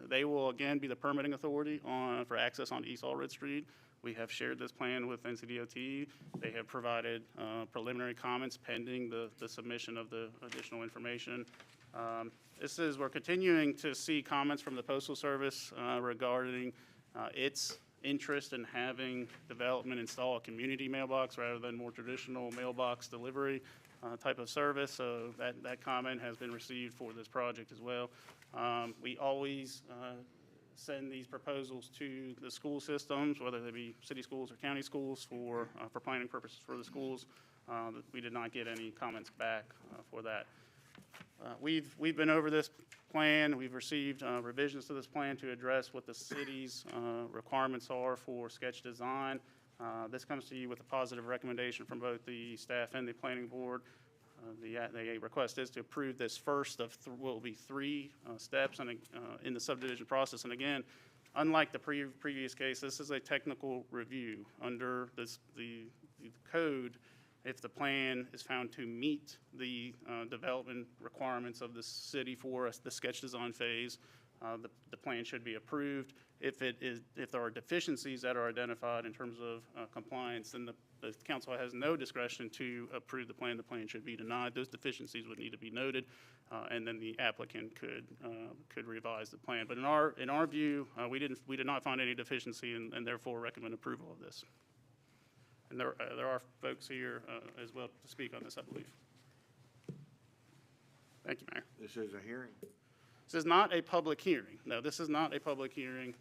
they will again be the permitting authority for access on East Allred Street. We have shared this plan with NCDOT. They have provided preliminary comments pending the submission of the additional information. We're continuing to see comments from the Postal Service regarding its interest in having development install a community mailbox rather than more traditional mailbox delivery type of service. So that comment has been received for this project as well. We always send these proposals to the school systems, whether they be city schools or county schools, for planning purposes for the schools. We did not get any comments back for that. We've been over this plan. We've received revisions to this plan to address what the city's requirements are for sketch design. This comes to you with a positive recommendation from both the staff and the planning board. The request is to approve this first of what will be three steps in the subdivision process. And again, unlike the previous case, this is a technical review. Under the code, if the plan is found to meet the development requirements of the city for the sketch design phase, the plan should be approved. If there are deficiencies that are identified in terms of compliance, then the council has no discretion to approve the plan. The plan should be denied. Those deficiencies would need to be noted, and then the applicant could revise the plan. But in our view, we did not find any deficiency, and therefore recommend approval of this. And there are folks here as well to speak on this, I believe. Thank you, Mayor. This is a hearing. This is not a public hearing. No, this is not a public hearing.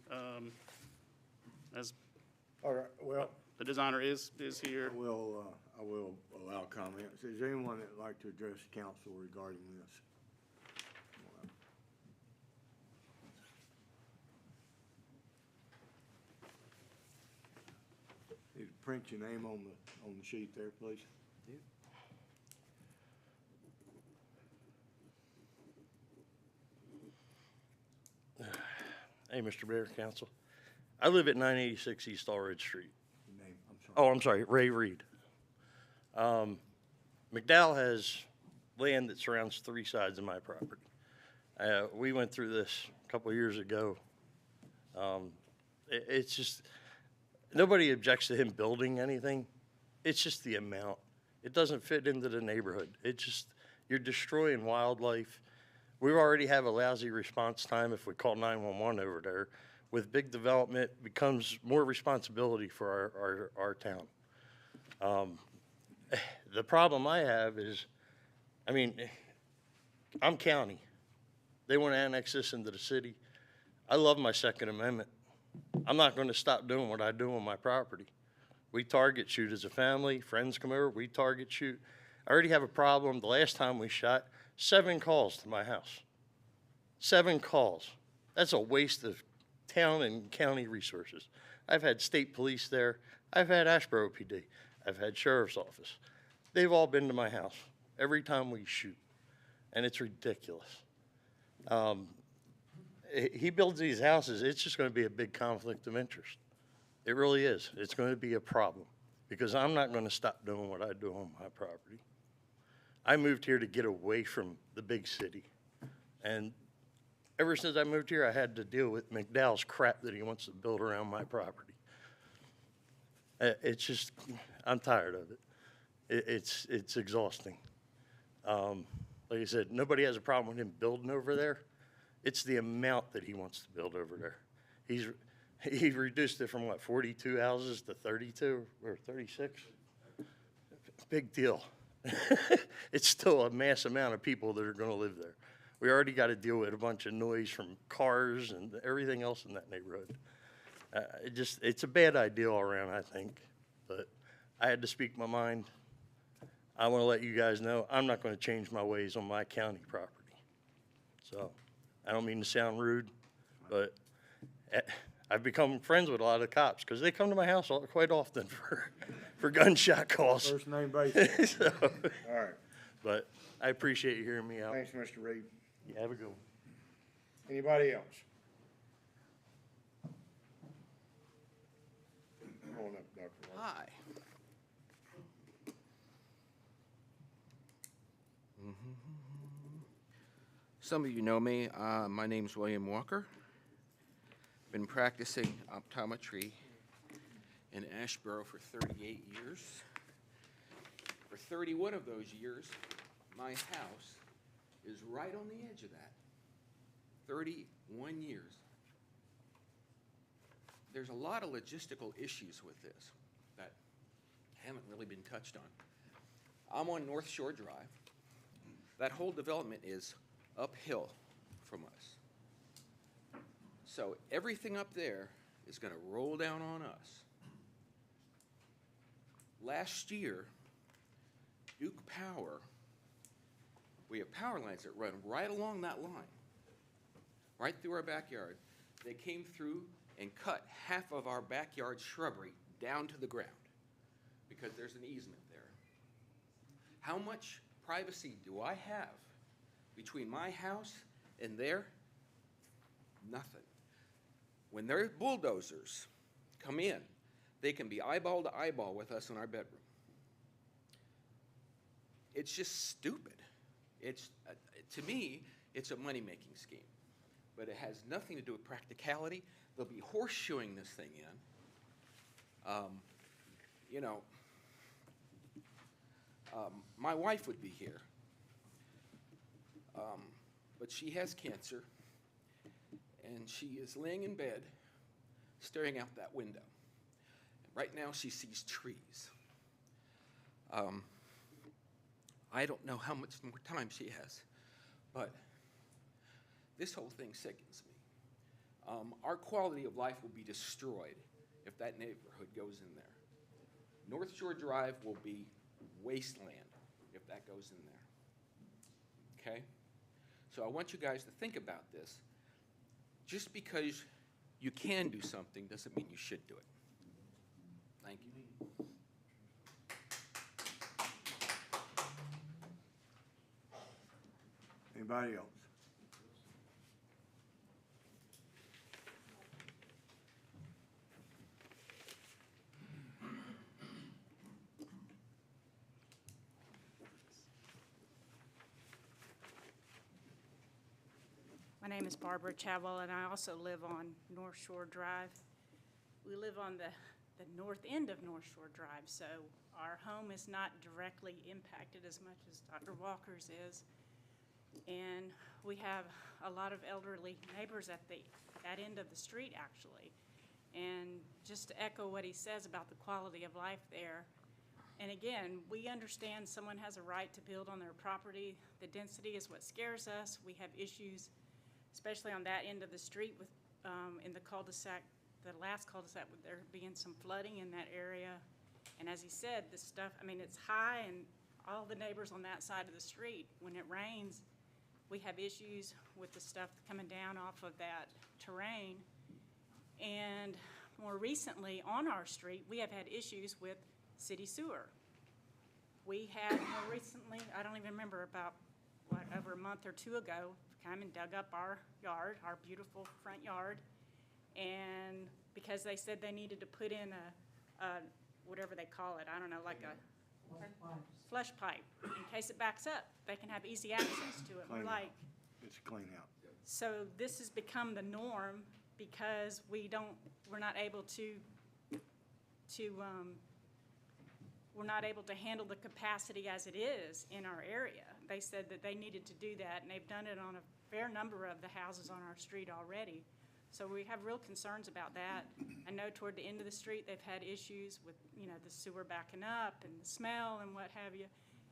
All right, well, the designer is here. I will allow comments. Is there anyone that would like to address the council regarding this? Need to print your name on the sheet there, please. Hey, Mr. Mayor, Council. I live at 986 East Allred Street. Your name, I'm sorry. Oh, I'm sorry, Ray Reed. McDowell has land that surrounds three sides of my property. We went through this a couple of years ago. It's just, nobody objects to him building anything. It's just the amount. It doesn't fit into the neighborhood. You're destroying wildlife. We already have a lousy response time if we call 911 over there. With big development, becomes more responsibility for our town. The problem I have is, I'm county. They want to annex this into the city. I love my Second Amendment. I'm not going to stop doing what I do on my property. We target shoot as a family. Friends come over, we target shoot. I already have a problem. The last time we shot, 7 calls to my house. 7 calls. That's a waste of town and county resources. I've had state police there. I've had Asheboro PD. I've had sheriff's office. They've all been to my house every time we shoot, and it's ridiculous. He builds these houses, it's just going to be a big conflict of interest. It really is. It's going to be a problem because I'm not going to stop doing what I do on my property. I moved here to get away from the big city. And ever since I moved here, I had to deal with McDowell's crap that he wants to build around my property. It's just, I'm tired of it. It's exhausting. Like I said, nobody has a problem with him building over there. It's the amount that he wants to build over there. He reduced it from, what, 42 houses to 32 or 36? Big deal. It's still a mass amount of people that are going to live there. We already got to deal with a bunch of noise from cars and everything else in that neighborhood. It's a bad idea all around, I think. But I had to speak my mind. I want to let you guys know I'm not going to change my ways on my county property. So I don't mean to sound rude, but I've become friends with a lot of cops because they come to my house quite often for gunshot calls. First name basis. So, All right. but I appreciate you hearing me out. Thanks, Mr. Reed. You have a good one. Anybody else? Come on up, Dr. Walker. Hi. Some of you know me. My name's William Walker. Been practicing optometry in Asheboro for 38 years. For 31 of those years, my house is right on the edge of that. 31 years. There's a lot of logistical issues with this that haven't really been touched on. I'm on North Shore Drive. That whole development is uphill from us. So everything up there is going to roll down on us. Last year, Duke Power, we have power lines that run right along that line, right through our backyard. They came through and cut half of our backyard shrubbery down to the ground because there's an easement there. How much privacy do I have between my house and there? Nothing. When their bulldozers come in, they can be eyeball to eyeball with us in our bedroom. It's just stupid. It's, to me, it's a money-making scheme. But it has nothing to do with practicality. They'll be horseshoeing this thing in. My wife would be here. But she has cancer, and she is laying in bed, staring out that window. Right now, she sees trees. I don't know how much more time she has, but this whole thing sickens me. Our quality of life will be destroyed if that neighborhood goes in there. North Shore Drive will be wasteland if that goes in there. Okay? So I want you guys to think about this. Just because you can do something doesn't mean you should do it. Thank you. Anybody else? My name is Barbara Chadwell, and I also live on North Shore Drive. We live on the north end of North Shore Drive, so our home is not directly impacted as much as Dr. Walker's is. And we have a lot of elderly neighbors at that end of the street, actually. And just to echo what he says about the quality of life there, and again, we understand someone has a right to build on their property. The density is what scares us. We have issues, especially on that end of the street with in the cul-de-sac, the last cul-de-sac, with there being some flooding in that area. And as he said, this stuff, I mean, it's high, and all the neighbors on that side of the street, when it rains, we have issues with the stuff coming down off of that terrain. And more recently, on our street, we have had issues with city sewer. We had more recently, I don't even remember, about, over a month or two ago, come and dug up our yard, our beautiful front yard, and because they said they needed to put in whatever they call it, I don't know, like a flush pipe, in case it backs up. They can have easy access to it. We're Clean out. like, It's a clean out. so this has become the norm because we're not able to, we're not able to handle the capacity as it is in our area. They said that they needed to do that, and they've done it on a fair number of the houses on our street already. So we have real concerns about that. I know toward the end of the street, they've had issues with, the sewer backing up and the smell and what have you.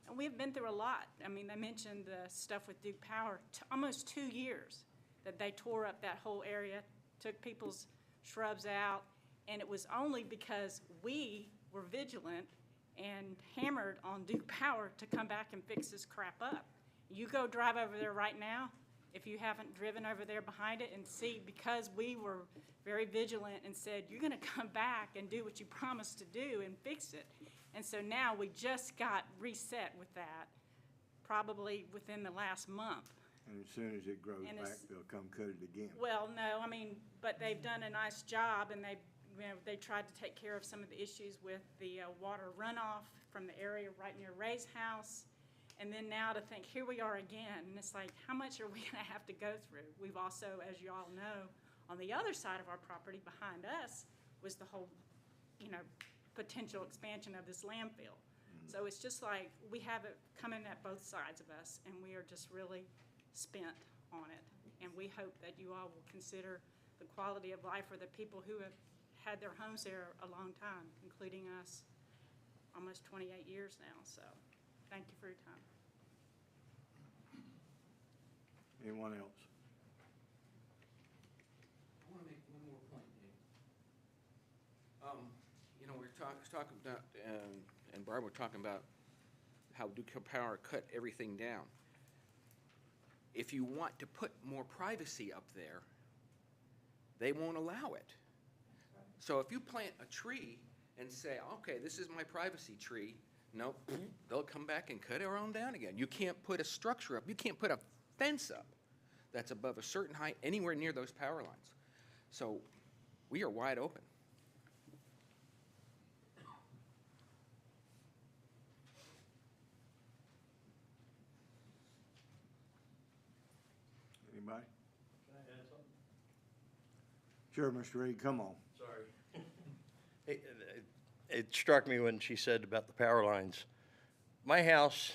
And we've been through a lot. I mean, they mentioned the stuff with Duke Power, almost 2 years that they tore up that whole area, took people's shrubs out, and it was only because we were vigilant and hammered on Duke Power to come back and fix this crap up. You go drive over there right now, if you haven't driven over there behind it, and see, because we were very vigilant and said, you're gonna come back and do what you promised to do and fix it. And so now we just got reset with that, probably within the last month. And as soon as it grows And back, it's- they'll come cut it again. Well, no, I mean, but they've done a nice job, and they tried to take care of some of the issues with the water runoff from the area right near Ray's house. And then now to think, here we are again, and it's like, how much are we gonna have to go through? We've also, as you all know, on the other side of our property behind us was the whole, potential expansion of this landfill. So it's just like, we have it coming at both sides of us, and we are just really spent on it. And we hope that you all will consider the quality of life for the people who have had their homes there a long time, including us, almost 28 years now. So thank you for your time. Anyone else? I want to make one more point, Dave. We're talking about, and Barb were talking about how Duke Power cut everything down. If you want to put more privacy up there, they won't allow it. So if you plant a tree and say, okay, this is my privacy tree, no, they'll come back and cut it around down again. You can't put a structure up. You can't put a fence up that's above a certain height anywhere near those power lines. So we are wide open. Anybody? Can I add something? Sure, Mr. Reed, come on. Sorry. It struck me when she said about the power lines. My house,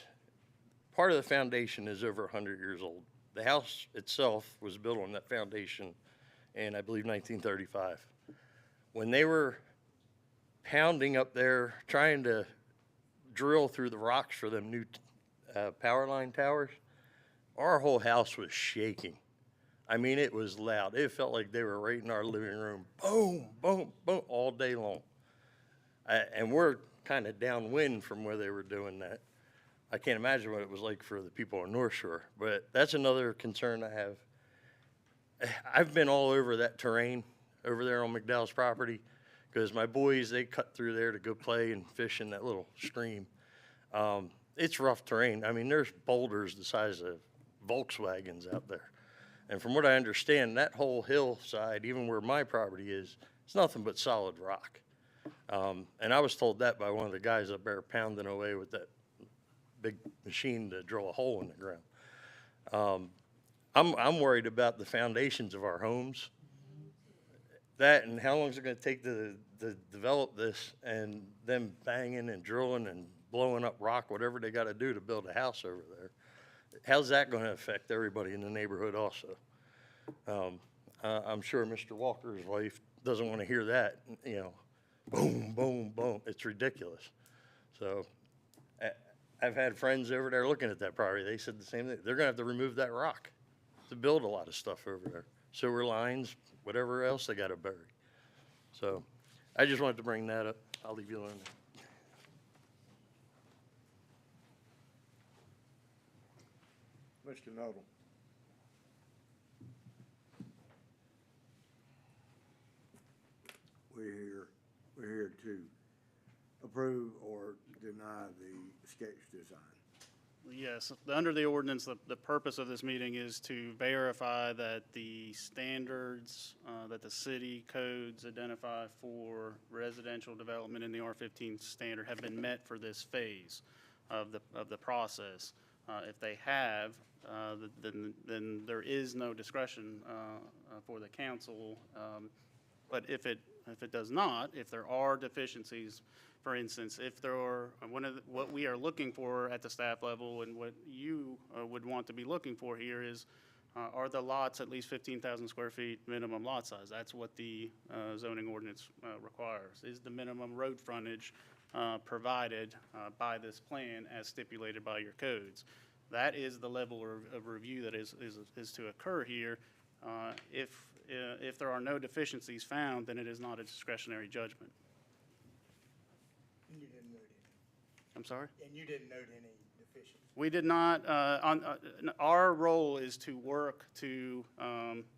part of the foundation is over 100 years old. The house itself was built on that foundation in, I believe, 1935. When they were pounding up there, trying to drill through the rocks for them new power line towers, our whole house was shaking. I mean, it was loud. It felt like they were right in our living room. Boom, boom, boom, all day long. And we're kind of downwind from where they were doing that. I can't imagine what it was like for the people on North Shore, but that's another concern I have. I've been all over that terrain over there on McDowell's property because my boys, they cut through there to go play and fish in that little stream. It's rough terrain. I mean, there's boulders the size of Volkswagens out there. And from what I understand, that whole hillside, even where my property is, it's nothing but solid rock. And I was told that by one of the guys up there pounding away with that big machine to drill a hole in the ground. I'm worried about the foundations of our homes. That and how long is it going to take to develop this, and them banging and drilling and blowing up rock, whatever they got to do to build a house over there. How's that going to affect everybody in the neighborhood also? I'm sure Mr. Walker's wife doesn't want to hear that, boom, boom, boom. It's ridiculous. So I've had friends over there looking at that property. They said the same thing. They're going to have to remove that rock to build a lot of stuff over there. Sewer lines, whatever else they got to bury. So I just wanted to bring that up. I'll leave you alone. Mr. Noble. We're here to approve or deny the sketch design. Yes, under the ordinance, the purpose of this meeting is to verify that the standards that the city codes identify for residential development in the R15 standard have been met for this phase of the process. If they have, then there is no discretion for the council. But if it does not, if there are deficiencies, for instance, if there are, what we are looking for at the staff level and what you would want to be looking for here is, are the lots at least 15,000 square feet minimum lot size? That's what the zoning ordinance requires. Is the minimum road frontage provided by this plan as stipulated by your codes? That is the level of review that is to occur here. If there are no deficiencies found, then it is not a discretionary judgment. And you didn't note any? I'm sorry? And you didn't note any deficiencies? We did not, our role is to work to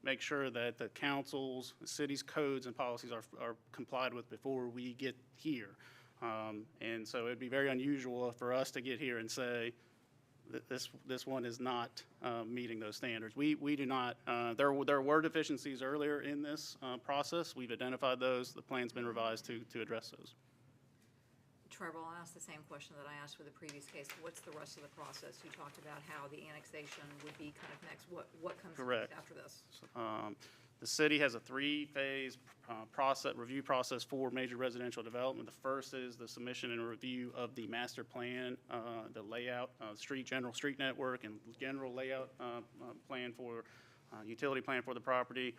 make sure that the council's, the city's codes and policies are complied with before we get here. And so it'd be very unusual for us to get here and say, this one is not meeting those standards. We do not, there were deficiencies earlier in this process. We've identified those. The plan's been revised to address those. Trevor, I'll ask the same question that I asked for the previous case. What's the rest of the process? You talked about how the annexation would be kind of next. What comes Correct. next after this? The city has a three-phase review process for major residential development. The first is the submission and review of the master plan, the layout, general street network, and general layout plan for, utility plan for the property.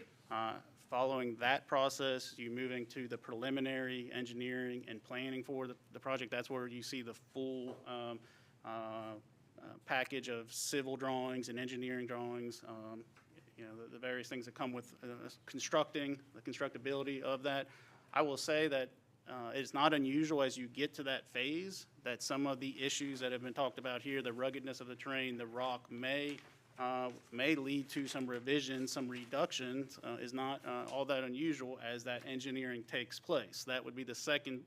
Following that process, you're moving to the preliminary engineering and planning for the project. That's where you see the full package of civil drawings and engineering drawings, you know, the various things that come with constructing, the constructability of that. I will say that it's not unusual as you get to that phase that some of the issues that have been talked about here, the ruggedness of the terrain, the rock may lead to some revisions, some reductions, is not all that unusual as that engineering takes place. That would be the second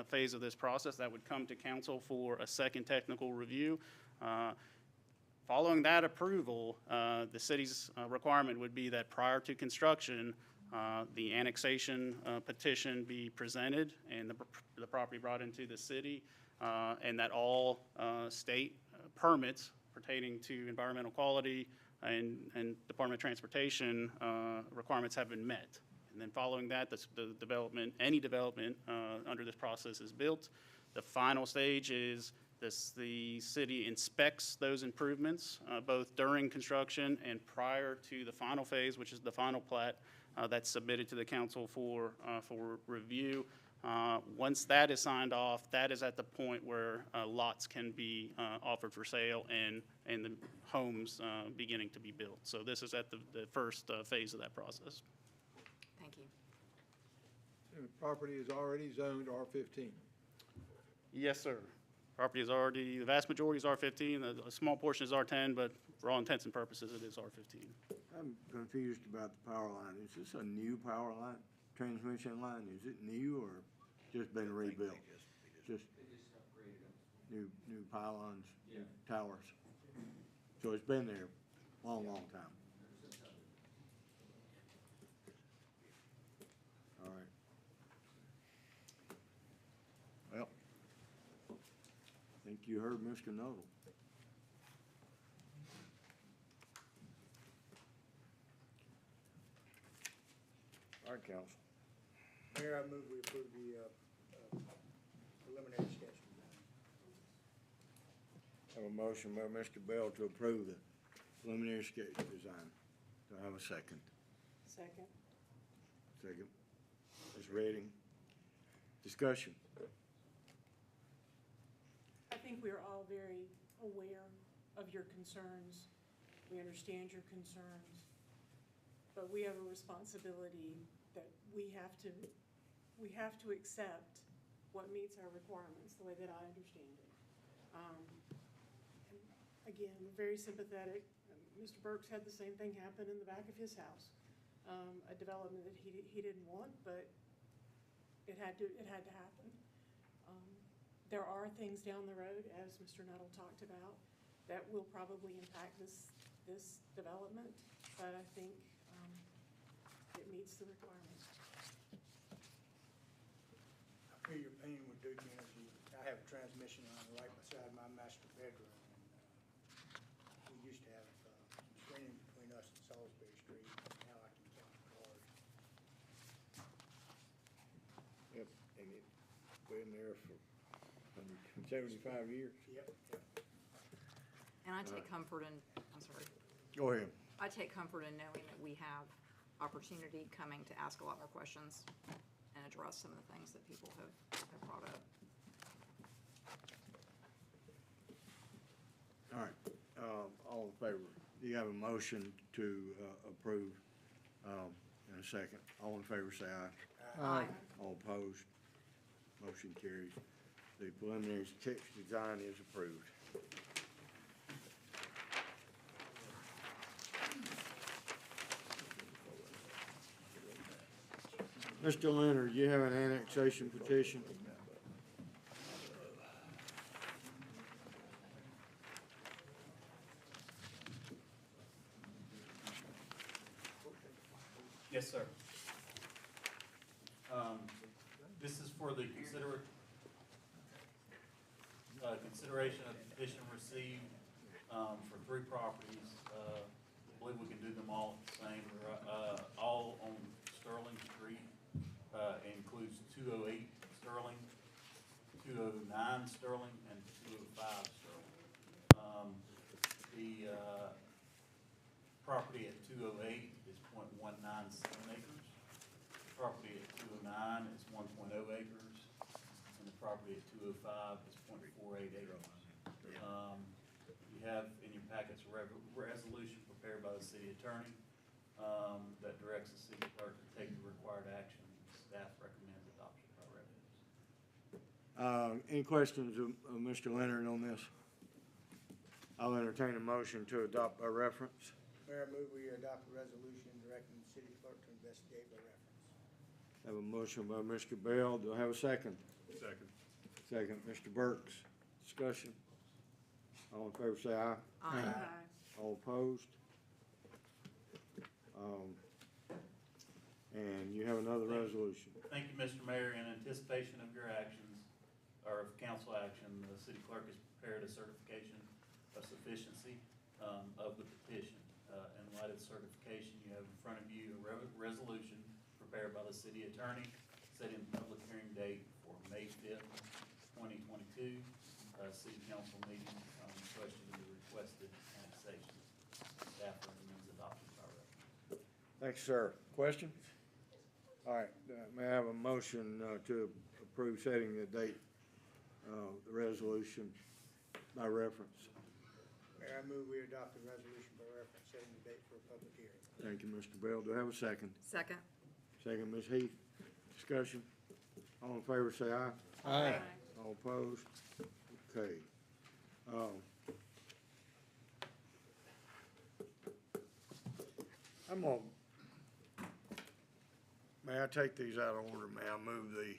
phase of this process. That would come to council for a second technical review. Following that approval, the city's requirement would be that prior to construction, the annexation petition be presented and the property brought into the city, and that all state permits pertaining to environmental quality and Department of Transportation requirements have been met. And then following that, the development, any development under this process is built. The final stage is the city inspects those improvements, both during construction and prior to the final phase, which is the final plat that's submitted to the council for review. Once that is signed off, that is at the point where lots can be offered for sale and the homes beginning to be built. So this is at the first phase of that process. Thank you. And the property is already zoned R15. Yes, sir. Property is already, the vast majority is R15, a small portion is R10, but for all intents and purposes, it is R15. I'm confused about the power line. Is this a new power line, transmission line? Is it new or just been rebuilt? Just new pylons, new towers. So it's been there a long, long time. All right. Well, I think you heard Mr. Noble. All right, council. Mayor, I move we approve the preliminary sketch design. Have a motion by Mr. Bell to approve the preliminary sketch design. Do I have a second? Second. Second. Ms. Redding. Discussion. I think we're all very aware of your concerns. We understand your concerns. But we have a responsibility that we have to accept what meets our requirements, the way that I understand it. And again, we're very sympathetic. Mr. Burks had the same thing happen in the back of his house. A development that he didn't want, but it had to happen. There are things down the road, as Mr. Nuttall talked about, that will probably impact this development, but I think it meets the requirements. I feel your pain with Duke Energy. I have a transmission line right beside my master bedroom, and we used to have some screening between us and Salisbury Street. Now I can count the cars. Yep, and it's been there for 175 years. Yep. And I take comfort in, I'm sorry, Go ahead. I take comfort in knowing that we have opportunity coming to ask a lot more questions and address some of the things that people have brought up. All right, all in favor? You have a motion to approve in a second. All in favor, say aye. Aye. All opposed? Motion carries. The preliminary sketch design is approved. Mr. Leonard, you have an annexation petition? Yes, sir. This is for the consideration of the petition received for 3 properties. I believe we can do them all at the same. They're all on Sterling Street. Includes 208 Sterling, 209 Sterling, and 205 Sterling. The property at 208 is .197 acres. Property at 209 is 1.0 acres, and the property at 205 is .48 acres. You have in your packets a resolution prepared by the city attorney that directs the city clerk to take the required action. Staff recommends adoption by reference. Any questions of Mr. Leonard on this? I'll entertain a motion to adopt by reference. Mayor, I move we adopt a resolution directing the city clerk to investigate by reference. Have a motion by Mr. Bell. Do I have a second? Second. Second, Mr. Burks. Discussion. All in favor, say aye. Aye. All opposed? And you have another resolution. Thank you, Mr. Mayor. In anticipation of your actions, or of council action, the city clerk has prepared a certification of sufficiency of the petition. In light of the certification, you have in front of you a resolution prepared by the city attorney setting the public hearing date for May 5th, 2022, city council meeting on the question of the requested annexation. Staff recommends adoption by reference. Thanks, sir. Question? All right, may I have a motion to approve setting the date, the resolution by reference? Mayor, I move we adopt a resolution by reference setting the date for a public hearing. Thank you, Mr. Bell. Do I have a second? Second. Second, Ms. Heath. Discussion. All in favor, say aye. Aye. All opposed? Okay. I'm gonna, may I take these out of order? May I move the?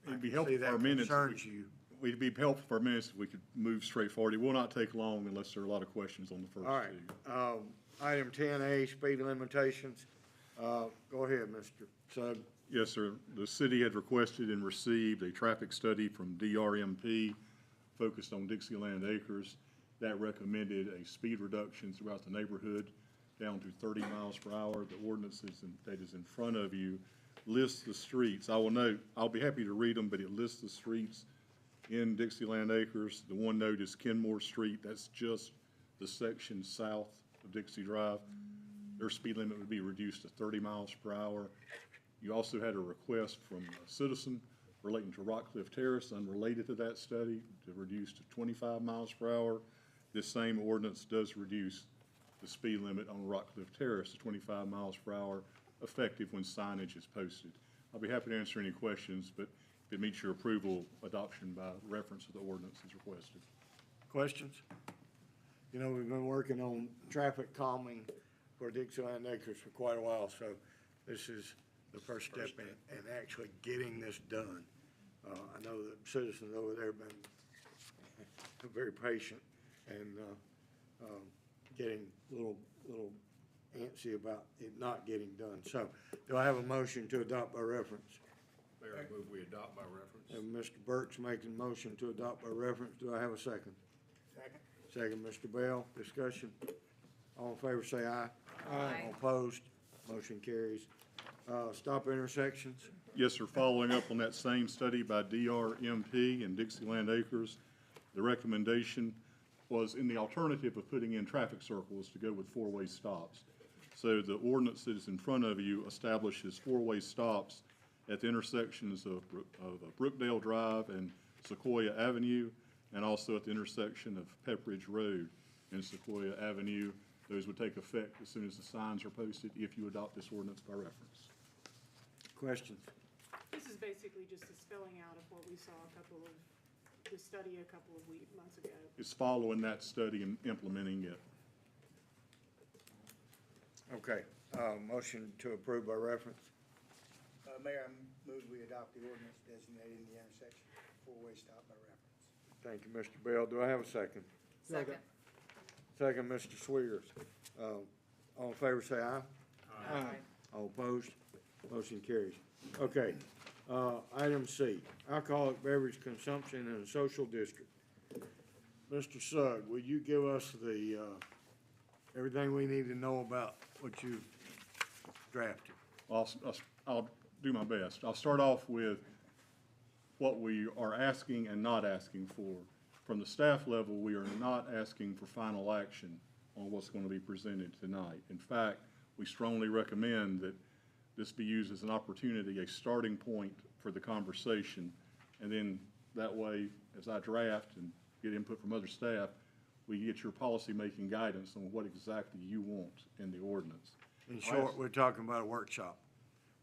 It'd be I can helpful see for our that minutes. concerns you. It'd be helpful for our minutes if we could move straight forward. It will not take long unless there are a lot of questions on the first All right, two. item 10A, speed limitations. Go ahead, Mr. Sugg. Yes, sir. The city had requested and received a traffic study from DRMP focused on Dixieland Acres. That recommended a speed reduction throughout the neighborhood down to 30 miles per hour. The ordinance that is in front of you lists the streets. I will note, I'll be happy to read them, but it lists the streets in Dixieland Acres. The one note is Kenmore Street. That's just the section south of Dixie Drive. Their speed limit would be reduced to 30 miles per hour. You also had a request from a citizen relating to Rockcliffe Terrace, unrelated to that study, to reduce to 25 miles per hour. This same ordinance does reduce the speed limit on Rockcliffe Terrace to 25 miles per hour, effective when signage is posted. I'll be happy to answer any questions, but if it meets your approval, adoption by reference of the ordinance is requested. Questions? You know, we've been working on traffic calming for Dixieland Acres for quite a while, so this is the first step in actually getting this done. I know the citizens over there have been very patient and, getting a little antsy about it not getting done. So, do I have a motion to adopt by reference? Mayor, I move we adopt by reference. And Mr. Burke's making a motion to adopt by reference. Do I have a second? Second. Second, Mr. Bell. Discussion. All in favor, say aye. Aye. All opposed, motion carries. Stop intersections. Yes, sir. Following up on that same study by DRMP and Dixieland Acres, the recommendation was in the alternative of putting in traffic circles to go with four-way stops. So the ordinance that is in front of you establishes four-way stops at the intersections of Brookdale Drive and Sequoia Avenue, and also at the intersection of Pepperidge Road and Sequoia Avenue. Those would take effect as soon as the signs are posted if you adopt this ordinance by reference. Questions? This is basically just a spelling out of what we saw the study a couple of months ago. It's following that study and implementing it. Okay, motion to approve by reference. Mayor, I move we adopt the ordinance designating the intersection four-way stop by reference. Thank you, Mr. Bell. Do I have a second? Second. Second, Mr. Swigers. All in favor, say aye. Aye. All opposed? Motion carries. Okay, item C, alcoholic beverage consumption in a social district. Mr. Sugg, will you give us the, everything we need to know about what you drafted? I'll do my best. I'll start off with what we are asking and not asking for. From the staff level, we are not asking for final action on what's going to be presented tonight. In fact, we strongly recommend that this be used as an opportunity, a starting point for the conversation, and then that way, as I draft and get input from other staff, we get your policy-making guidance on what exactly you want in the ordinance. In short, we're talking about a workshop.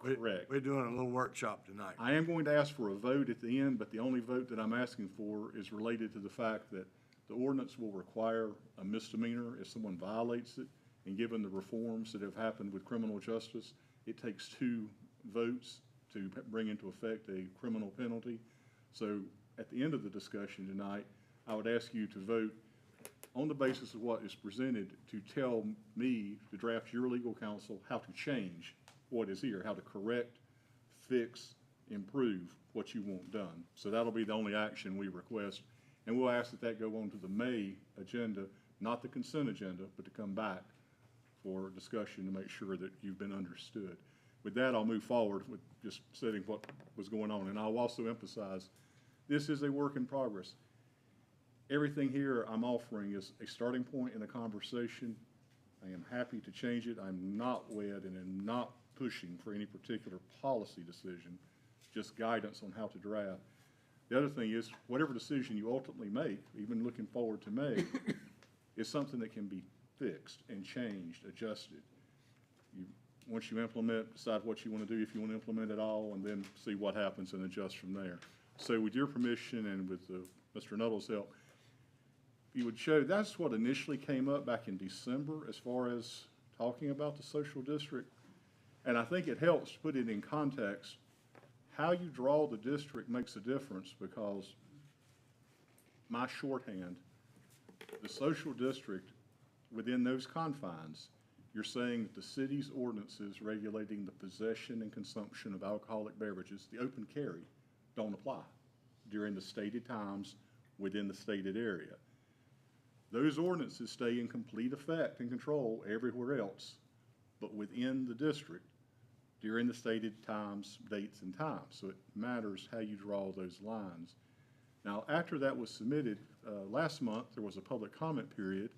Correct. We're doing a little workshop tonight. I am going to ask for a vote at the end, but the only vote that I'm asking for is related to the fact that the ordinance will require a misdemeanor if someone violates it, and given the reforms that have happened with criminal justice, it takes 2 votes to bring into effect a criminal penalty. So at the end of the discussion tonight, I would ask you to vote on the basis of what is presented to tell me, to draft your legal counsel, how to change what is here, how to correct, fix, improve what you want done. So that'll be the only action we request. And we'll ask that that go on to the May agenda, not the consent agenda, but to come back for discussion to make sure that you've been understood. With that, I'll move forward with just setting what was going on. And I'll also emphasize, this is a work in progress. Everything here I'm offering is a starting point in a conversation. I am happy to change it. I'm not wed and am not pushing for any particular policy decision, just guidance on how to draft. The other thing is, whatever decision you ultimately make, even looking forward to May, is something that can be fixed and changed, adjusted. Once you implement, decide what you want to do, if you want to implement it all, and then see what happens and adjust from there. So with your permission and with Mr. Nuttall's help, you would show, that's what initially came up back in December as far as talking about the social district. And I think it helps to put it in context. How you draw the district makes a difference, because my shorthand, the social district, within those confines, you're saying that the city's ordinances regulating the possession and consumption of alcoholic beverages, the open carry, don't apply during the stated times within the stated area. Those ordinances stay in complete effect and control everywhere else, but within the district during the stated times, dates, and times. So it matters how you draw those lines. Now, after that was submitted, last month, there was a public comment period,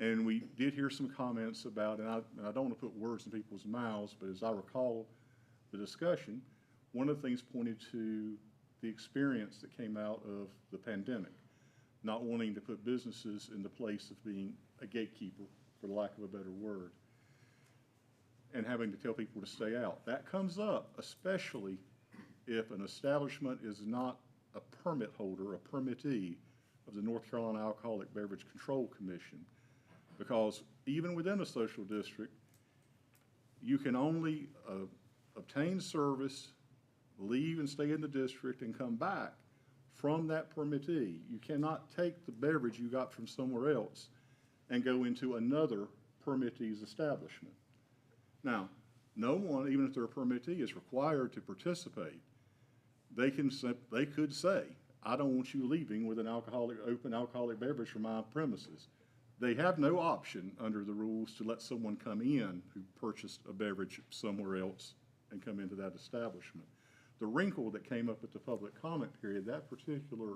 and we did hear some comments about, and I don't want to put words in people's mouths, but as I recall the discussion, one of the things pointed to the experience that came out of the pandemic, not wanting to put businesses in the place of being a gatekeeper, for lack of a better word, and having to tell people to stay out. That comes up especially if an establishment is not a permit holder, a permittee of the North Carolina Alcoholic Beverage Control Commission. Because even within a social district, you can only obtain service, leave and stay in the district, and come back from that permittee. You cannot take the beverage you got from somewhere else and go into another permittee's establishment. Now, no one, even if they're a permittee, is required to participate. They could say, I don't want you leaving with an open alcoholic beverage from my premises. They have no option under the rules to let someone come in who purchased a beverage somewhere else and come into that establishment. The wrinkle that came up at the public comment period, that particular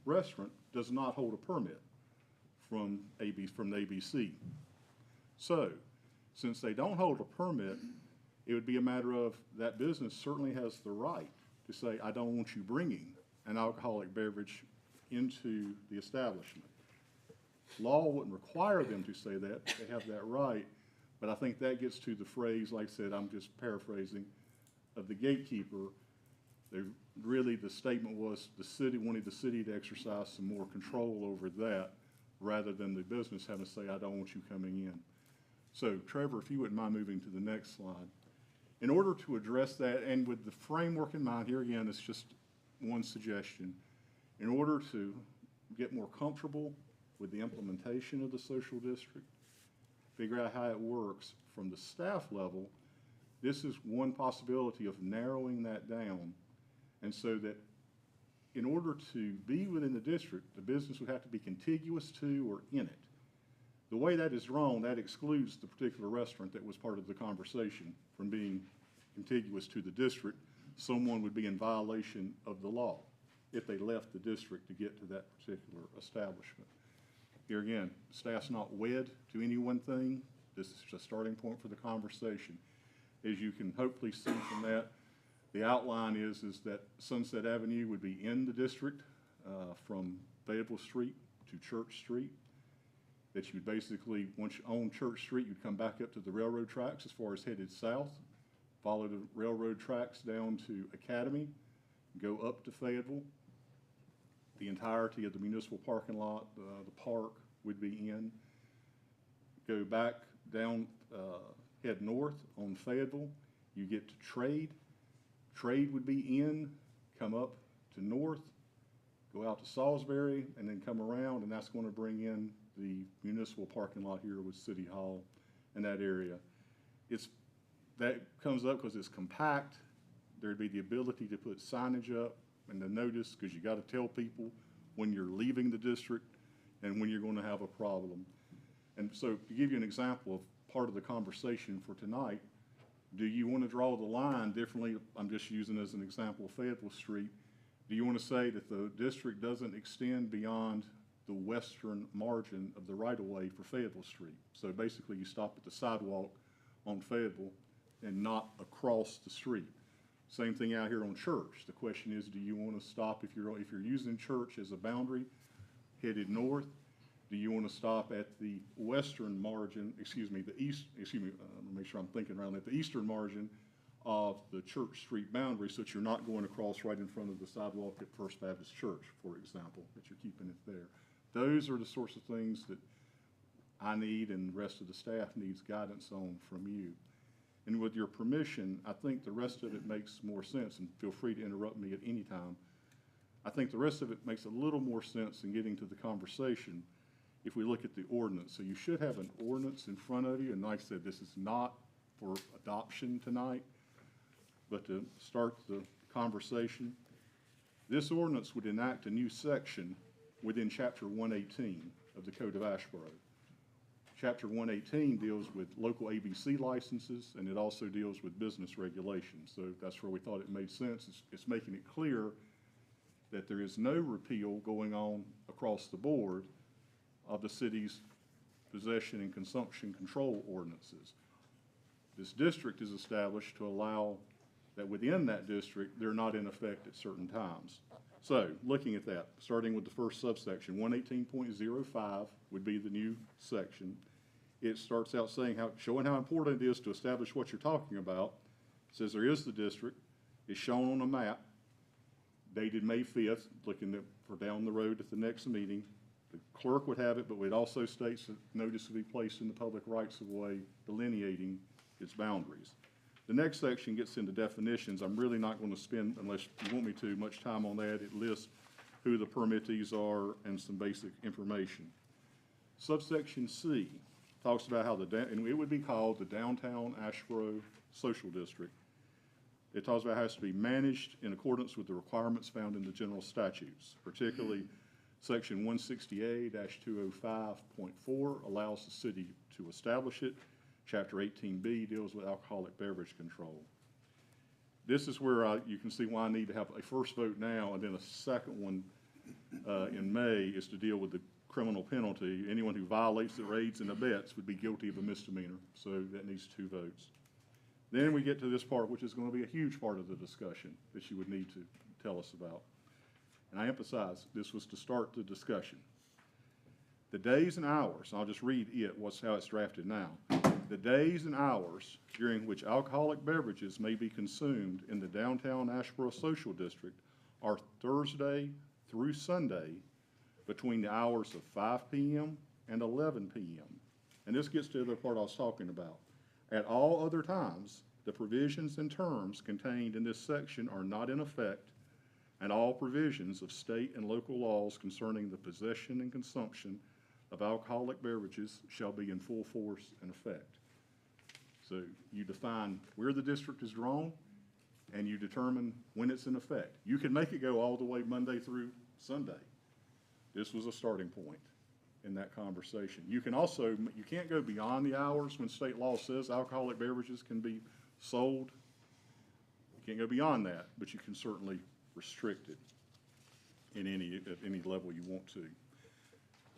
restaurant does not hold a permit from the ABC. So, since they don't hold a permit, it would be a matter of that business certainly has the right to say, I don't want you bringing an alcoholic beverage into the establishment. Law wouldn't require them to say that. They have that right. But I think that gets to the phrase, like I said, I'm just paraphrasing, of the gatekeeper. Really, the statement was the city wanted the city to exercise some more control over that rather than the business having to say, I don't want you coming in. So, Trevor, if you wouldn't mind moving to the next slide. In order to address that, and with the framework in mind, here again, it's just one suggestion. In order to get more comfortable with the implementation of the social district, figure out how it works from the staff level, this is one possibility of narrowing that down. And so that in order to be within the district, the business would have to be contiguous to or in it. The way that is drawn, that excludes the particular restaurant that was part of the conversation from being contiguous to the district. Someone would be in violation of the law if they left the district to get to that particular establishment. Here again, staff's not wed to any one thing. This is just a starting point for the conversation. As you can hopefully see from that, the outline is that Sunset Avenue would be in the district from Fayetteville Street to Church Street. That you would basically, once you own Church Street, you'd come back up to the railroad tracks as far as headed south, follow the railroad tracks down to Academy, go up to Fayetteville. The entirety of the municipal parking lot, the park would be in. Go back down, head north on Fayetteville, you get to Trade. Trade would be in, come up to north, go out to Salisbury, and then come around, and that's going to bring in the municipal parking lot here with City Hall and that area. That comes up because it's compact. There'd be the ability to put signage up and the notice, because you got to tell people when you're leaving the district and when you're going to have a problem. And so to give you an example of part of the conversation for tonight, do you want to draw the line differently? I'm just using as an example of Fayetteville Street. Do you want to say that the district doesn't extend beyond the western margin of the right-of-way for Fayetteville Street? So basically you stop at the sidewalk on Fayetteville and not across the street. Same thing out here on Church. The question is, do you want to stop if you're using Church as a boundary headed north? Do you want to stop at the western margin, make sure I'm thinking around that, the eastern margin of the Church Street boundary, so that you're not going across right in front of the sidewalk at First Baptist Church, for example, that you're keeping it there. Those are the sorts of things that I need and the rest of the staff needs guidance on from you. And with your permission, I think the rest of it makes more sense, and feel free to interrupt me at any time. I think the rest of it makes a little more sense in getting to the conversation if we look at the ordinance. So you should have an ordinance in front of you, and like I said, this is not for adoption tonight, but to start the conversation. This ordinance would enact a new section within Chapter 118 of the Code of Asheboro. Chapter 118 deals with local ABC licenses, and it also deals with business regulations. So that's where we thought it made sense. It's making it clear that there is no repeal going on across the board of the city's possession and consumption control ordinances. This district is established to allow that within that district, they're not in effect at certain times. So, looking at that, starting with the first subsection, 118.05 would be the new section. It starts out saying showing how important it is to establish what you're talking about. It says there is the district. It's shown on a map, dated May 5th, looking for down the road at the next meeting. The clerk would have it, but it also states that notice would be placed in the public rights of way delineating its boundaries. The next section gets into definitions. I'm really not going to spend, unless you want me to, much time on that. It lists who the permittees are, and some basic information. Subsection C talks about how and it would be called the Downtown Asheboro Social District. It talks about how it's to be managed in accordance with the requirements found in the general statutes, particularly Section 160A-205.4 allows the city to establish it. Chapter 18B deals with alcoholic beverage control. This is where you can see why I need to have a first vote now and then a second one in May is to deal with the criminal penalty. Anyone who violates it or aids and abets would be guilty of a misdemeanor, so that needs 2 votes. Then we get to this part, which is going to be a huge part of the discussion that you would need to tell us about. And I emphasize, this was to start the discussion. The days and hours, I'll just read it, how it's drafted now. The days and hours during which alcoholic beverages may be consumed in the downtown Asheboro Social District are Thursday through Sunday between the hours of 5 p.m. and 11 p.m. And this gets to the other part I was talking about. At all other times, the provisions and terms contained in this section are not in effect, and all provisions of state and local laws concerning the possession and consumption of alcoholic beverages shall be in full force and effect. So you define where the district is drawn, and you determine when it's in effect. You can make it go all the way Monday through Sunday. This was a starting point in that conversation. You can also, you can't go beyond the hours when state law says alcoholic beverages can be sold. You can't go beyond that, but you can certainly restrict it at any level you want to.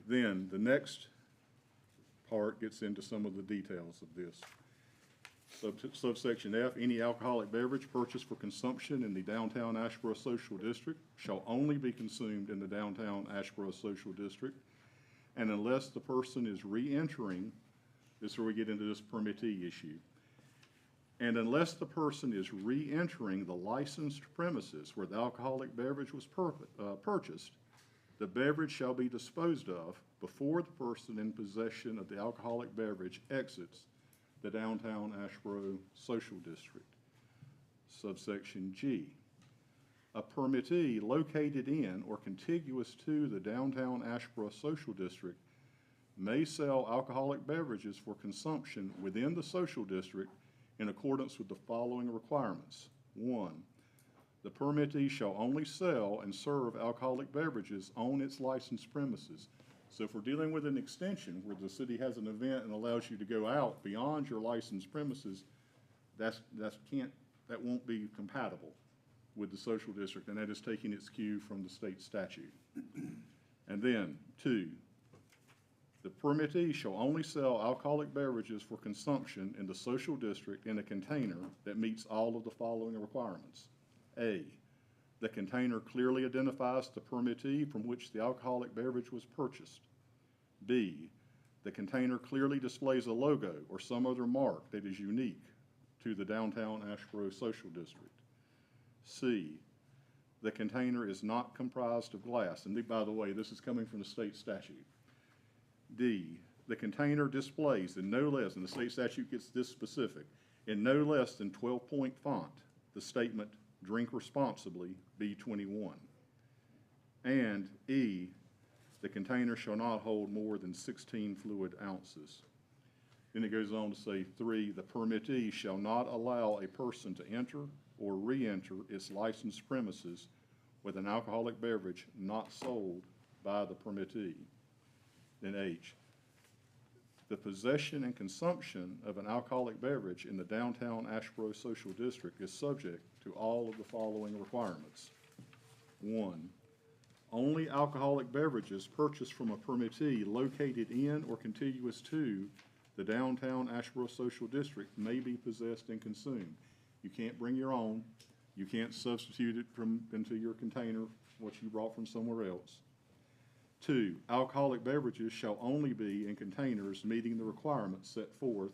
Then the next part gets into some of the details of this. Subsection F, any alcoholic beverage purchased for consumption in the downtown Asheboro Social District shall only be consumed in the downtown Asheboro Social District, and unless the person is re-entering, this is where we get into this permittee issue, and unless the person is re-entering the licensed premises where the alcoholic beverage was purchased, the beverage shall be disposed of before the person in possession of the alcoholic beverage exits the downtown Asheboro Social District. Subsection G, a permittee located in or contiguous to the downtown Asheboro Social District may sell alcoholic beverages for consumption within the social district in accordance with the following requirements. 1, the permittee shall only sell and serve alcoholic beverages on its licensed premises. So if we're dealing with an extension where the city has an event and allows you to go out beyond your licensed premises, that won't be compatible with the social district, and that is taking its cue from the state statute. And then 2, the permittee shall only sell alcoholic beverages for consumption in the social district in a container that meets all of the following requirements. A, the container clearly identifies the permittee from which the alcoholic beverage was purchased. B, the container clearly displays a logo or some other mark that is unique to the downtown Asheboro Social District. C, the container is not comprised of glass. And by the way, this is coming from the state statute. D, the container displays in no less, and the state statute gets this specific, in no less than 12-point font, the statement, "Drink responsibly, B21." And E, the container shall not hold more than 16 fluid ounces. Then it goes on to say 3, the permittee shall not allow a person to enter or re-enter its licensed premises with an alcoholic beverage not sold by the permittee. Then H, the possession and consumption of an alcoholic beverage in the downtown Asheboro Social District is subject to all of the following requirements. 1, only alcoholic beverages purchased from a permittee located in or contiguous to the downtown Asheboro Social District may be possessed and consumed. You can't bring your own. You can't substitute it into your container, what you brought from somewhere else. 2, alcoholic beverages shall only be in containers meeting the requirements set forth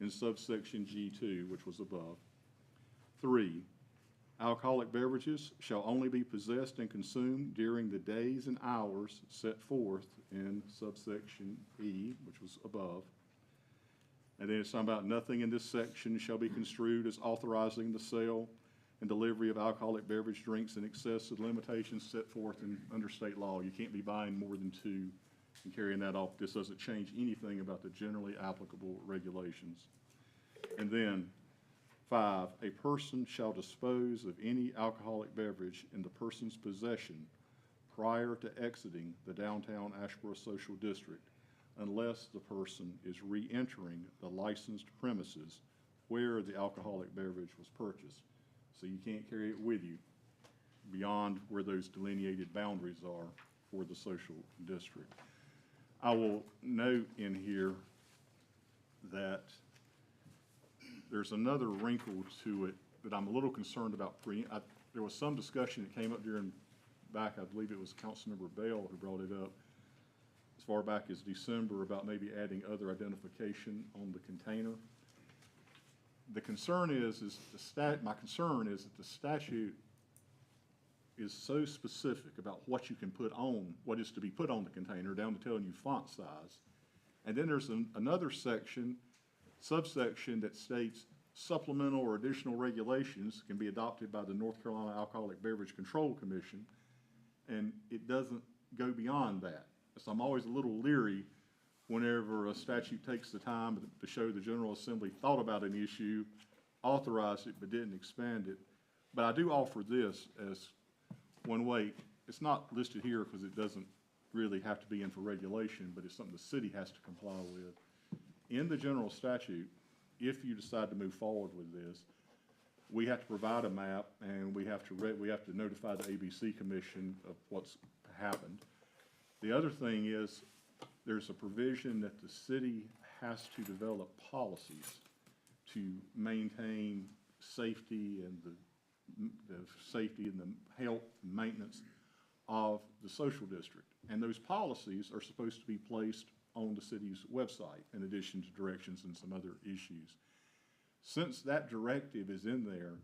in subsection G2, which was above. 3, alcoholic beverages shall only be possessed and consumed during the days and hours set forth in subsection E, which was above. And then it's talking about nothing in this section shall be construed as authorizing the sale and delivery of alcoholic beverage drinks in excess of the limitations set forth in, under state law. You can't be buying more than 2 and carrying that off. This doesn't change anything about the generally applicable regulations. And then, 5, a person shall dispose of any alcoholic beverage in the person's possession prior to exiting the downtown Asheboro Social District unless the person is re-entering the licensed premises where the alcoholic beverage was purchased. So you can't carry it with you beyond where those delineated boundaries are for the social district. I will note in here that there's another wrinkle to it that I'm a little concerned about. There was some discussion that came up back, I believe it was Councilmember Bell who brought it up, as far back as December, about maybe adding other identification on the container. The concern my concern is that the statute is so specific about what you can put on, what is to be put on the container, down to telling you font size. And then there's another subsection that states supplemental or additional regulations can be adopted by the North Carolina Alcoholic Beverage Control Commission, and it doesn't go beyond that. So I'm always a little leery whenever a statute takes the time to show the General Assembly thought about an issue, authorized it, but didn't expand it. But I do offer this as one way. It's not listed here because it doesn't really have to be in for regulation, but it's something the city has to comply with. In the general statute, if you decide to move forward with this, we have to provide a map, and we have to notify the ABC Commission of what's happened. The other thing is, there's a provision that the city has to develop policies to maintain safety and the safety and the health and maintenance of the social district. And those policies are supposed to be placed on the city's website, in addition to directions and some other issues. Since that directive is in there,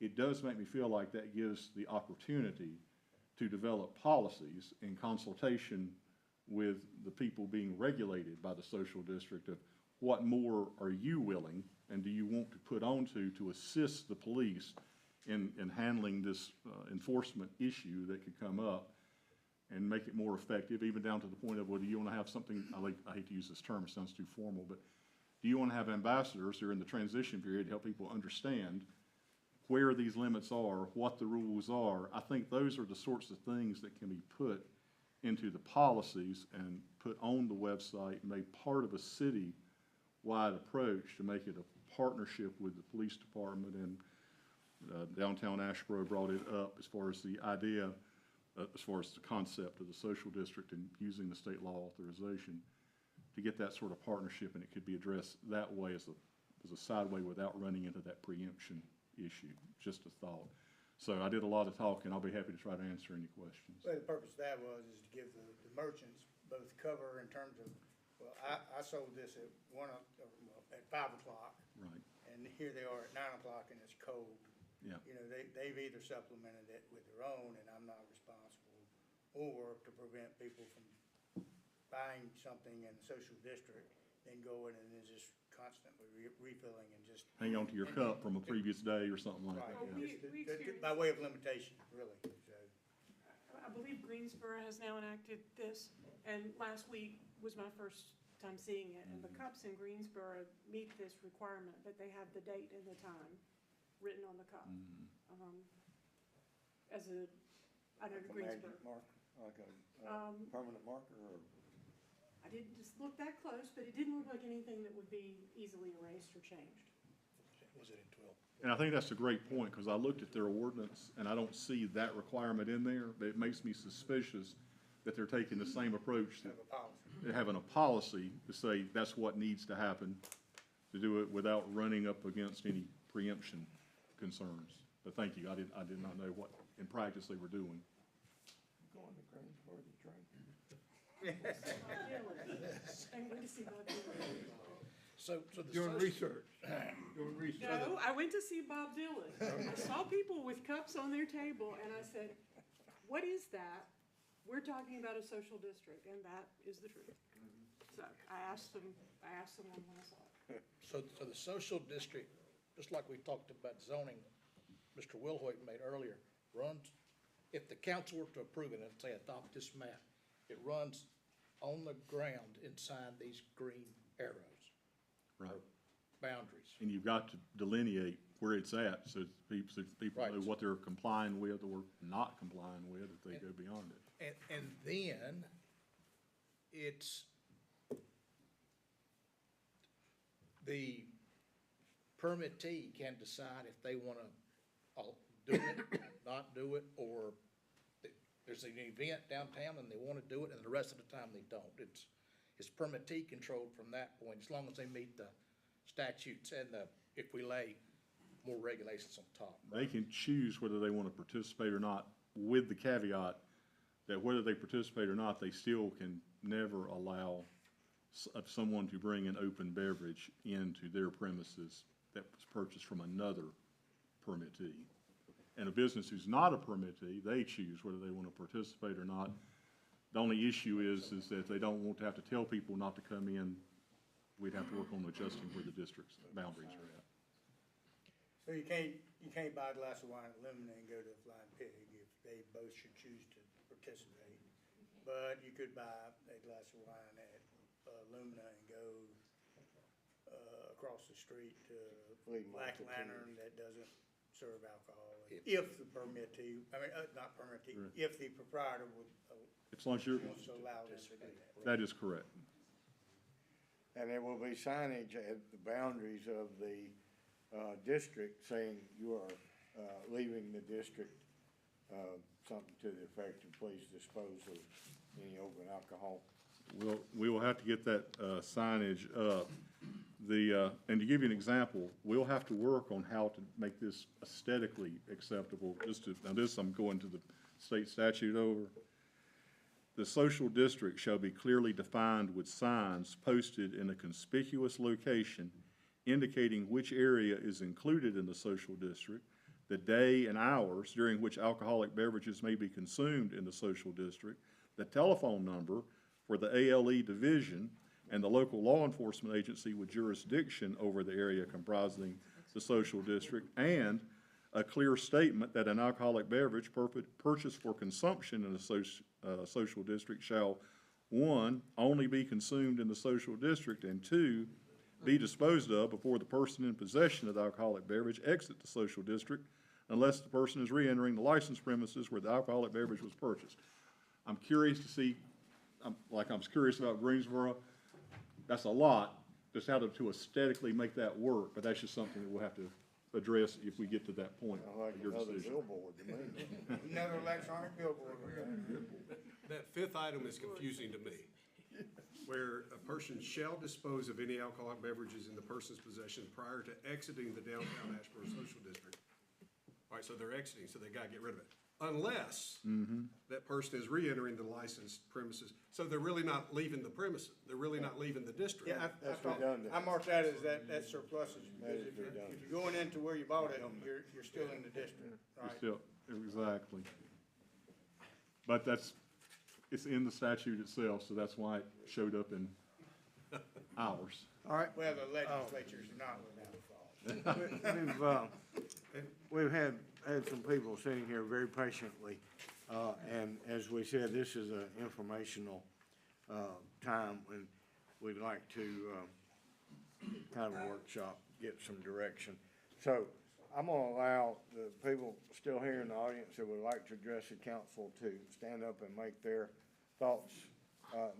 it does make me feel like that gives the opportunity to develop policies in consultation with the people being regulated by the social district of what more are you willing and do you want to put onto to assist the police in handling this enforcement issue that could come up, and make it more effective, even down to the point of, well, do you want to have something, I hate to use this term, it sounds too formal, but do you want to have ambassadors during the transition period to help people understand where these limits are, what the rules are? I think those are the sorts of things that can be put into the policies and put on the website, made part of a city-wide approach to make it a partnership with the police department. And downtown Asheboro brought it up as far as the idea, as far as the concept of the social district and using the state law authorization to get that sort of partnership, and it could be addressed that way as a sideway without running into that preemption issue. Just a thought. So I did a lot of talking. I'll be happy to try to answer any questions. Well, the purpose of that is to give the merchants both cover in terms of, well, I sold this at 5 o'clock. Right. And here they are at 9 o'clock and it's cold. Yeah. You know, they've either supplemented it with their own, and I'm not responsible, or to prevent people from buying something in the social district, then going and then just constantly refilling and just. Hang on to your cup from a previous day or something like Right, that. just by way of limitation, really, so. I believe Greensboro has now enacted this, and last week was my first time seeing it, and the cups in Greensboro meet this requirement, that they have the date and the time written on the cup. As a, I know Greensboro. Like a permanent marker, or? I didn't just look that close, but it didn't look like anything that would be easily erased or changed. Was it in 12? And I think that's a great point, because I looked at their ordinance and I don't see that requirement in there. But it makes me suspicious that they're taking the same approach. They're having a policy to say that's what needs to happen, to do it without running up against any preemption concerns. But thank you. I did not know what in practice they were doing. Going to Greensboro to drink. I'm going to see Bob Dylan. So the Doing research. Doing research. No, I went to see Bob Dylan. I saw people with cups on their table, and I said, what is that? We're talking about a social district, and that is the truth. So I asked them when I saw it. So the social district, just like we talked about zoning Mr. Wilhoit made earlier, runs, if the council were to approve it and say adopt this map, it runs on the ground inside these green arrows, Right. boundaries. And you've got to delineate where it's at, so people know Right. what they're complying with or not complying with if they go beyond it. And then it's the permittee can decide if they wanna do it, not do it, or there's an event downtown and they wanna do it, and the rest of the time they don't. It's permittee controlled from that point, as long as they meet the statutes and if we lay more regulations on top. They can choose whether they want to participate or not, with the caveat that whether they participate or not, they still can never allow someone to bring an open beverage into their premises that was purchased from another permittee. And a business who's not a permittee, they choose whether they want to participate or not. The only issue is that they don't want to have to tell people not to come in. We'd have to work on adjusting where the district's boundaries are at. So you can't buy a glass of wine at Lumina and go to the Flying Pig if they both should choose to participate. But you could buy a glass of wine at Lumina and go across the street to Black Lantern that doesn't serve alcohol. If the permittee, not permittee, Right. if the proprietor would As long as you're, wants to allow them to do that. that is correct. And there will be signage at the boundaries of the district saying you are leaving the district, something to the effect of please dispose of any open alcohol. We will have to get that signage up. And to give you an example, we'll have to work on how to make this aesthetically acceptable. Now this, I'm going to the state statute over. The social district shall be clearly defined with signs posted in a conspicuous location indicating which area is included in the social district, the day and hours during which alcoholic beverages may be consumed in the social district, the telephone number for the ALE division, and the local law enforcement agency with jurisdiction over the area comprising the social district, and a clear statement that an alcoholic beverage purchased for consumption in a social district shall, 1, only be consumed in the social district, and 2, be disposed of before the person in possession of the alcoholic beverage exit the social district, unless the person is re-entering the licensed premises where the alcoholic beverage was purchased. I'm curious to see, I'm curious about Greensboro. That's a lot, just how to aesthetically make that work, but that's just something that we'll have to address if we get to that point. Like Your another decision. billboard to me. Another electronic billboard. That fifth item is confusing to me, where a person shall dispose of any alcoholic beverages in the person's possession prior to exiting the downtown Asheboro social district. All right, so they're exiting, so they gotta get rid of it. Unless that person is re-entering the licensed premises, so they're really not leaving the premises, they're really not leaving the district. Yeah, That's redundant. I marked that as that surpluses, because if you're going into where you bought it, you're still in the district, right? Still, exactly. But it's in the statute itself, so that's why it showed up in ours. All right. Well, the legislature's not without fault. We've had some people sitting here very patiently, and as we said, this is an informational time when we'd like to have a workshop, get some direction. So I'm gonna allow the people still here in the audience that would like to address the council to stand up and make their thoughts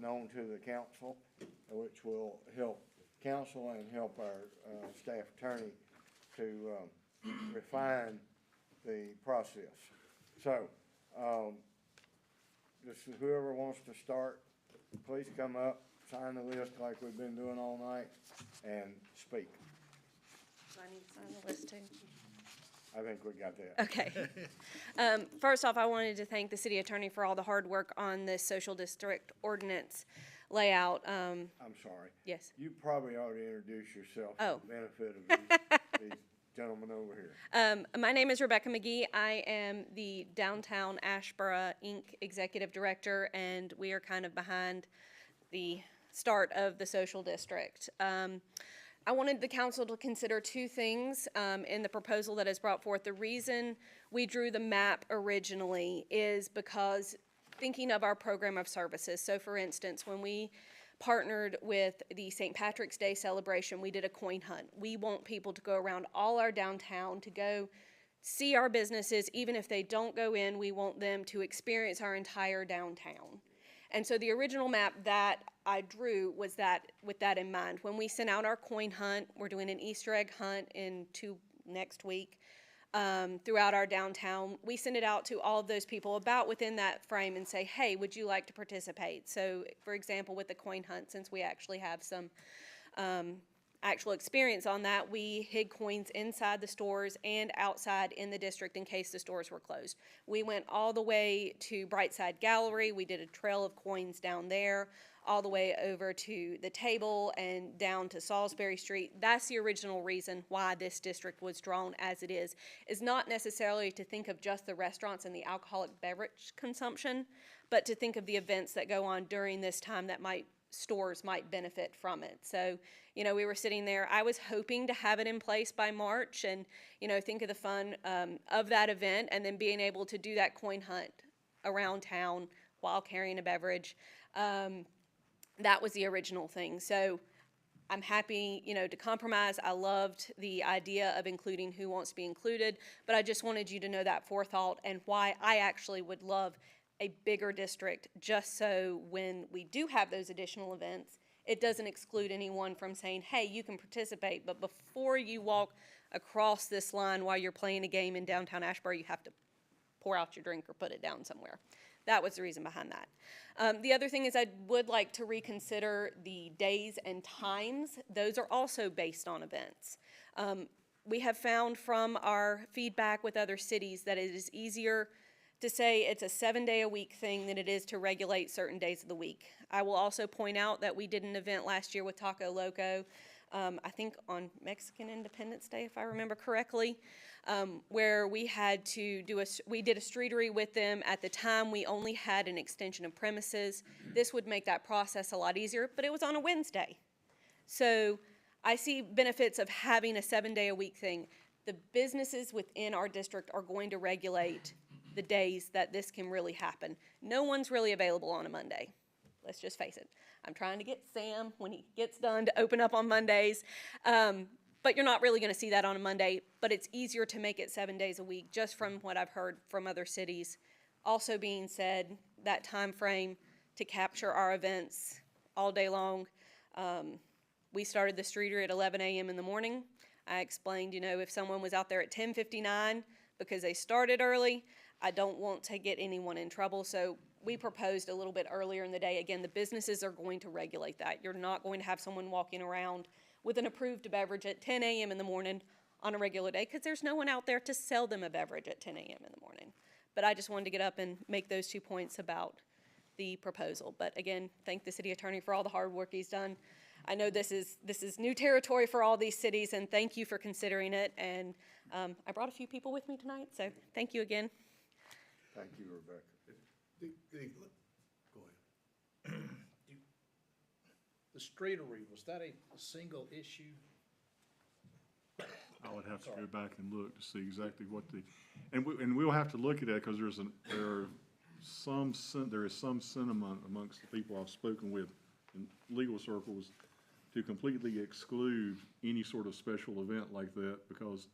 known to the council, which will help council and help our staff attorney to refine the process. So, this is whoever wants to start, please come up, sign the list like we've been doing all night, and speak. Do I need to sign the list too? I think we got that. Okay. First off, I wanted to thank the city attorney for all the hard work on this social district ordinance layout. I'm sorry. Yes. You probably ought to introduce yourself Oh. for the benefit of these gentlemen over here. My name is Rebecca McGee. I am the Downtown Asheboro Inc. Executive Director, and we are kind of behind the start of the social district. I wanted the council to consider two things in the proposal that is brought forth. The reason we drew the map originally is because thinking of our program of services. So for instance, when we partnered with the St. Patrick's Day celebration, we did a coin hunt. We want people to go around all our downtown to go see our businesses. Even if they don't go in, we want them to experience our entire downtown. And so the original map that I drew was that with that in mind. When we sent out our coin hunt, we're doing an Easter egg hunt next week throughout our downtown. We send it out to all of those people about within that frame and say, hey, would you like to participate? So for example, with the coin hunt, since we actually have some actual experience on that, we hid coins inside the stores and outside in the district in case the stores were closed. We went all the way to Brightside Gallery. We did a trail of coins down there, all the way over to the table and down to Salisbury Street. That's the original reason why this district was drawn as it is not necessarily to think of just the restaurants and the alcoholic beverage consumption, but to think of the events that go on during this time that stores might benefit from it. So, we were sitting there. I was hoping to have it in place by March and, think of the fun of that event and then being able to do that coin hunt around town while carrying a beverage. That was the original thing. So I'm happy, to compromise. I loved the idea of including who wants to be included, but I just wanted you to know that forethought and why I actually would love a bigger district, just so when we do have those additional events, it doesn't exclude anyone from saying, hey, you can participate, but before you walk across this line while you're playing a game in downtown Asheboro, you have to pour out your drink or put it down somewhere. That was the reason behind that. The other thing is I would like to reconsider the days and times. Those are also based on events. We have found from our feedback with other cities that it is easier to say it's a 7-day-a-week thing than it is to regulate certain days of the week. I will also point out that we did an event last year with Taco Loco, I think on Mexican Independence Day, if I remember correctly, where we had to we did a streetery with them. At the time, we only had an extension of premises. This would make that process a lot easier, but it was on a Wednesday. So I see benefits of having a 7-day-a-week thing. The businesses within our district are going to regulate the days that this can really happen. No one's really available on a Monday. Let's just face it. I'm trying to get Sam, when he gets done, to open up on Mondays. But you're not really going to see that on a Monday. But it's easier to make it 7 days a week, just from what I've heard from other cities. Also being said, that time frame to capture our events all day long. We started the streeter at 11 a.m. in the morning. I explained, if someone was out there at 10:59 because they started early, I don't want to get anyone in trouble, so we proposed a little bit earlier in the day. Again, the businesses are going to regulate that. You're not going to have someone walking around with an approved beverage at 10 a.m. in the morning on a regular day because there's no one out there to sell them a beverage at 10 a.m. in the morning. But I just wanted to get up and make those 2 points about the proposal. But again, thank the city attorney for all the hard work he's done. I know this is new territory for all these cities, and thank you for considering it. And I brought a few people with me tonight, so thank you again. Thank you, Rebecca. Go ahead. The streetery, was that a single issue? I would have to go back and look to see exactly what and we'll have to look at that because there is some sentiment amongst the people I've spoken with in legal circles to completely exclude any sort of special event like that because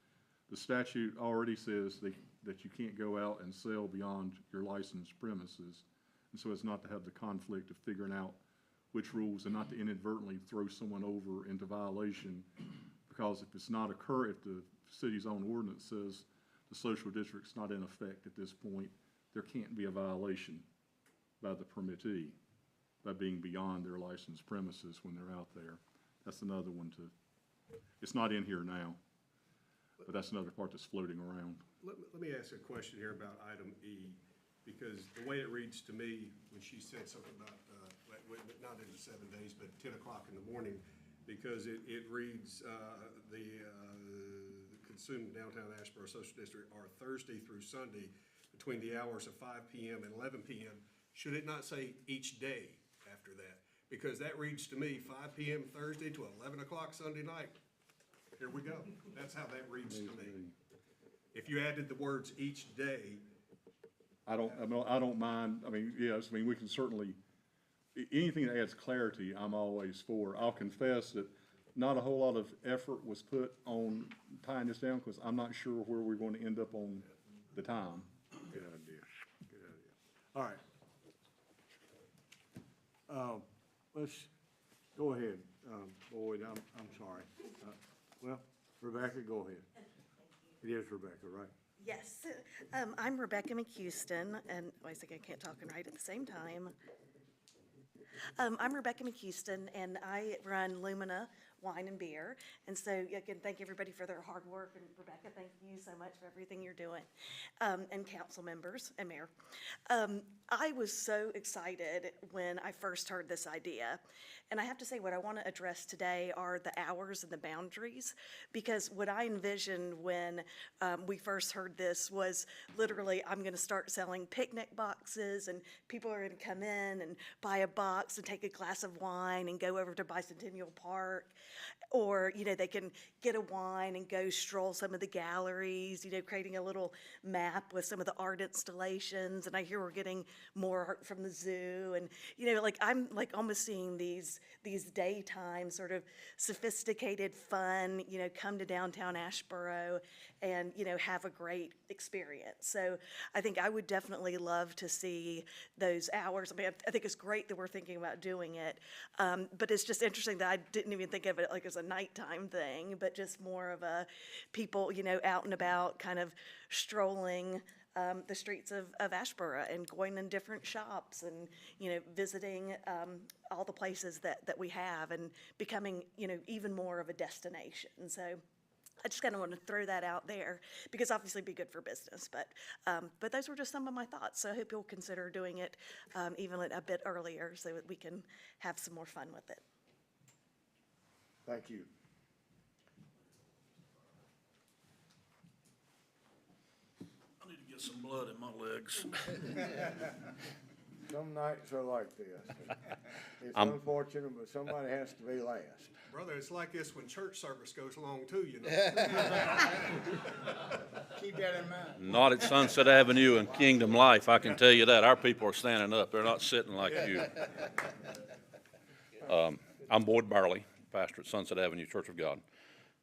the statute already says that you can't go out and sell beyond your licensed premises. And so it's not to have the conflict of figuring out which rules and not to inadvertently throw someone over into violation. Because if if the city's own ordinance says the social district's not in effect at this point, there can't be a violation by the permittee by being beyond their licensed premises when they're out there. That's another one it's not in here now. But that's another part that's floating around. Let me ask a question here about item E, because the way it reads to me, when she said something about, not in the 7 days, but 10 o'clock in the morning, because it reads, the consumed downtown Asheboro Social District are Thursday through Sunday between the hours of 5 p.m. and 11 p.m. Should it not say each day after that? because that reads to me 5 PM Thursday to 11 o'clock Sunday night. Here we go. That's how that reads to me. If you added the words each day, I don't mind, I mean, yes, I mean, we can certainly, anything that adds clarity, I'm always for. I'll confess that not a whole lot of effort was put on tying this down, because I'm not sure where we're going to end up on the time. Good idea, good idea. All right. Let's, go ahead, Boyd, I'm sorry. Well, Rebecca, go ahead. It is Rebecca, right? Yes, I'm Rebecca McHouston, and wait a second, I can't talk and write at the same time. I'm Rebecca McHouston, and I run Lumina Wine and Beer. And so, again, thank everybody for their hard work, and Rebecca, thank you so much for everything you're doing, and council members and mayor. I was so excited when I first heard this idea. And I have to say, what I want to address today are the hours and the boundaries, because what I envisioned when we first heard this was literally, I'm going to start selling picnic boxes, and people are going to come in and buy a box and take a glass of wine and go over to Bicentennial Park. Or, you know, they can get a wine and go stroll some of the galleries, you know, creating a little map with some of the art installations. And I hear we're getting more art from the zoo. And, you know, like, I'm like almost seeing these daytime sort of sophisticated fun, you know, come to downtown Asheboro and, you know, have a great experience. So I think I would definitely love to see those hours. I mean, I think it's great that we're thinking about doing it. But it's just interesting that I didn't even think of it like as a nighttime thing, but just more of a people, you know, out and about kind of strolling the streets of Asheboro and going in different shops and, you know, visiting all the places that we have and becoming, you know, even more of a destination. So I just kind of want to throw that out there because obviously it'd be good for business, but those were just some of my thoughts. So I hope you'll consider doing it even a bit earlier so that we can have some more fun with it. Thank you. I need to get some blood in my legs. Some nights are like this. It's unfortunate, but somebody has to be last. brother, it's like this when church service goes along too, you know. Keep that in mind. Not at Sunset Avenue and Kingdom Life, I can tell you that. Our people are standing up. They're not sitting like you. I'm Boyd Barley, pastor at Sunset Avenue Church of God.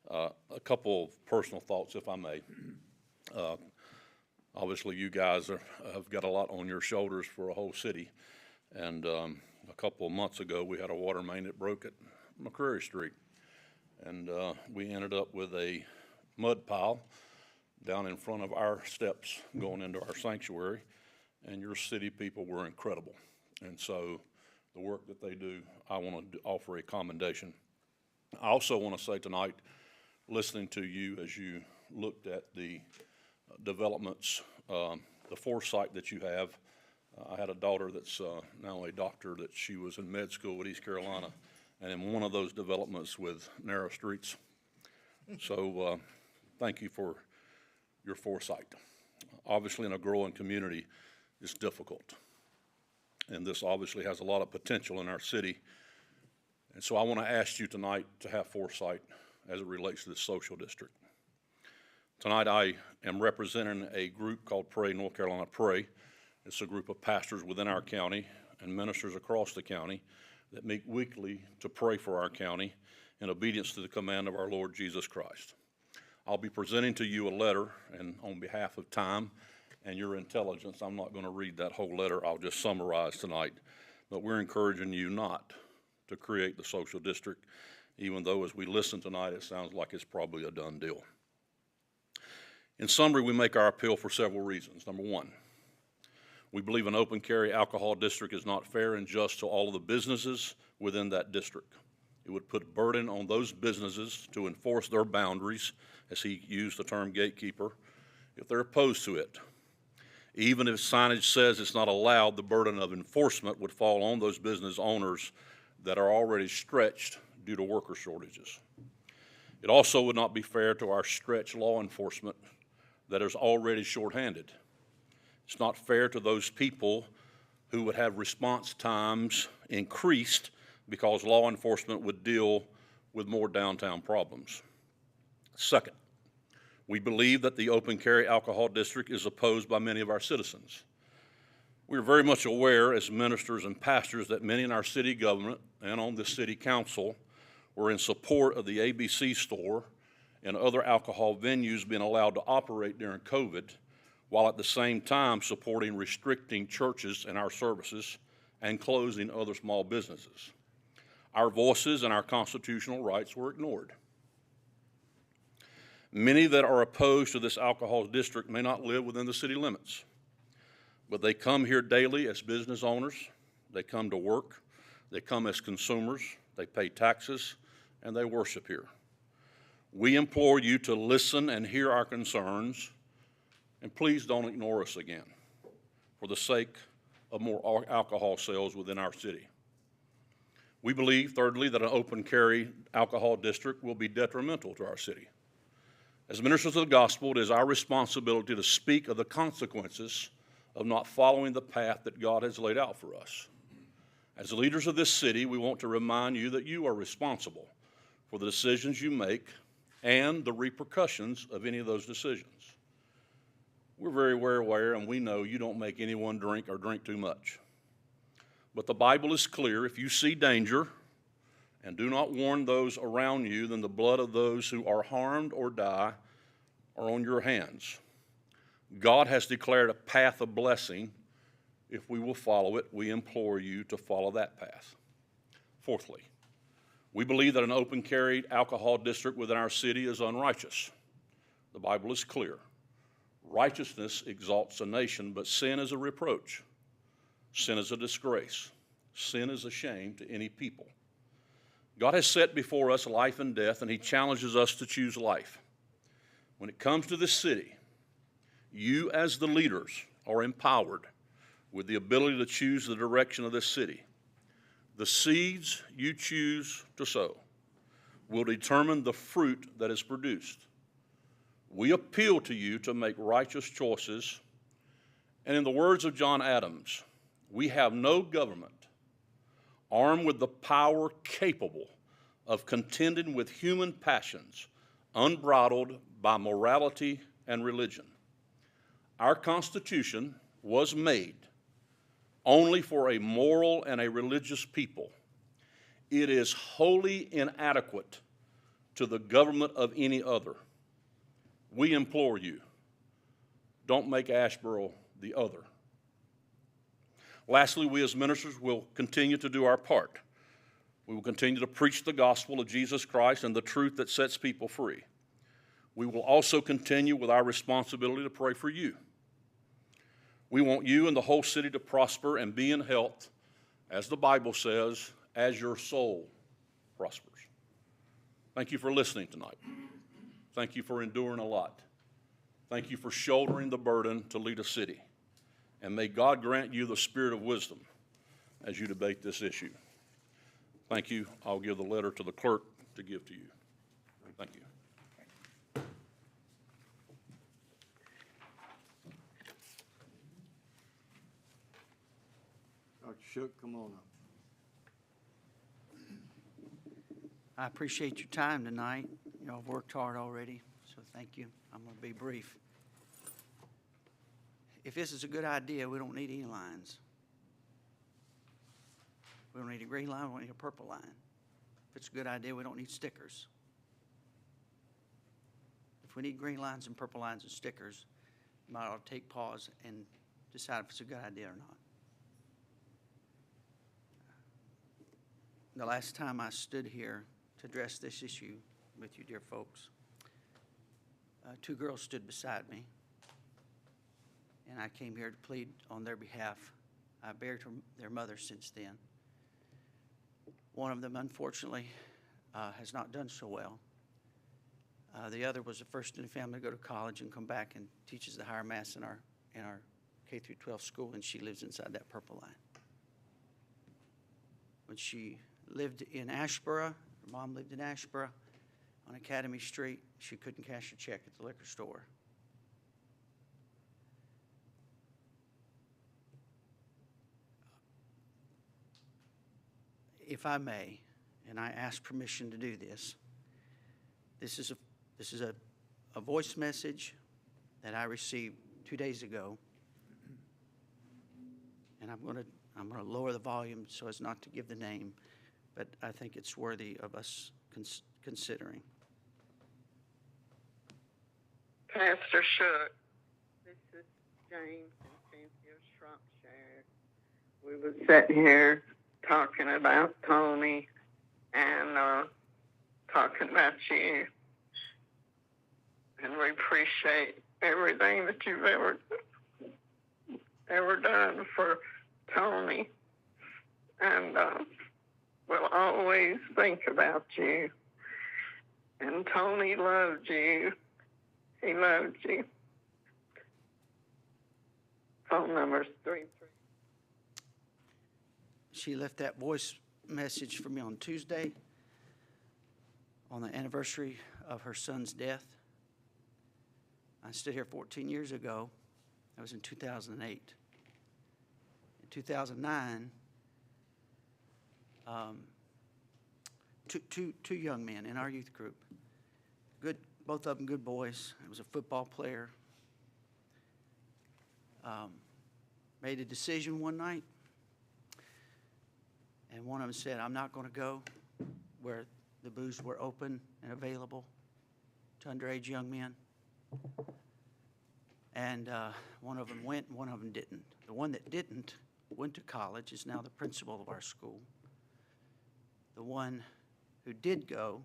A couple of personal thoughts, if I may. Obviously, you guys have got a lot on your shoulders for a whole city. And a couple of months ago, we had a water main that broke at McCreary Street. And we ended up with a mud pile down in front of our steps going into our sanctuary. And your city people were incredible. And so the work that they do, I want to offer a commendation. I also want to say tonight, listening to you as you looked at the developments, the foresight that you have. I had a daughter that's not only a doctor, that she was in med school at East Carolina, and in one of those developments with narrow streets. So thank you for your foresight. Obviously, in a growing community, it's difficult. And this obviously has a lot of potential in our city. And so I want to ask you tonight to have foresight as it relates to the social district. Tonight I am representing a group called Pray North Carolina Pray. It's a group of pastors within our county and ministers across the county that meet weekly to pray for our county in obedience to the command of our Lord Jesus Christ. I'll be presenting to you a letter, and on behalf of time and your intelligence, I'm not going to read that whole letter. I'll just summarize tonight. But we're encouraging you not to create the social district, even though as we listen tonight, it sounds like it's probably a done deal. In summary, we make our appeal for several reasons. Number one, we believe an open carry alcohol district is not fair and just to all of the businesses within that district. It would put a burden on those businesses to enforce their boundaries, as he used the term gatekeeper, if they're opposed to it. Even if signage says it's not allowed, the burden of enforcement would fall on those business owners that are already stretched due to worker shortages. It also would not be fair to our stretched law enforcement that is already shorthanded. It's not fair to those people who would have response times increased because law enforcement would deal with more downtown problems. Second, we believe that the open carry alcohol district is opposed by many of our citizens. We are very much aware as ministers and pastors that many in our city government and on this city council were in support of the ABC store and other alcohol venues being allowed to operate during COVID, while at the same time supporting restricting churches and our services and closing other small businesses. Our voices and our constitutional rights were ignored. Many that are opposed to this alcohol district may not live within the city limits, but they come here daily as business owners, they come to work, they come as consumers, they pay taxes, and they worship here. We implore you to listen and hear our concerns, and please don't ignore us again for the sake of more alcohol sales within our city. We believe, thirdly, that an open carry alcohol district will be detrimental to our city. As ministers of the gospel, it is our responsibility to speak of the consequences of not following the path that God has laid out for us. As leaders of this city, we want to remind you that you are responsible for the decisions you make and the repercussions of any of those decisions. We're very well aware, and we know you don't make anyone drink or drink too much. But the Bible is clear: if you see danger and do not warn those around you, then the blood of those who are harmed or die are on your hands. God has declared a path of blessing. If we will follow it, we implore you to follow that path. Fourthly, we believe that an open carry alcohol district within our city is unrighteous. The Bible is clear. Righteousness exalts a nation, but sin is a reproach. Sin is a disgrace. Sin is a shame to any people. God has set before us life and death, and He challenges us to choose life. When it comes to this city, you as the leaders are empowered with the ability to choose the direction of this city. The seeds you choose to sow will determine the fruit that is produced. We appeal to you to make righteous choices, and in the words of John Adams, we have no government armed with the power capable of contending with human passions unbridled by morality and religion. Our Constitution was made only for a moral and a religious people. It is wholly inadequate to the government of any other. We implore you, don't make Asheboro the other. Lastly, we as ministers will continue to do our part. We will continue to preach the gospel of Jesus Christ and the truth that sets people free. We will also continue with our responsibility to pray for you. We want you and the whole city to prosper and be in health, as the Bible says, as your soul prospers. Thank you for listening tonight. Thank you for enduring a lot. Thank you for shouldering the burden to lead a city. And may God grant you the spirit of wisdom as you debate this issue. Thank you. I'll give the letter to the clerk to give to you. Thank you. Dr. Shook, come on up. I appreciate your time tonight. Y'all have worked hard already, so thank you. I'm going to be brief. If this is a good idea, we don't need any lines. We don't need a green line, we don't need a purple line. If it's a good idea, we don't need stickers. If we need green lines and purple lines and stickers, you might ought to take pause and decide if it's a good idea or not. The last time I stood here to address this issue with you, dear folks, two girls stood beside me, and I came here to plead on their behalf. I buried their mother since then. One of them, unfortunately, has not done so well. The other was the first in the family to go to college and come back and teaches the higher mass in our K through 12 school, and she lives inside that purple line. When she lived in Asheboro, her mom lived in Asheboro on Academy Street, she couldn't cash a check at the liquor store. if I may, and I ask permission to do this, this is a voice message that I received 2 days ago. And I'm gonna lower the volume so as not to give the name, but I think it's worthy of us considering. Pastor Shook, this is James in Cynthia, Shropshire. We were sitting here talking about Tony and talking about you. And we appreciate everything that you've ever done for Tony. And we'll always think about you. And Tony loved you. He loved you. Phone number's 33. She left that voice message for me on Tuesday, on the anniversary of her son's death. I stood here 14 years ago. That was in 2008. In 2009, two young men in our youth group, good, both of them good boys. It was a football player. Made a decision one night, and one of them said, "I'm not going to go where the booths were open and available to underage young men." And one of them went, and one of them didn't. The one that didn't went to college, is now the principal of our school. The one who did go,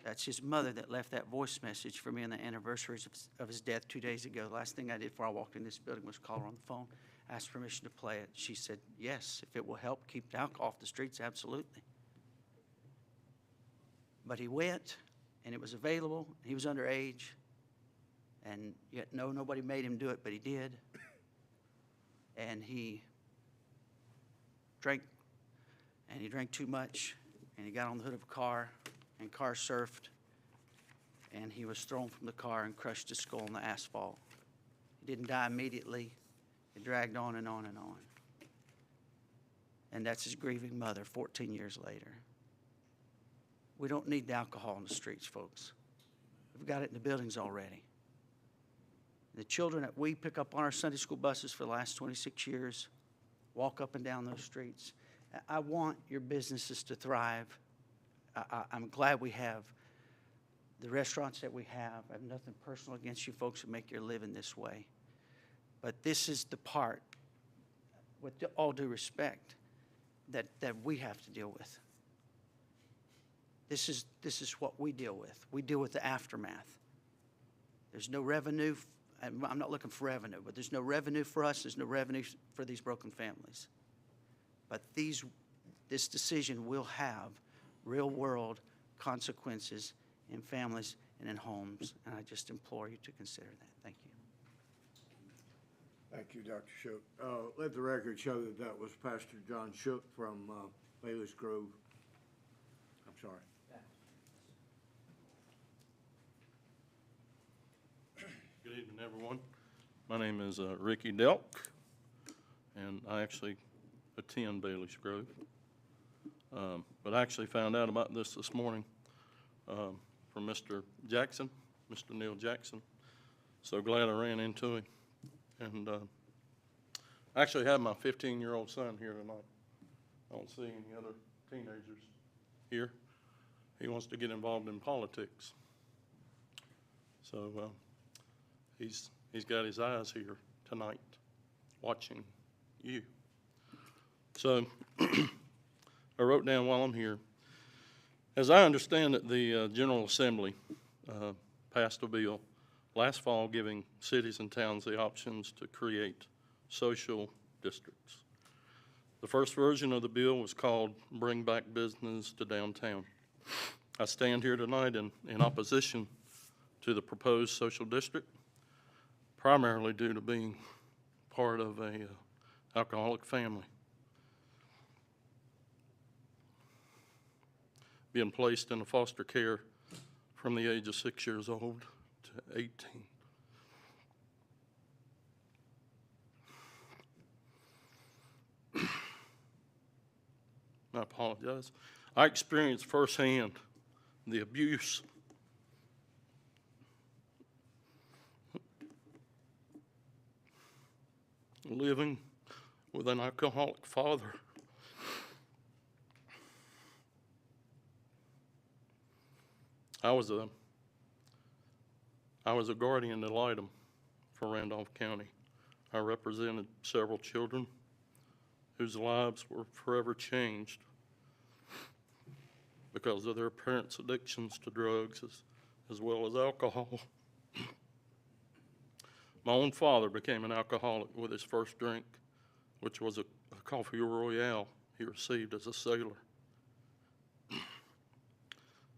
that's his mother that left that voice message for me on the anniversary of his death 2 days ago. The last thing I did before I walked in this building was call her on the phone, ask permission to play it. She said, yes, if it will help keep the alcohol off the streets, absolutely. But he went, and it was available. He was underage, and yet nobody made him do it, but he did. And he drank, and he drank too much, and he got on the hood of a car, and car surfed, and he was thrown from the car and crushed his skull on the asphalt. He didn't die immediately. It dragged on and on and on. And that's his grieving mother 14 years later. We don't need the alcohol in the streets, folks. We've got it in the buildings already. The children that we pick up on our Sunday school buses for the last 26 years walk up and down those streets. I want your businesses to thrive. I'm glad we have the restaurants that we have. I have nothing personal against you folks who make your living this way. But this is the part, with all due respect, that we have to deal with. This is what we deal with. We deal with the aftermath. There's no revenue. I'm not looking for revenue, but there's no revenue for us. There's no revenue for these broken families. But this decision will have real-world consequences in families and in homes, and I just implore you to consider that. Thank you. Thank you, Dr. Shook. Let the record show that that was Pastor John Shook from Bayless Grove. I'm sorry. Good evening, everyone. My name is Ricky Delk, and I actually attend Bayless Grove. But I actually found out about this morning from Mr. Jackson, Mr. Neil Jackson. So glad I ran into him. And I actually have my 15-year-old son here tonight. I don't see any other teenagers here. He wants to get involved in politics. So he's got his eyes here tonight watching you. So I wrote down while I'm here, as I understand it, the General Assembly passed a bill last fall giving cities and towns the options to create social districts. The first version of the bill was called Bring Back Business to Downtown. I stand here tonight in opposition to the proposed social district, primarily due to being part of a alcoholic family. Being placed in foster care from the age of 6 years old to 18. I apologize. I experienced firsthand the abuse living with an alcoholic father. I was a guardian ad litem for Randolph County. I represented several children whose lives were forever changed because of their parents' addictions to drugs as well as alcohol. My own father became an alcoholic with his first drink, which was a coffee royale he received as a sailor.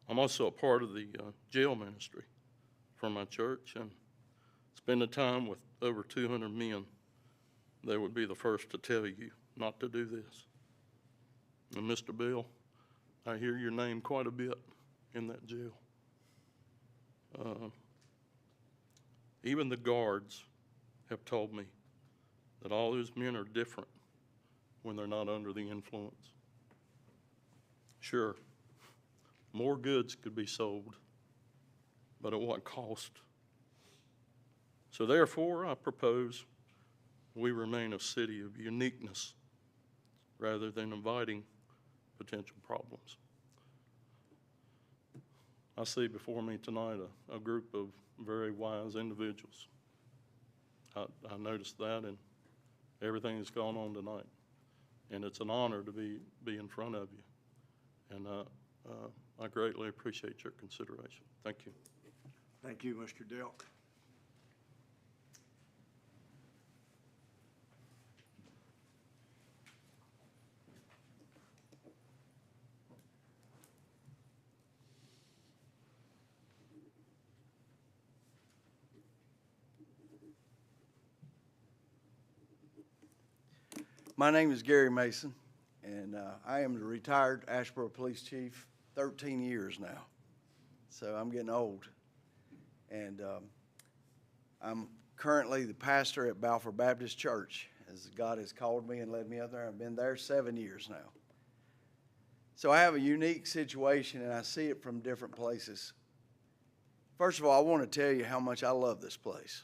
I'm also a part of the jail ministry for my church, and spending time with over 200 men, they would be the first to tell you not to do this. And Mr. Bill, I hear your name quite a bit in that jail. Even the guards have told me that all those men are different when they're not under the influence. Sure, more goods could be sold, but at what cost? So therefore, I propose we remain a city of uniqueness rather than inviting potential problems. I see before me tonight a group of very wise individuals. I noticed that in everything that's gone on tonight. And it's an honor to be in front of you. And I greatly appreciate your consideration. Thank you. Thank you, Mr. Delk. My name is Gary Mason, and I am the retired Asheboro Police Chief, 13 years now. So I'm getting old. And I'm currently the pastor at Balfour Baptist Church, as God has called me and led me up there. I've been there 7 years now. So I have a unique situation, and I see it from different places. First of all, I want to tell you how much I love this place.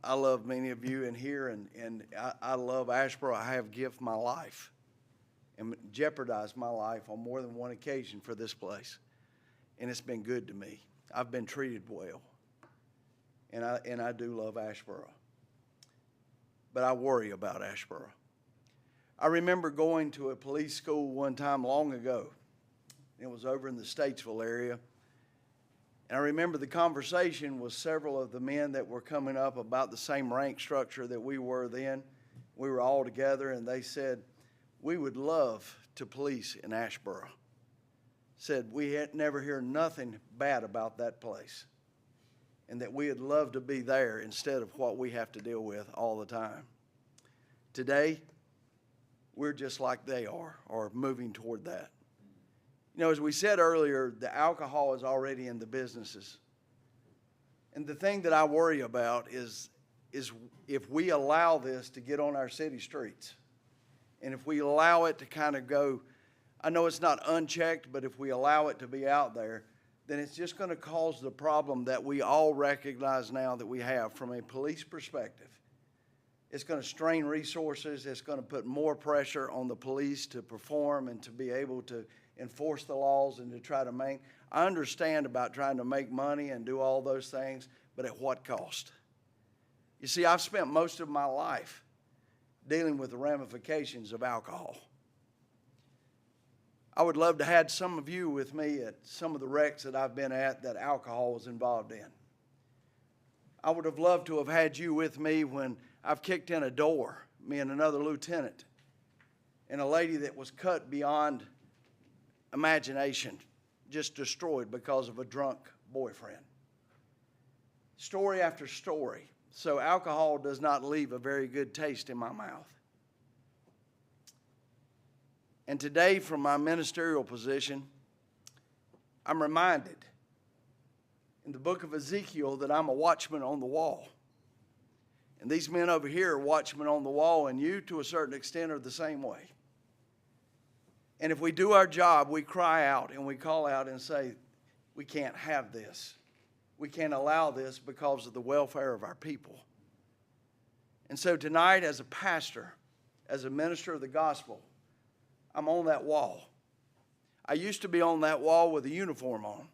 I love many of you in here, and I love Asheboro. I have given my life and jeopardized my life on more than one occasion for this place, and it's been good to me. I've been treated well, and I do love Asheboro, but I worry about Asheboro. I remember going to a police school one time long ago. It was over in the Statesville area. And I remember the conversation with several of the men that were coming up about the same rank structure that we were then. We were all together, and they said, we would love to police in Asheboro. Said we had never hear nothing bad about that place, and that we'd love to be there instead of what we have to deal with all the time. Today, we're just like they are, or moving toward that. You know, as we said earlier, the alcohol is already in the businesses. And the thing that I worry about is if we allow this to get on our city streets, and if we allow it to kind of go, I know it's not unchecked, but if we allow it to be out there, then it's just going to cause the problem that we all recognize now that we have from a police perspective. It's going to strain resources. It's going to put more pressure on the police to perform and to be able to enforce the laws and to try to make. I understand about trying to make money and do all those things, but at what cost? You see, I've spent most of my life dealing with the ramifications of alcohol. I would love to have had some of you with me at some of the wrecks that I've been at that alcohol was involved in. I would have loved to have had you with me when I've kicked in a door, me and another lieutenant, and a lady that was cut beyond imagination, just destroyed because of a drunk boyfriend. Story after story. So alcohol does not leave a very good taste in my mouth. And today, from my ministerial position, I'm reminded in the book of Ezekiel that I'm a watchman on the wall. And these men over here are watchmen on the wall, and you, to a certain extent, are the same way. And if we do our job, we cry out and we call out and say, we can't have this. We can't allow this because of the welfare of our people. And so tonight, as a pastor, as a minister of the gospel, I'm on that wall. I used to be on that wall with a uniform on.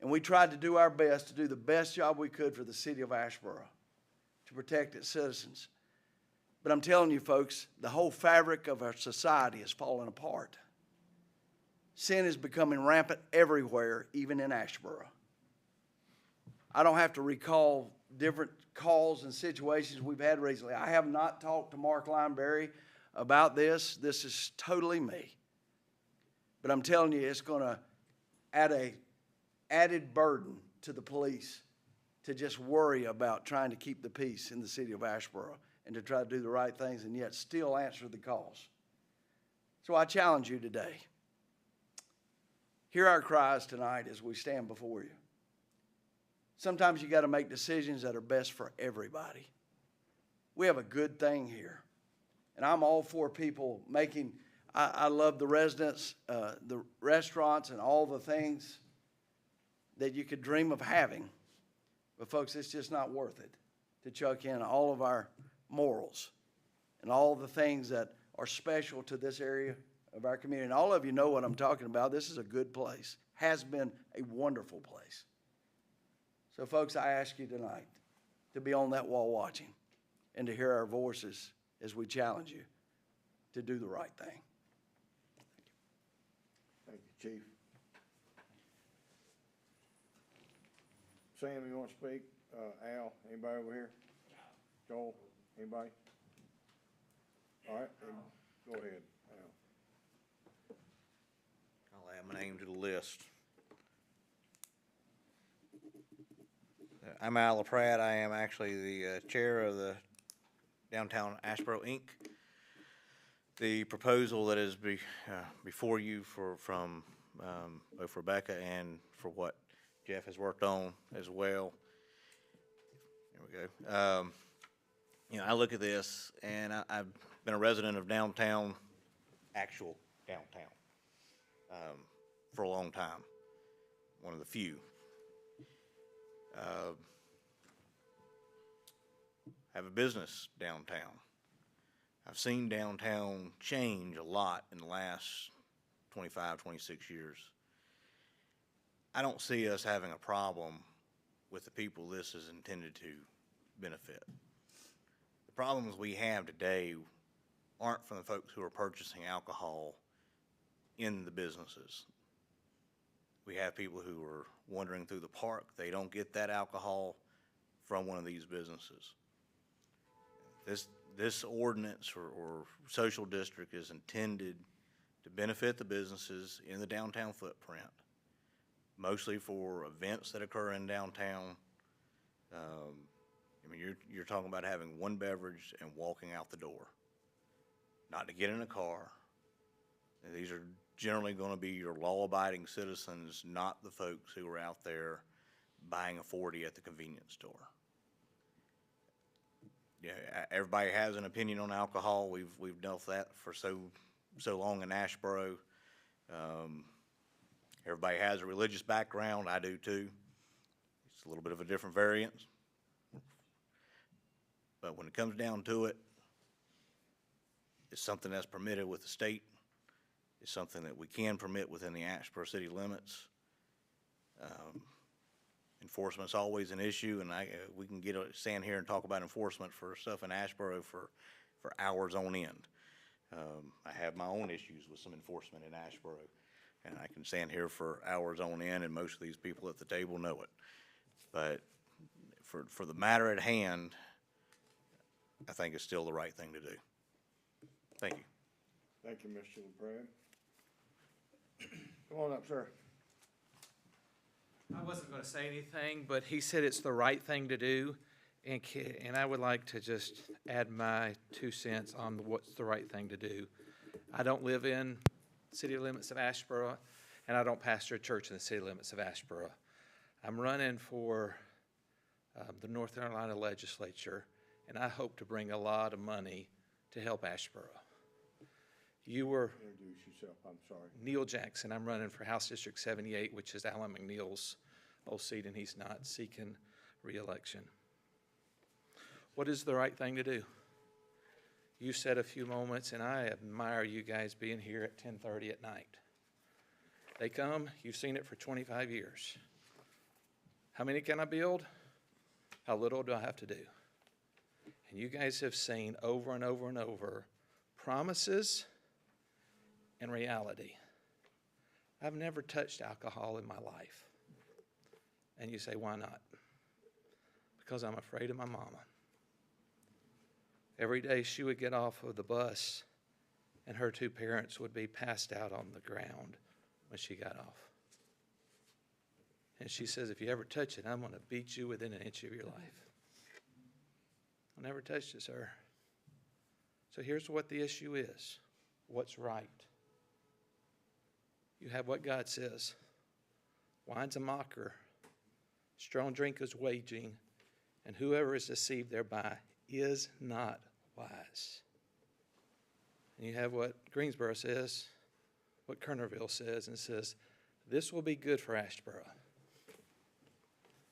And we tried to do our best to do the best job we could for the city of Asheboro, to protect its citizens. But I'm telling you, folks, the whole fabric of our society is falling apart. Sin is becoming rampant everywhere, even in Asheboro. I don't have to recall different calls and situations we've had recently. I have not talked to Mark Lineberry about this. This is totally me. But I'm telling you, it's going to add a added burden to the police to just worry about trying to keep the peace in the city of Asheboro and to try to do the right things and yet still answer the calls. So I challenge you today. Hear our cries tonight as we stand before you. Sometimes you got to make decisions that are best for everybody. We have a good thing here. And I'm all for people making, I love the residents, the restaurants and all the things that you could dream of having. But folks, it's just not worth it to chuck in all of our morals and all the things that are special to this area of our community. And all of you know what I'm talking about. This is a good place, has been a wonderful place. So folks, I ask you tonight to be on that wall watching and to hear our voices as we challenge you to do the right thing. Thank you, Chief. Sam, you want to speak? Al, anybody over here? Joel, anybody? All right, go ahead, Al. I'll add my name to the list. I'm Al LaPratt. I am actually the chair of the Downtown Asheboro, Inc. The proposal that is before you from both Rebecca and for what Jeff has worked on as well. There we go. You know, I look at this, and I've been a resident of downtown, actual downtown, for a long time. One of the few. Have a business downtown. I've seen downtown change a lot in the last 25, 26 years. I don't see us having a problem with the people this is intended to benefit. The problems we have today aren't from the folks who are purchasing alcohol in the businesses. We have people who are wandering through the park. They don't get that alcohol from one of these businesses. This ordinance or social district is intended to benefit the businesses in the downtown footprint, mostly for events that occur in downtown. I mean, you're talking about having one beverage and walking out the door, not to get in a car. And these are generally going to be your law-abiding citizens, not the folks who are out there buying a 40 at the convenience store. Yeah, everybody has an opinion on alcohol. We've dealt with that for so long in Asheboro. Everybody has a religious background. I do too. It's a little bit of a different variance. But when it comes down to it, it's something that's permitted with the state. It's something that we can permit within the Asheboro city limits. Enforcement's always an issue, and we can stand here and talk about enforcement for stuff in Asheboro for hours on end. I have my own issues with some enforcement in Asheboro, and I can stand here for hours on end, and most of these people at the table know it. But for the matter at hand, I think it's still the right thing to do. Thank you. Thank you, Mr. LaPratt. Come on up, sir. I wasn't going to say anything, but he said it's the right thing to do, and I would like to just add my 2 cents on what's the right thing to do. I don't live in city limits of Asheboro, and I don't pastor a church in the city limits of Asheboro. I'm running for the North Carolina legislature, and I hope to bring a lot of money to help Asheboro. You were Introduce yourself, I'm sorry. Neil Jackson. I'm running for House District 78, which is Alan McNeil's old seat, and he's not seeking reelection. What is the right thing to do? You said a few moments, and I admire you guys being here at 10:30 at night. They come, you've seen it for 25 years. How many can I build? How little do I have to do? And you guys have seen over and over and over promises and reality. I've never touched alcohol in my life. And you say, why not? Because I'm afraid of my mama. Every day she would get off of the bus and her two parents would be passed out on the ground when she got off. And she says, if you ever touch it, I'm going to beat you within an inch of your life. I never touched it, sir. So here's what the issue is. What's right? You have what God says. Wine's a mocker. Strong drink is waging. And whoever is deceived thereby is not wise. And you have what Greensboro says, what Kernerville says, and it says, this will be good for Asheboro.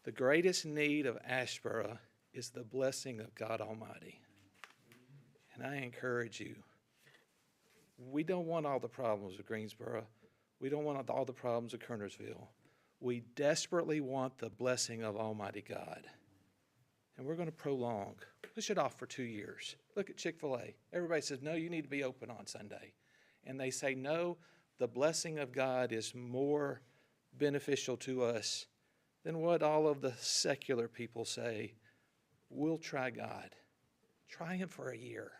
The greatest need of Asheboro is the blessing of God Almighty. And I encourage you, we don't want all the problems of Greensboro. We don't want all the problems of Kernersville. We desperately want the blessing of Almighty God. And we're going to prolong, push it off for 2 years. Look at Chick-fil-A. Everybody says, no, you need to be open on Sunday. And they say, no, the blessing of God is more beneficial to us than what all of the secular people say. We'll try God. Try Him for a year.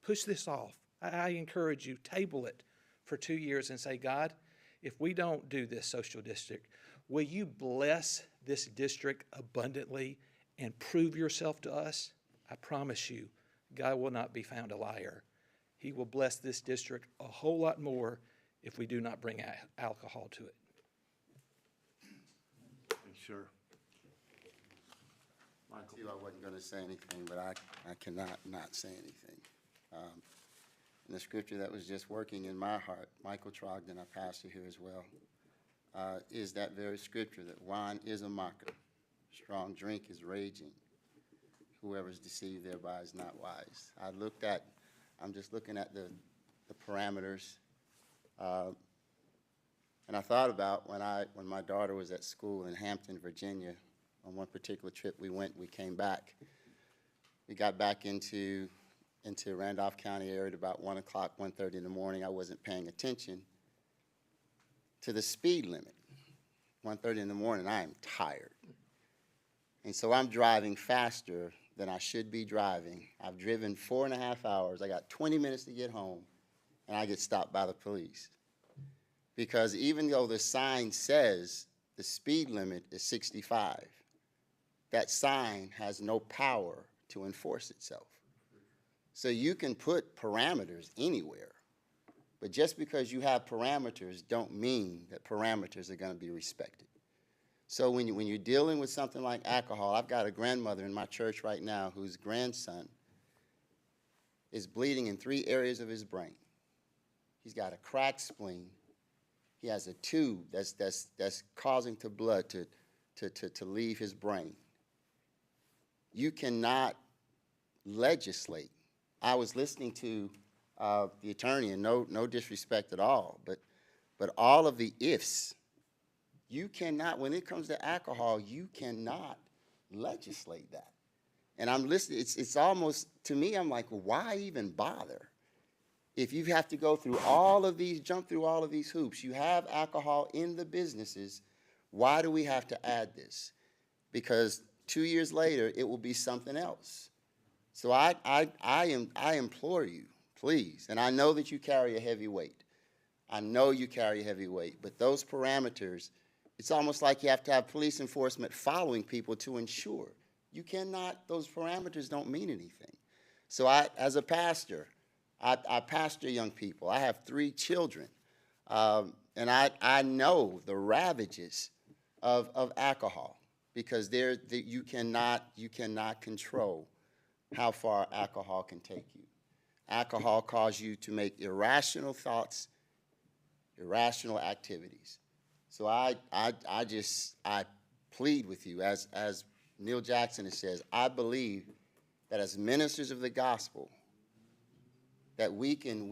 Push this off. I encourage you, table it for 2 years and say, God, if we don't do this social district, will you bless this district abundantly and prove yourself to us? I promise you, God will not be found a liar. He will bless this district a whole lot more if we do not bring alcohol to it. Sure. Michael. I wasn't going to say anything, but I cannot not say anything. And the scripture that was just working in my heart, Michael Trogdon, our pastor here as well, is that very scripture that wine is a mocker, strong drink is raging, whoever is deceived thereby is not wise. I'm just looking at the parameters, and I thought about when my daughter was at school in Hampton, Virginia. On one particular trip we came back. We got back into Randolph County area at about 1 o'clock, 1:30 in the morning. I wasn't paying attention to the speed limit. 1:30 in the morning, I am tired. And so I'm driving faster than I should be driving. I've driven 4.5 hours. I got 20 minutes to get home, and I get stopped by the police. Because even though the sign says the speed limit is 65, that sign has no power to enforce itself. So you can put parameters anywhere, but just because you have parameters don't mean that parameters are going to be respected. So when you're dealing with something like alcohol, I've got a grandmother in my church right now whose grandson is bleeding in 3 areas of his brain. He's got a cracked spleen. He has a tube that's causing the blood to leave his brain. You cannot legislate. I was listening to the attorney, and no disrespect at all, but all of the ifs. You cannot, when it comes to alcohol, you cannot legislate that. And I'm listening, it's almost, to me, I'm like, well, why even bother? If you have to go through all of these, jump through all of these hoops, you have alcohol in the businesses, why do we have to add this? Because 2 years later, it will be something else. So I implore you, please, and I know that you carry a heavy weight. I know you carry a heavy weight, but those parameters, it's almost like you have to have police enforcement following people to ensure. You cannot, those parameters don't mean anything. So as a pastor, I pastor young people. I have 3 children, and I know the ravages of alcohol because you cannot control how far alcohol can take you. alcohol causes you to make irrational thoughts, irrational activities. So I plead with you, as Neil Jackson says, I believe that as ministers of the gospel, that we can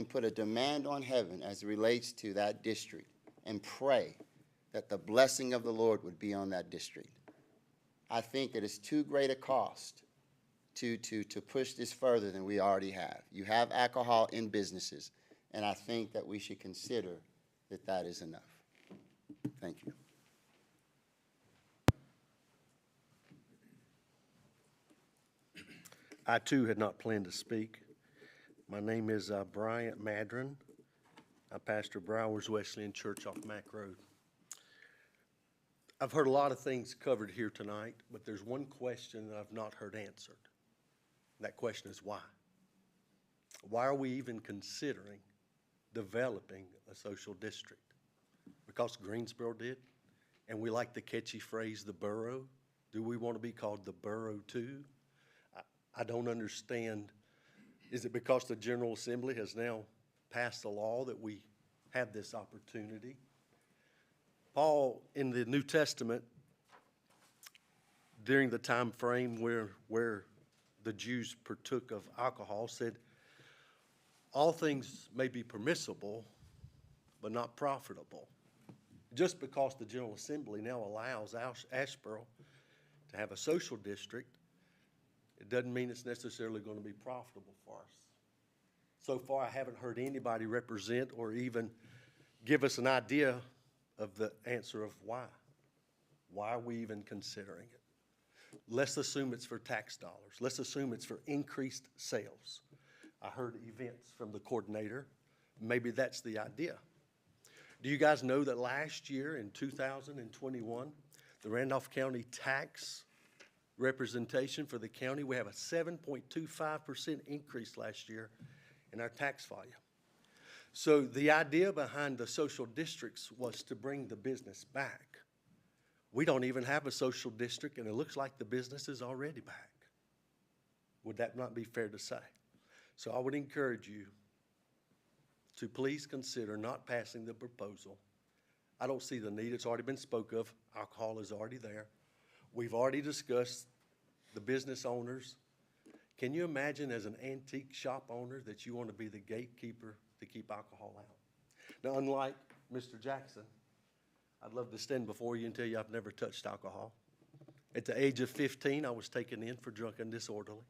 put a demand on heaven as it relates to that district and pray that the blessing of the Lord would be on that district. I think it is too great a cost to push this further than we already have. You have alcohol in businesses, and I think that we should consider that that is enough. Thank you. I too had not planned to speak. My name is Bryant Madron. I pastor Browers Wesleyan Church off Mack Road. I've heard a lot of things covered here tonight, but there's one question that I've not heard answered. That question is why? Why are we even considering developing a social district? Because Greensboro did, and we like the catchy phrase, the borough. Do we want to be called the borough too? I don't understand. Is it because the General Assembly has now passed a law that we have this opportunity? Paul, in the New Testament, during the time frame where the Jews partook of alcohol, said, all things may be permissible, but not profitable. Just because the General Assembly now allows Asheboro to have a social district, it doesn't mean it's necessarily going to be profitable for us. So far, I haven't heard anybody represent or even give us an idea of the answer of why. Why are we even considering it? Let's assume it's for tax dollars. Let's assume it's for increased sales. I heard events from the coordinator. Maybe that's the idea. Do you guys know that last year in 2021, the Randolph County tax representation for the county, we have a 7.25% increase last year in our tax volume. So the idea behind the social districts was to bring the business back. We don't even have a social district, and it looks like the business is already back. Would that not be fair to say? So I would encourage you to please consider not passing the proposal. I don't see the need. It's already been spoke of. Alcohol is already there. We've already discussed the business owners. Can you imagine as an antique shop owner that you want to be the gatekeeper to keep alcohol out? Now, unlike Mr. Jackson, I'd love to stand before you and tell you I've never touched alcohol. At the age of 15, I was taken in for drunk and disorderly.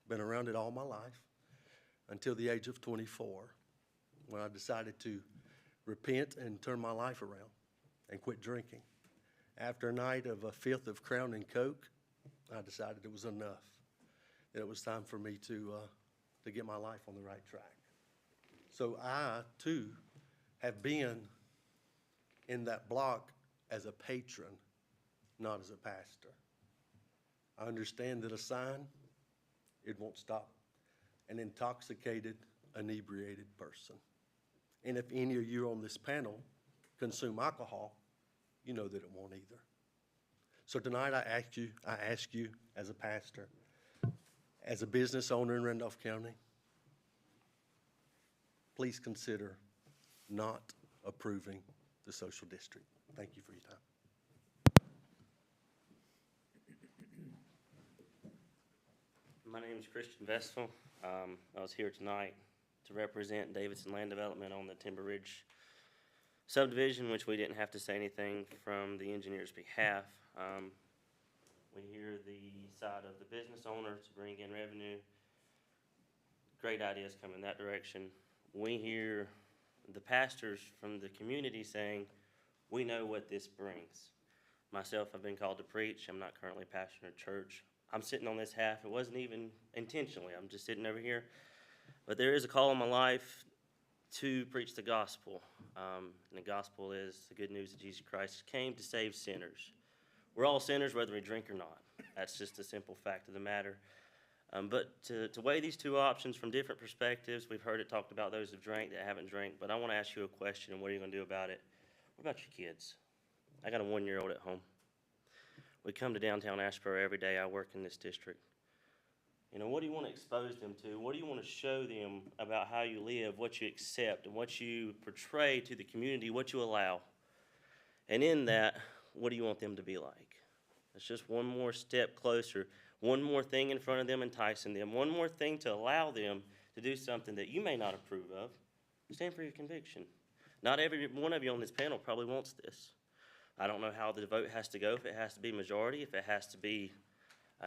Been around it all my life until the age of 24, when I decided to repent and turn my life around and quit drinking. After a night of a fifth of Crown and Coke, I decided it was enough. That it was time for me to get my life on the right track. So I, too, have been in that block as a patron, not as a pastor. I understand that a sign, it won't stop an intoxicated, inebriated person. And if any of you on this panel consume alcohol, you know that it won't either. So tonight I ask you as a pastor, as a business owner in Randolph County, please consider not approving the social district. Thank you for your time. My name is Christian Vestal. I was here tonight to represent Davidson Land Development on the Timber Ridge subdivision, which we didn't have to say anything from the engineer's behalf. We hear the side of the business owner to bring in revenue. Great ideas come in that direction. We hear the pastors from the community saying, we know what this brings. Myself, I've been called to preach. I'm not currently pastoring a church. I'm sitting on this half. It wasn't even intentionally. I'm just sitting over here. But there is a call in my life to preach the gospel. And the gospel is the good news that Jesus Christ came to save sinners. We're all sinners whether we drink or not. That's just a simple fact of the matter. But to weigh these two options from different perspectives, we've heard it talked about those who've drank that haven't drank, but I want to ask you a question, and what are you going to do about it? What about your kids? I got a 1-year-old at home. We come to downtown Asheboro every day. I work in this district. You know, what do you want to expose them to? What do you want to show them about how you live, what you accept, and what you portray to the community, what you allow? And in that, what do you want them to be like? It's just one more step closer, one more thing in front of them enticing them, one more thing to allow them to do something that you may not approve of. Stand for your conviction. Not every one of you on this panel probably wants this. I don't know how the vote has to go, if it has to be majority, if it has to be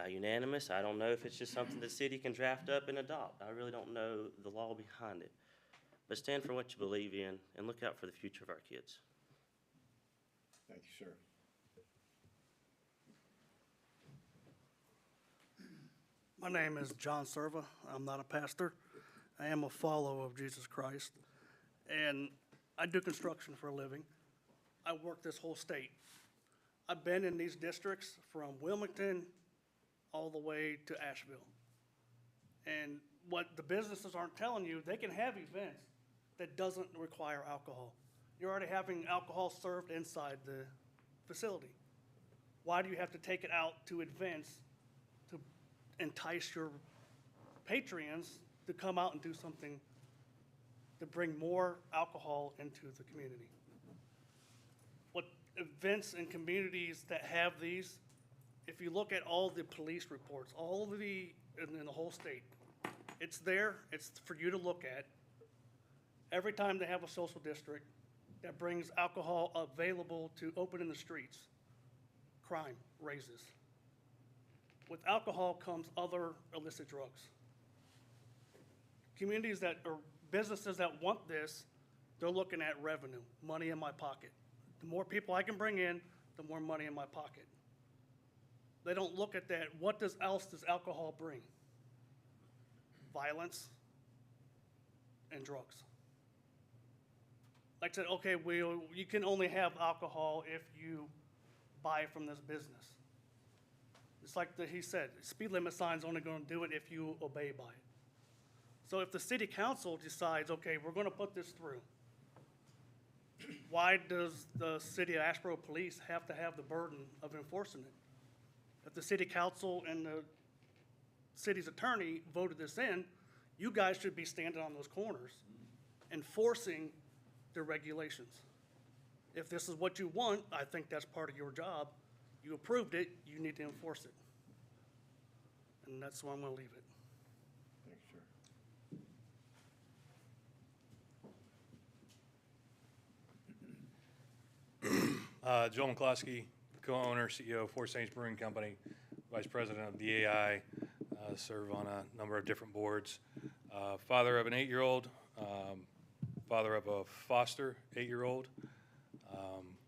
unanimous. I don't know if it's just something the city can draft up and adopt. I really don't know the law behind it. But stand for what you believe in and look out for the future of our kids. Thank you, sir. My name is John Serva. I'm not a pastor. I am a follower of Jesus Christ. And I do construction for a living. I work this whole state. I've been in these districts from Wilmington all the way to Asheville. And what the businesses aren't telling you, they can have events that doesn't require alcohol. You're already having alcohol served inside the facility. Why do you have to take it out to events to entice your patrons to come out and do something to bring more alcohol into the community? What events and communities that have these, if you look at all the police reports, all of the, in the whole state, it's there, it's for you to look at. Every time they have a social district that brings alcohol available to open in the streets, crime raises. With alcohol comes other illicit drugs. Communities that, or businesses that want this, they're looking at revenue, money in my pocket. The more people I can bring in, the more money in my pocket. They don't look at that, what else does alcohol bring? Violence and drugs. Like I said, okay, you can only have alcohol if you buy it from this business. It's like he said, speed limit sign's only gonna do it if you obey by it. So if the city council decides, okay, we're gonna put this through, why does the city of Asheboro Police have to have the burden of enforcing it? If the city council and the city's attorney voted this in, you guys should be standing on those corners enforcing the regulations. If this is what you want, I think that's part of your job. You approved it, you need to enforce it. And that's where I'm gonna leave it. Thanks, sir. Joel McCloskey, co-owner, CEO of Four Saints Brewing Company, vice president of DAI, serve on a number of different boards. Father of an 8-year-old, father of a foster 8-year-old,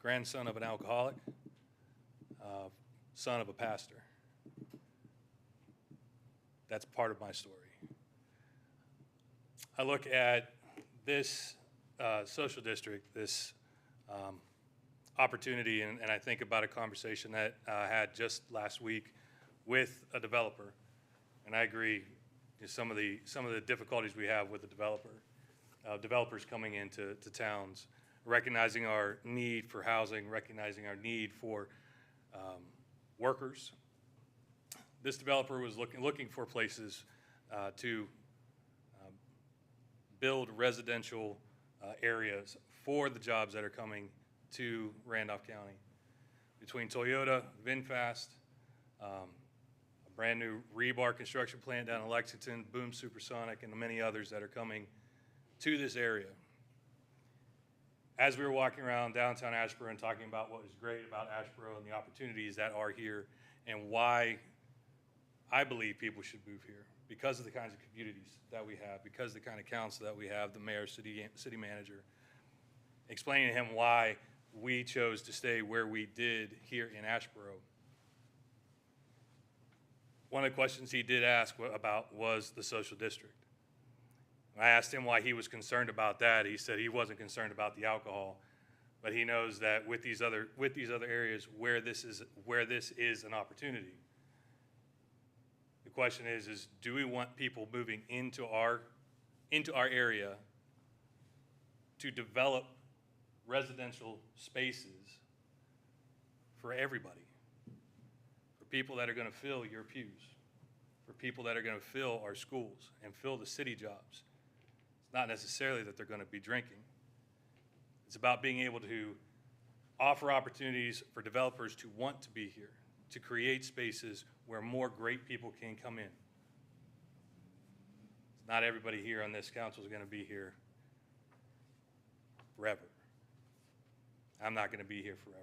grandson of an alcoholic, son of a pastor. That's part of my story. I look at this social district, this opportunity, and I think about a conversation that I had just last week with a developer, and I agree some of the difficulties we have with the developers coming into towns, recognizing our need for housing, recognizing our need for workers. This developer was looking for places to build residential areas for the jobs that are coming to Randolph County. Between Toyota, VinFast, a brand new rebar construction plant down in Lexington, Boom Supersonic, and the many others that are coming to this area. As we were walking around downtown Asheboro and talking about what is great about Asheboro and the opportunities that are here and why I believe people should move here, because of the kinds of communities that we have, because of the kind of council that we have, the mayor, city manager, explaining to him why we chose to stay where we did here in Asheboro. One of the questions he did ask about was the social district. I asked him why he was concerned about that. He said he wasn't concerned about the alcohol, but he knows that with these other areas where this is an opportunity. The question is do we want people moving into our area to develop residential spaces for everybody, for people that are going to fill your pews? for people that are going to fill our schools and fill the city jobs. It's not necessarily that they're going to be drinking. It's about being able to offer opportunities for developers to want to be here, to create spaces where more great people can come in. Not everybody here on this council is going to be here forever. I'm not going to be here forever.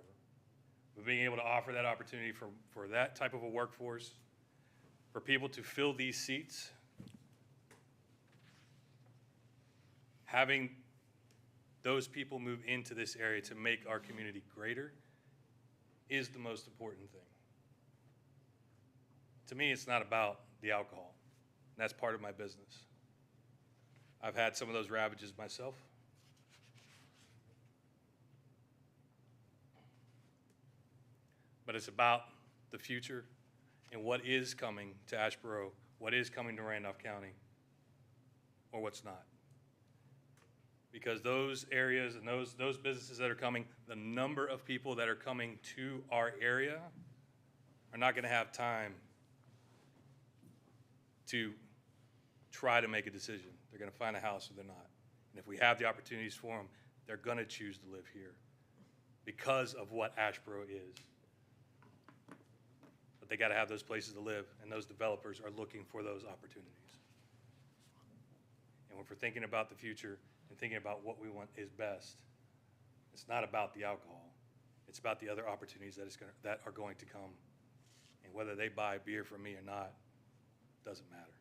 But being able to offer that opportunity for that type of a workforce, for people to fill these seats, having those people move into this area to make our community greater is the most important thing. To me, it's not about the alcohol. That's part of my business. I've had some of those ravages myself. But it's about the future and what is coming to Asheboro, what is coming to Randolph County, or what's not. Because those areas and those businesses that are coming, the number of people that are coming to our area are not going to have time to try to make a decision. They're going to find a house or they're not. And if we have the opportunities for them, they're going to choose to live here because of what Asheboro is. But they got to have those places to live, and those developers are looking for those opportunities. And if we're thinking about the future and thinking about what we want is best, it's not about the alcohol. It's about the other opportunities that are going to come. And whether they buy beer from me or not doesn't matter.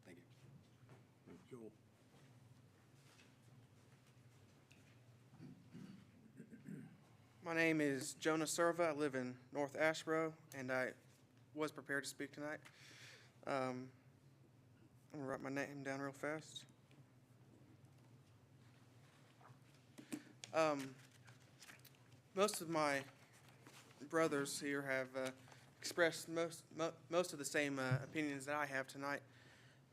Thank you. Joel. My name is Jonah Serva. I live in North Asheboro, and I was prepared to speak tonight. I'm going to write my name down real fast. Most of my brothers here have expressed most of the same opinions that I have tonight.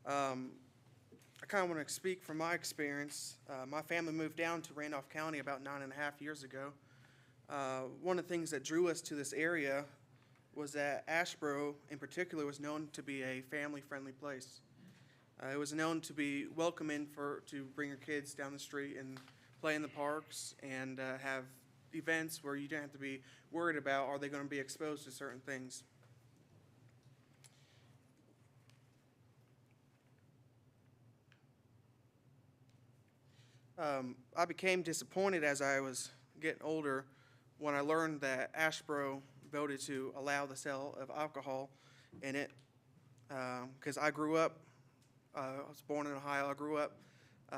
I kind of want to speak from my experience. My family moved down to Randolph County about 9.5 years ago. One of the things that drew us to this area was that Asheboro, in particular, was known to be a family-friendly place. It was known to be welcoming to bring your kids down the street and play in the parks and have events where you don't have to be worried about are they going to be exposed to certain things. I became disappointed as I was getting older when I learned that Asheboro voted to allow the sale of alcohol in it. Because I grew up, I was born in Ohio, I grew up,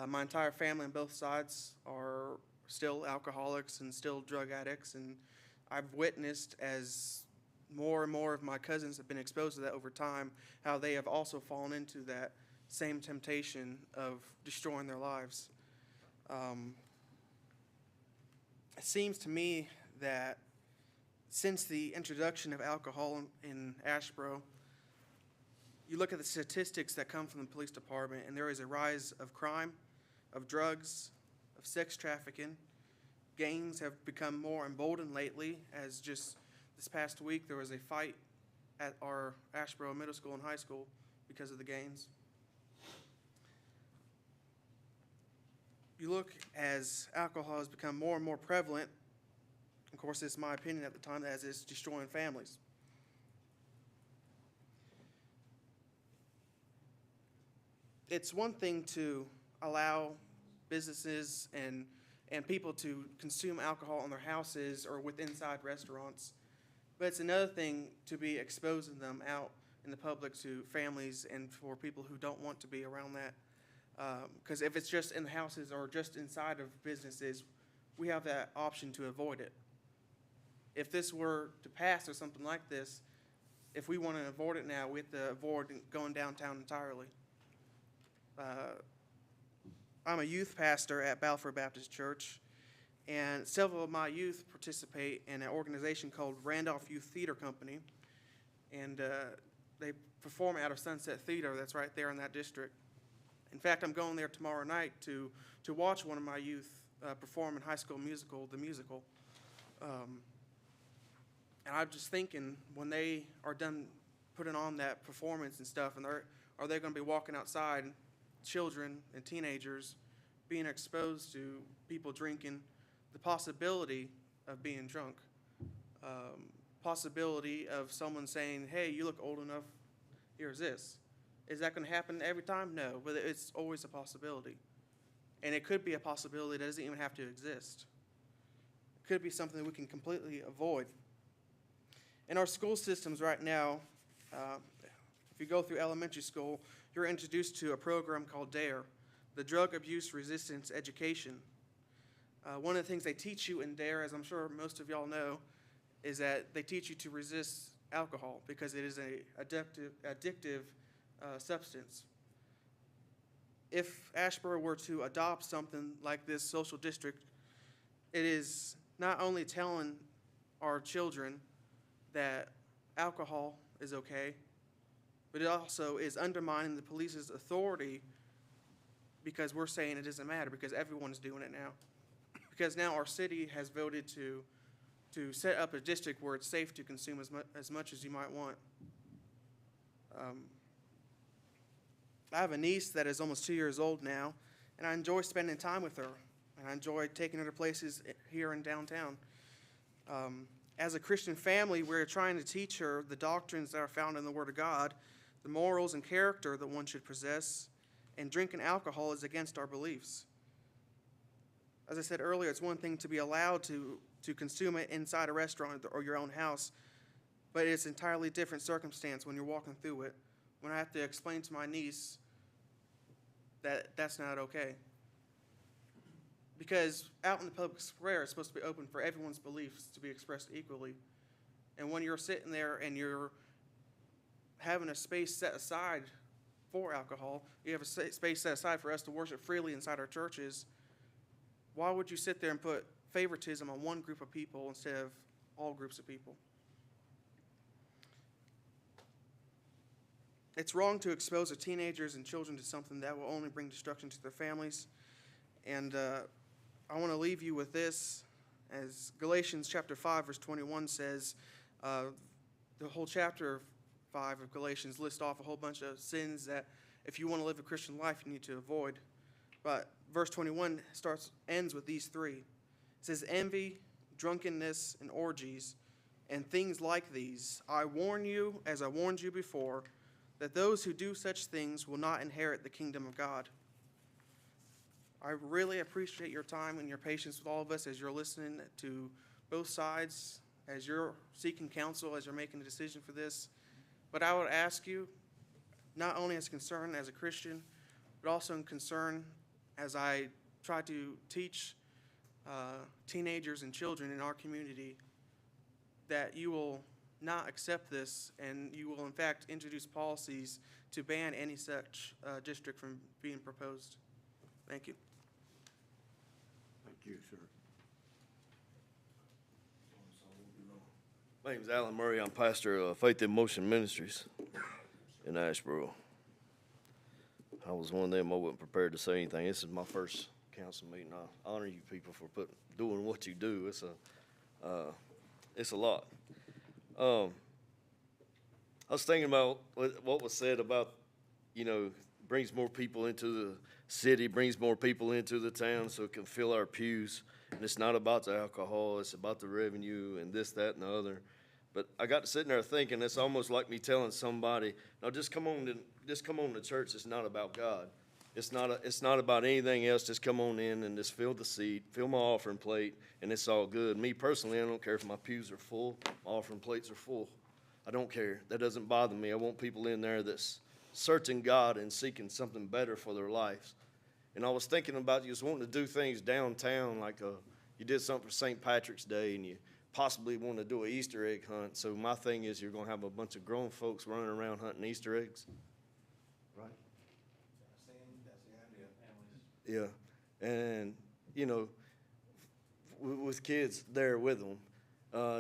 my entire family on both sides are still alcoholics and still drug addicts, and I've witnessed as more and more of my cousins have been exposed to that over time, how they have also fallen into that same temptation of destroying their lives. It seems to me that since the introduction of alcohol in Asheboro, you look at the statistics that come from the police department, and there is a rise of crime, of drugs, of sex trafficking. Gangs have become more emboldened lately, as just this past week there was a fight at our Asheboro Middle School and High School because of the gangs. You look as alcohol has become more and more prevalent. Of course, it's my opinion at the time, as it's destroying families. It's one thing to allow businesses and people to consume alcohol in their houses or with inside restaurants, but it's another thing to be exposing them out in the public to families and for people who don't want to be around that. Because if it's just in the houses or just inside of businesses, we have that option to avoid it. If this were to pass or something like this, if we want to avoid it now, we have to avoid going downtown entirely. I'm a youth pastor at Balfour Baptist Church, and several of my youth participate in an organization called Randolph Youth Theater Company, and they perform out of Sunset Theater that's right there in that district. In fact, I'm going there tomorrow night to watch one of my youth perform in High School Musical, the musical. And I'm just thinking, when they are done putting on that performance and stuff, and are they going to be walking outside, children and teenagers being exposed to people drinking, the possibility of being drunk, possibility of someone saying, hey, you look old enough, here's this. Is that going to happen every time? No, but it's always a possibility. And it could be a possibility that doesn't even have to exist. It could be something that we can completely avoid. In our school systems right now, if you go through elementary school, you're introduced to a program called DARE, the Drug Abuse Resistance Education. One of the things they teach you in DARE, as I'm sure most of y'all know, is that they teach you to resist alcohol because it is an addictive substance. If Asheboro were to adopt something like this social district, it is not only telling our children that alcohol is okay, but it also is undermining the police's authority because we're saying it doesn't matter because everyone's doing it now. Because now our city has voted to set up a district where it's safe to consume as much as you might want. I have a niece that is almost 2 years old now, and I enjoy spending time with her, and I enjoy taking her to places here in downtown. As a Christian family, we're trying to teach her the doctrines that are found in the Word of God, the morals and character that one should possess, and drinking alcohol is against our beliefs. As I said earlier, it's one thing to be allowed to consume it inside a restaurant or your own house, but it's an entirely different circumstance when you're walking through it, when I have to explain to my niece that that's not okay. Because out in the public square, it's supposed to be open for everyone's beliefs to be expressed equally. And when you're sitting there and you're having a space set aside for alcohol, you have a space set aside for us to worship freely inside our churches, why would you sit there and put favoritism on one group of people instead of all groups of people? It's wrong to expose our teenagers and children to something that will only bring destruction to their families. And I want to leave you with this, as Galatians chapter 5, verse 21 says, the whole chapter 5 of Galatians lists off a whole bunch of sins that if you want to live a Christian life, you need to avoid. But verse 21 ends with these three. It says, envy, drunkenness, and orgies, and things like these. I warn you, as I warned you before, that those who do such things will not inherit the kingdom of God. I really appreciate your time and your patience with all of us as you're listening to both sides, as you're seeking counsel, as you're making a decision for this. But I would ask you, not only as concern as a Christian, but also in concern as I try to teach teenagers and children in our community, that you will not accept this and you will in fact introduce policies to ban any such district from being proposed. Thank you. Thank you, sir. My name's Alan Murray. I'm pastor of Faith in Motion Ministries in Asheboro. I was one of them, I wasn't prepared to say anything. This is my first council meeting. I honor you people for doing what you do. It's a lot. I was thinking about what was said about, brings more people into the city, brings more people into the town so it can fill our pews. And it's not about the alcohol, it's about the revenue and this, that, and the other. But I got to sitting there thinking, it's almost like me telling somebody, no, just come on to church. It's not about God. It's not about anything else. Just come on in and just fill the seat, fill my offering plate, and it's all good. Me personally, I don't care if my pews are full, my offering plates are full. I don't care. That doesn't bother me. I want people in there that's searching God and seeking something better for their lives. And I was thinking about you just wanting to do things downtown, like you did something for St. Patrick's Day, and you possibly want to do an Easter egg hunt. So my thing is you're going to have a bunch of grown folks running around hunting Easter eggs, right? Yeah, and, with kids there with them,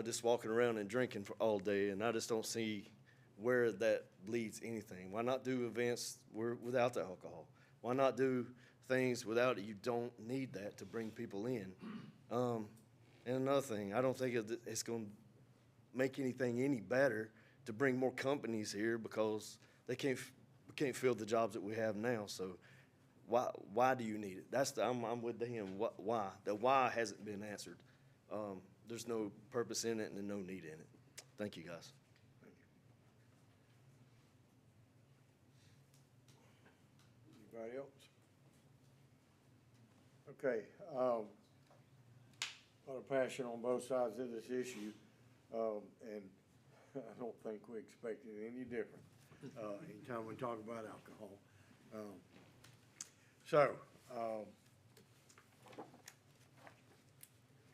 just walking around and drinking for all day, and I just don't see where that leads anything. Why not do events without the alcohol? Why not do things without it? You don't need that to bring people in. And another thing, I don't think it's going to make anything any better to bring more companies here because we can't fill the jobs that we have now. So why do you need it? I'm with him. Why? The why hasn't been answered. There's no purpose in it and no need in it. Thank you, guys. Anybody else? Okay, a lot of passion on both sides of this issue, and I don't think we expected any different, anytime we talk about alcohol.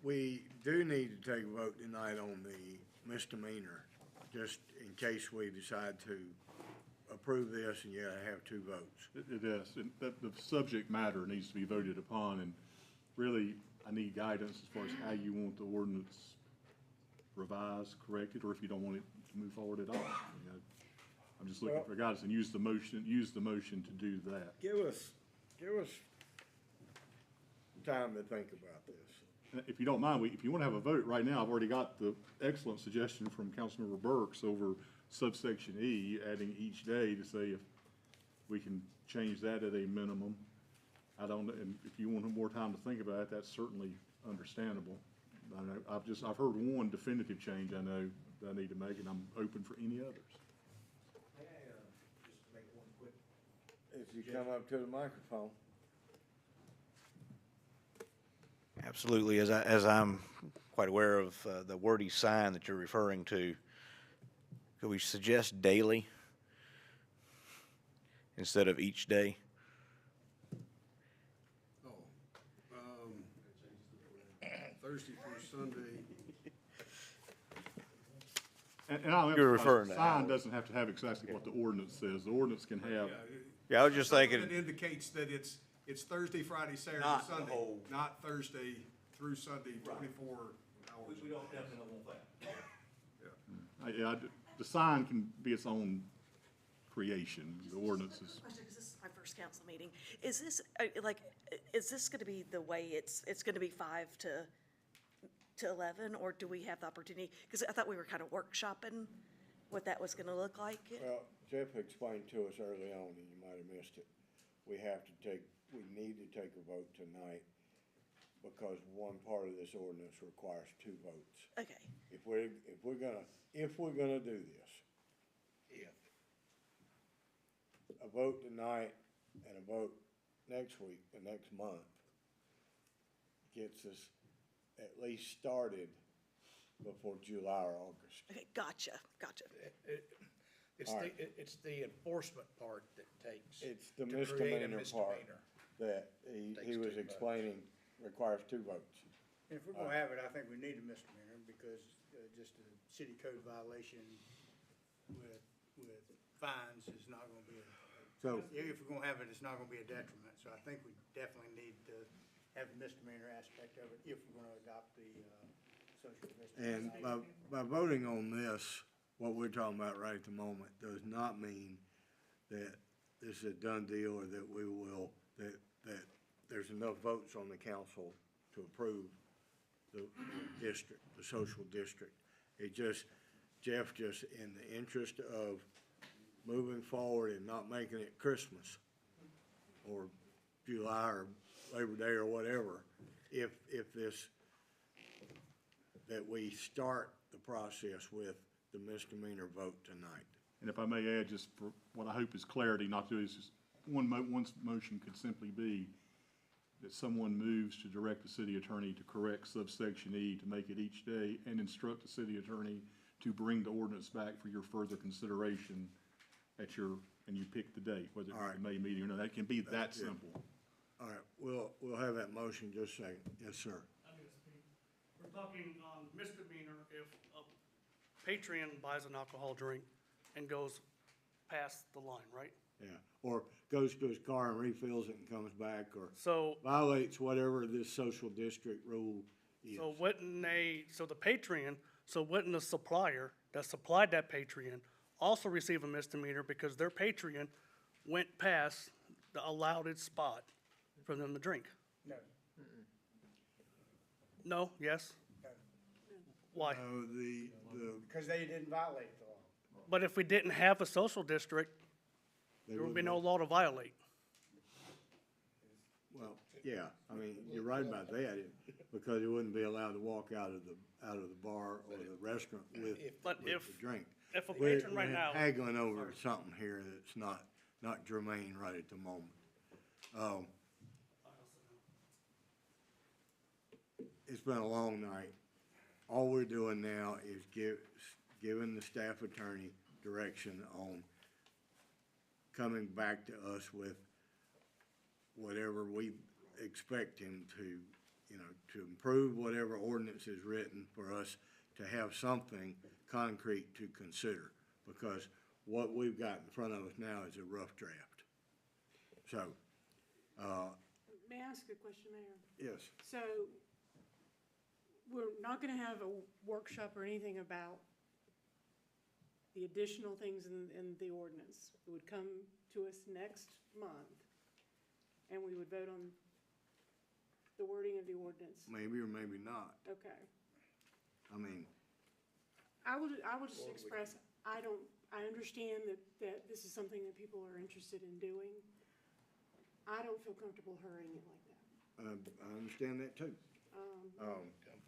We do need to take a vote tonight on the misdemeanor, just in case we decide to approve this and have two votes. It is, and the subject matter needs to be voted upon, and really, I need guidance as far as how you want the ordinance revised, corrected, or if you don't want it to move forward at all. You know, I'm just looking for guidance, and use the motion to do that. Give us time to think about this. If you don't mind, if you want to have a vote right now, I've already got the excellent suggestion from Councilmember Burks over subsection E, adding each day to say if we can change that at a minimum. I don't, and if you want more time to think about it, that's certainly understandable. I've heard one definitive change I know that I need to make, and I'm open for any others. May I just make one quick? If you come up to the microphone. Absolutely. As I'm quite aware of the wordy sign that you're referring to, could we suggest daily instead of each day? Thursday through Sunday. And I'll You're emphasize, referring the to sign hours. doesn't have to have exactly what the ordinance says. The ordinance can have, Yeah, I was just Something thinking, that indicates that it's Thursday, Friday, Saturday, Not the Sunday, whole- not Thursday through Sunday, 24 hours. We don't definitely want that. the sign can be its own creation. The ordinance is. Question, because this is my first council meeting. Is this, is this gonna be the way it's gonna be 5 to 11, or do we have the opportunity? Because I thought we were kind of workshopping what that was gonna look like. Well, Jeff explained to us early on, and you might have missed it. We need to take a vote tonight because one part of this ordinance requires two votes. Okay, If we're gonna do this, a vote tonight and a vote next week, the next month, gets us at least started before July or August. okay, gotcha. It's the enforcement part that takes. It's the to create a misdemeanor part misdemeanor. that he Takes was 2 votes. explaining requires two votes. And if we're gonna have it, I think we need a misdemeanor because just a city code violation with fines is not gonna be So- if we're gonna have it, it's not gonna be a detriment. So I think we definitely need to have the misdemeanor aspect of it if we're gonna adopt the social And misdemeanor. by voting on this, what we're talking about right at the moment does not mean that this is a done deal or that we will, that there's enough votes on the council to approve the district, the social district. Jeff just, in the interest of moving forward and not making it Christmas or July or Labor Day or whatever, if that we start the process with the misdemeanor vote tonight. And if I may add, just for what I hope is clarity, not to, is just one motion could simply be that someone moves to direct the city attorney to correct subsection E to make it each day and instruct the city attorney to bring the ordinance back for your further consideration and you pick the date, whether it's the May meeting or not. That can be that simple. All right, we'll have that motion just a second. Yes, sir. We're talking on misdemeanor if a patron buys an alcohol drink and goes past the line, right? Yeah, or goes to his car and refills it and comes back, or So, violates whatever this social district rule is. so wouldn't the supplier that supplied that patron also receive a misdemeanor because their patron went past the allowed spot for them to drink? No. No, yes? No. Why? No, Because they didn't violate the law. But if we didn't have a social district, there would be no law to violate. Well, yeah, I mean, you're right about that, because you wouldn't be allowed to walk out of the bar or the restaurant with But the if, drink. if a patron right now. We're haggling over something here that's not germane right at the moment. It's been a long night. All we're doing now is giving the staff attorney direction on coming back to us with whatever we expect him to, you know, to improve whatever ordinance is written for us to have something concrete to consider. Because what we've got in front of us now is a rough draft. So, May I ask a question, Mayor? yes. So, we're not gonna have a workshop or anything about the additional things in the ordinance. It would come to us next month, and we would vote on the wording of the ordinance. Maybe or maybe not. Okay. I mean, I would just express, I understand that this is something that people are interested in doing. I don't feel comfortable hurrying it like that. I understand that too.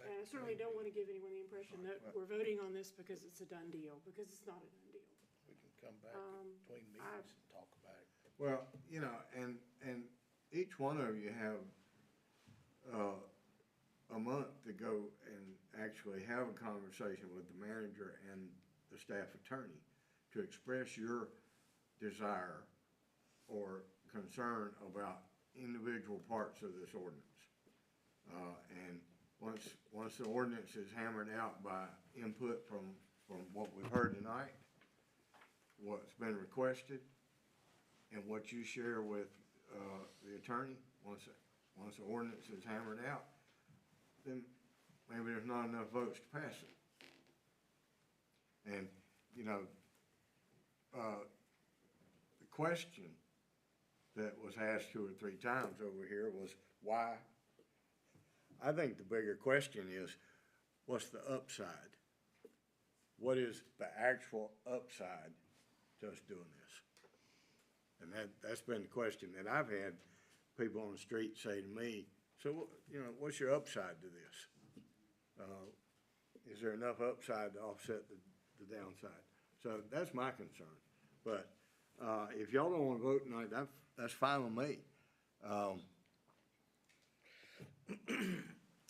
And I certainly don't want to give anyone the impression that we're voting on this because it's a done deal, because it's not a done deal. We can come back between meetings and talk about it. Well, you know, and each one of you have a month to go and actually have a conversation with the manager and the staff attorney to express your desire or concern about individual parts of this ordinance. And once the ordinance is hammered out by input from what we've heard tonight, what's been requested, and what you share with the attorney, once the ordinance is hammered out, then maybe there's not enough votes to pass it. And, you know, the question that was asked 2 or 3 times over here was, why? I think the bigger question is, what's the upside? What is the actual upside to us doing this? And that's been the question that I've had people on the street say to me, so, you know, what's your upside to this? Is there enough upside to offset the downside? So that's my concern. But if y'all don't want to vote tonight, that's fine with me.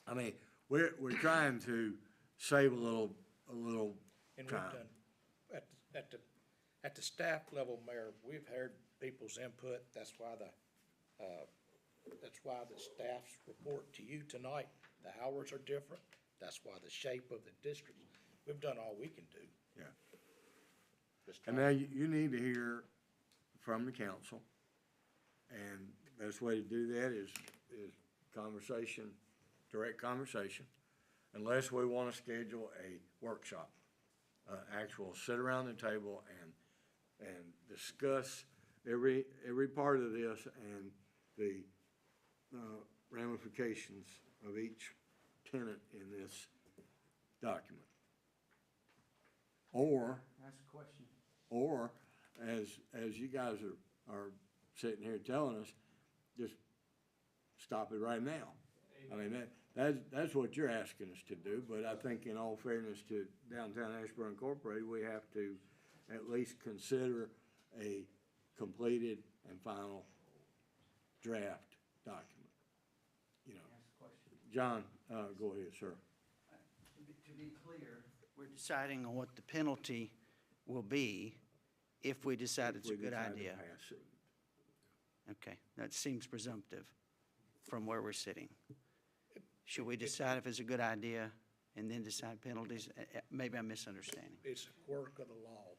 I mean, we're trying to save a little And we've time. done, at the staff level, Mayor, we've heard people's input. That's why the staff's report to you tonight, the hours are different. That's why the shape of the district, we've done all we can do. Yeah. Just And now you need to hear from the council, and the best way to do that is conversation, direct conversation, unless we want to schedule a workshop, actual sit around the table and discuss every part of this and the ramifications of each tenant in this document. Or, That's a question. or as you guys are sitting here telling us, just stop it right now. I mean, that's what you're asking us to do, but I think in all fairness to Downtown Asheboro Incorporated, we have to at least consider a completed and final draft document. You know, John, go ahead, sir. To be clear, we're deciding on what the penalty will be if we decide it's a good idea. Okay, that seems presumptive from where we're sitting. Should we decide if it's a good idea and then decide penalties? Maybe I'm misunderstanding. It's a quirk of the law.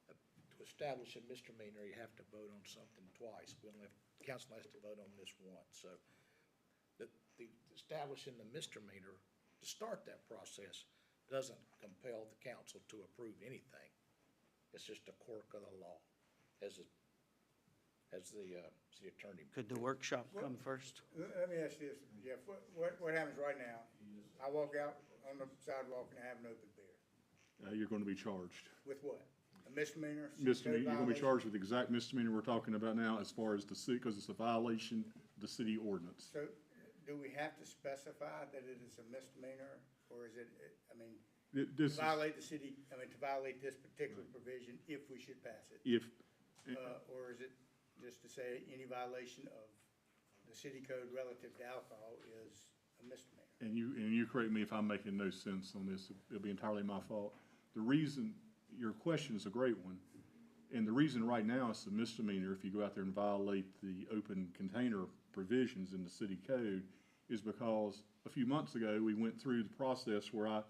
To establish a misdemeanor, you have to vote on something twice. Council has to vote on this once. So the establishing the misdemeanor to start that process doesn't compel the council to approve anything. It's just a quirk of the law, as the city attorney. Could the workshop come first? Let me ask you this, Jeff, what happens right now? I walk out on the sidewalk and I have an open beer. you're gonna be charged. With what? A misdemeanor? Misdemeanor, you're gonna be violation? charged with the exact misdemeanor we're talking about now as far as the city, because it's a violation of the city ordinance. So, do we have to specify that it is a misdemeanor, or is it, I mean, to This is, violate the city, I mean, to violate this particular provision if we should pass it? if, Or is it just to say any violation of the city code relative to alcohol is a misdemeanor? and you correct me if I'm making no sense on this, it'll be entirely my fault. The reason, your question is a great one, and the reason right now it's a misdemeanor if you go out there and violate the open container provisions in the city code is because a few months ago, we went through the process where I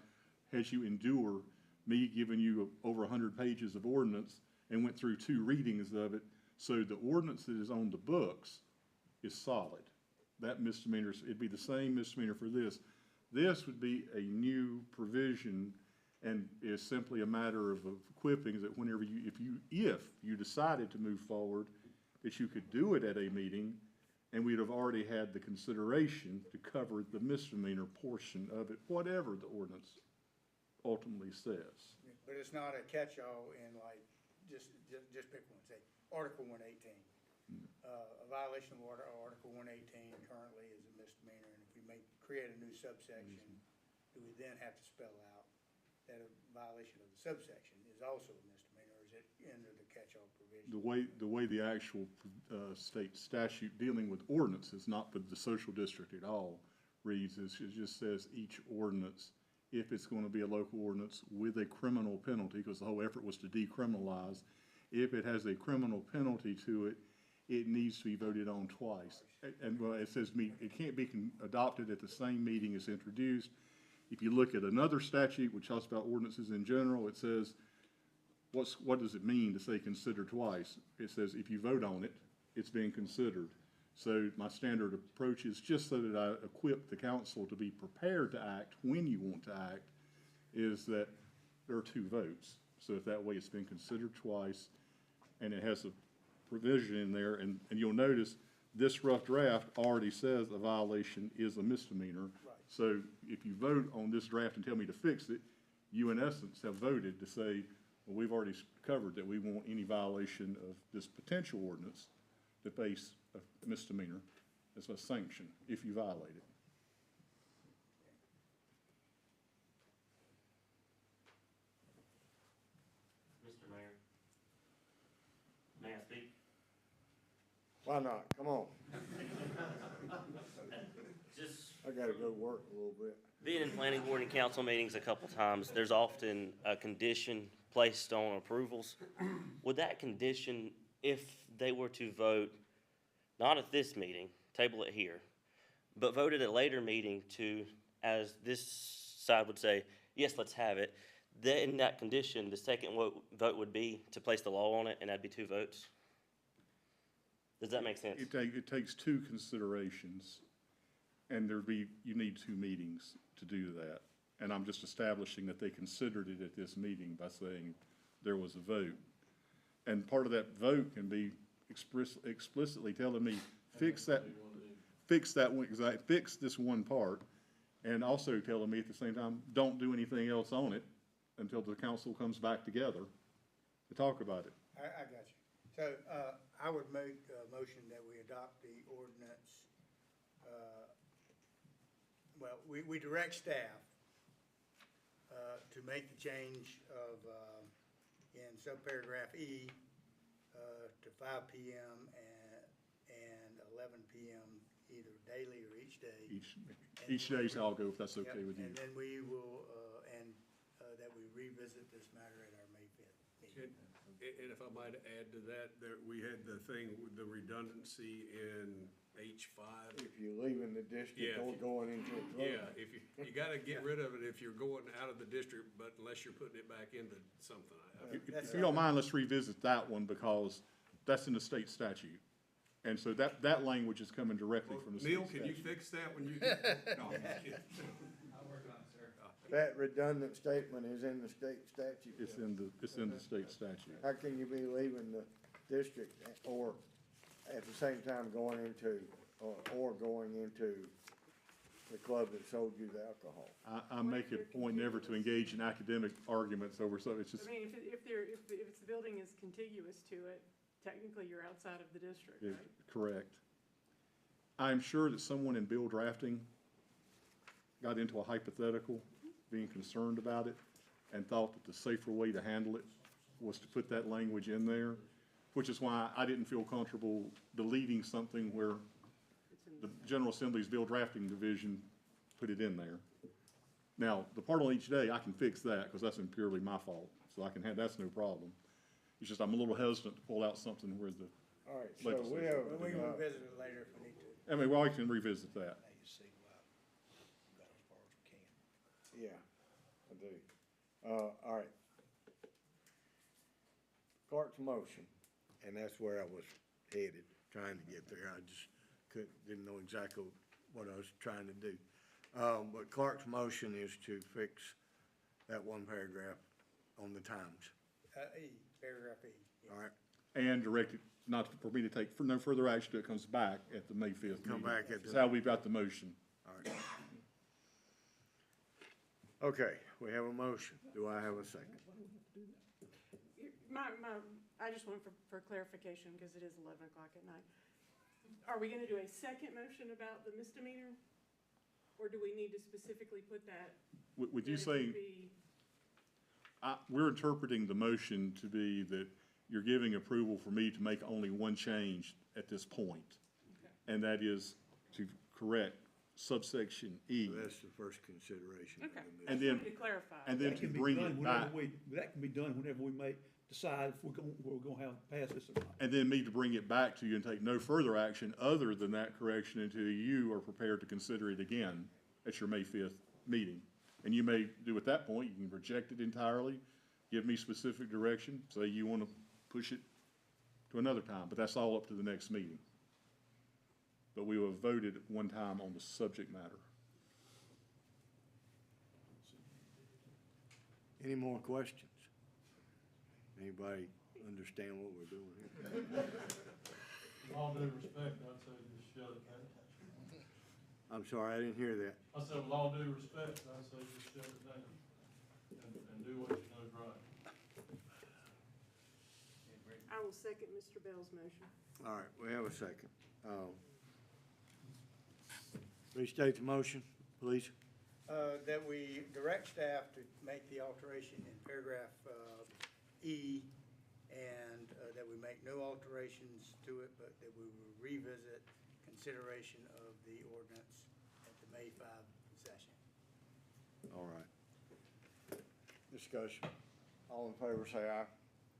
had you endure me giving you over 100 pages of ordinance and went through 2 readings of it. So the ordinance that is on the books is solid. That misdemeanor, it'd be the same misdemeanor for this. This would be a new provision and is simply a matter of equipping that whenever you, if you decided to move forward, that you could do it at a meeting and we'd have already had the consideration to cover the misdemeanor portion of it, whatever the ordinance ultimately says. But it's not a catch-all in like, just pick one, say, Article 118. A violation of Article 118 currently is a misdemeanor, and if we create a new subsection, do we then have to spell out that a violation of the subsection is also a misdemeanor, or is it under the catch-all provision? The way the actual state statute dealing with ordinances, not with the social district at all, reads is it just says each ordinance, if it's going to be a local ordinance with a criminal penalty, because the whole effort was to decriminalize, if it has a criminal penalty to it, it needs to be voted on twice. And well, it says it can't be adopted at the same meeting as introduced. If you look at another statute, which talks about ordinances in general, it says, what does it mean to say consider twice? It says if you vote on it, it's being considered. So my standard approach is just so that I equip the council to be prepared to act when you want to act, is that there are 2 votes. So if that way it's been considered twice, and it has a provision in there, and you'll notice this rough draft already says a violation is a misdemeanor. Right. So if you vote on this draft and tell me to fix it, you in essence have voted to say, well, we've already covered that we want any violation of this potential ordinance to face a misdemeanor as a sanction if you violate it. Mr. Mayor, may I speak? Why not? Come on. Just I gotta go work a little bit. being in planning board and council meetings a couple times, there's often a condition placed on approvals. Would that condition, if they were to vote, not at this meeting, table it here, but vote at a later meeting to, as this side would say, yes, let's have it, then in that condition, the second vote would be to place the law on it, and that'd be 2 votes? Does that make sense? It takes 2 considerations, and you need 2 meetings to do that. And I'm just establishing that they considered it at this meeting by saying there was a vote. And part of that vote can be explicitly telling me, fix this one part, and also telling me at the same time, don't do anything else on it until the council comes back together to talk about it. I got you. So, I would make a motion that we adopt the ordinance. Well, we direct staff, to make the change of, in subparagraph E, to 5 p.m. and 11 p.m. either daily or each day. Each day's how I'll go, if that's okay with you. And then we will, that we revisit this matter at our May 5th meeting. And if I might add to that, we had the thing with the redundancy in H5. If you're leaving the district Yeah, or going into a drug. Yeah, if you gotta get rid of it if you're going out of the district, but unless you're putting it back into something. If you don't mind, let's revisit that one, because that's in the state statute. And so that language is coming directly from the state Neil, statute. can you fix that when you get? No, I'm just kidding. I'll work on it, sir. That redundant statement is in the state statute. It's in the state statute. How can you be leaving the district or at the same time going into, or going into the club that sold you the alcohol. I make it a point never to engage in academic arguments over something, it's just, I mean, if the building is contiguous to it, technically you're outside of the district, yeah, right? correct. I'm sure that someone in bill drafting got into a hypothetical, being concerned about it, and thought that the safer way to handle it was to put that language in there, which is why I didn't feel comfortable deleting something where the General Assembly's Bill Drafting Division put it in there. Now, the part on each day, I can fix that, because that's purely my fault, so I can have, that's no problem. It's just I'm a little hesitant to pull out something where the All right, so we legislature. have, We can revisit it later if we need to. I mean, well, I can revisit that. Now you see why we got as far as we can. yeah, I do. All right. Clark's motion, and that's where I was headed, trying to get there. I just didn't know exactly what I was trying to do. But Clark's motion is to fix that one paragraph on the times. E, paragraph E. yes. All right, And direct it not for me to take for no further action till it comes back at the May 5th meeting. Come back at the- That's how we've got the motion. all right. Okay, we have a motion. Do I have a second? I just want for clarification, because it is 11 o'clock at night. Are we gonna do a second motion about the misdemeanor? Or do we need to specifically put that? Would you that it would say, be- we're interpreting the motion to be that you're giving approval for me to make only one change at this point, and that is to correct subsection E. So that's the first consideration. of Okay, the I And just then- wanted to clarify. And then That to can be bring done it whenever back, that can be done whenever we may decide if we're gonna have, pass this or not. and then me to bring it back to you and take no further action other than that correction until you are prepared to consider it again at your May 5th meeting. And you may do at that point, you can reject it entirely, give me specific direction, say you want to push it to another time, but that's all up to the next meeting. But we will have voted at one time on the subject matter. Any more questions? Anybody understand what we're doing here? With all due respect, I'd say just shut it down. I'm sorry, I didn't hear that. I said, with all due respect, I'd say just shut it down and do what you know is right. I will second Mr. Bell's motion. All right, we have a second. Restate the motion, please. That we direct staff to make the alteration in paragraph E, and that we make no alterations to it, but that we will revisit consideration of the ordinance at the May 5 session. All right. Discussion. All in favor, say aye.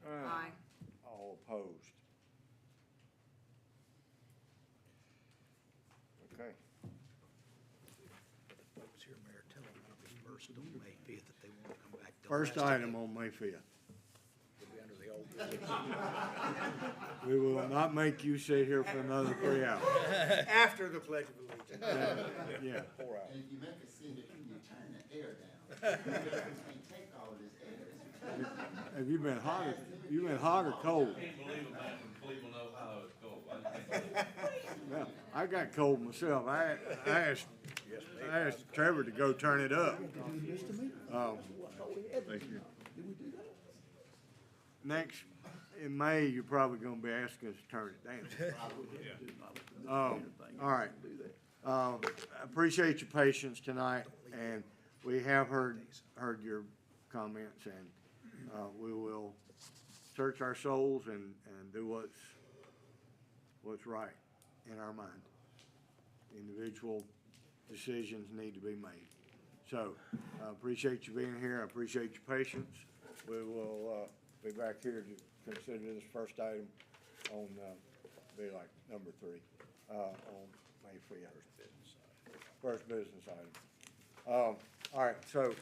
Aye. All opposed. Okay. Folks here, Mayor, tell them it'll be first on May 5th that they want to come back. Don't First ask item them. on May 5th. It'll be under the old. We will not make you sit here for another 3 hours. After the Pledge of Allegiance. Yeah. 4 hours. And if you make a scene, you turn the air down. You can't take all this air. Have you been hot or cold? I can't believe a man from Cleveland, Ohio is cold. Well, I got cold myself. I asked Trevor to go turn it up. Thank you. Next, in May, you're probably gonna be asking us to turn it down. All right. I appreciate your patience tonight, and we have heard your comments, and, we will search our souls and do what's right in our mind. Individual decisions need to be made. So, I appreciate you being here, I appreciate your patience. We will, be back here to consider this first item on, be like number 3, on May 5th. First business item. All right, so,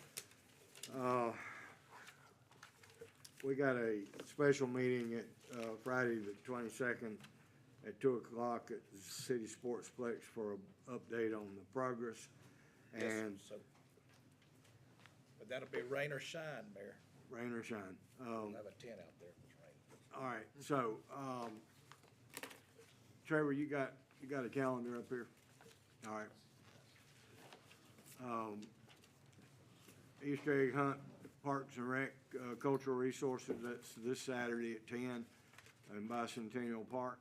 we got a special meeting at, Friday the 22nd at 2 o'clock at the City Sportsplex for an update on the progress. And So, but that'll be rain or shine, Mayor. rain or shine. We'll have a tent out there if it's raining. All right, so, Trevor, you got a calendar up here? All right. Easter egg hunt, Parks and Rec, Cultural Resources, that's this Saturday at 10 in Bicentennial Park.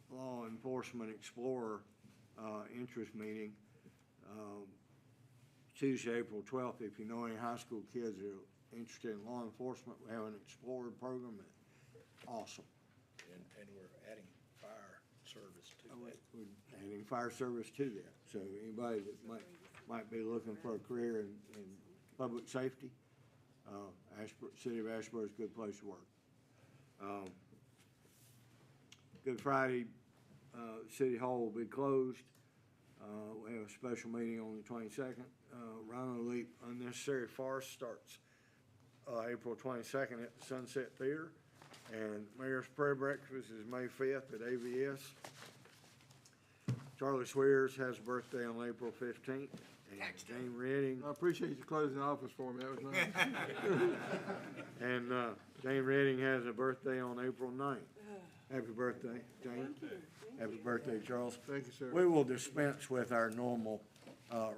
Law Enforcement Explorer, interest meeting, Tuesday, April 12th. If you know any high school kids that are interested in law enforcement, we have an Explorer program. Awesome. And we're adding fire service to that. We're adding fire service to that. So anybody that might be looking for a career in public safety, City of Asheboro is a good place to work. Good Friday, City Hall will be closed. We have a special meeting on the 22nd. Rhino Leap Unnecessary Forest starts April 22nd at the Sunset Theater. And Mayor's Prayer Breakfast is May 5th at AVS. Charlie Swears has a birthday on April 15th. And Jane Redding. I appreciate you closing the office for me, that was nice. And Jane Redding has a birthday on April 9th. Happy birthday, Jane. Happy birthday, Charles. Thank you, sir. We will dispense with our normal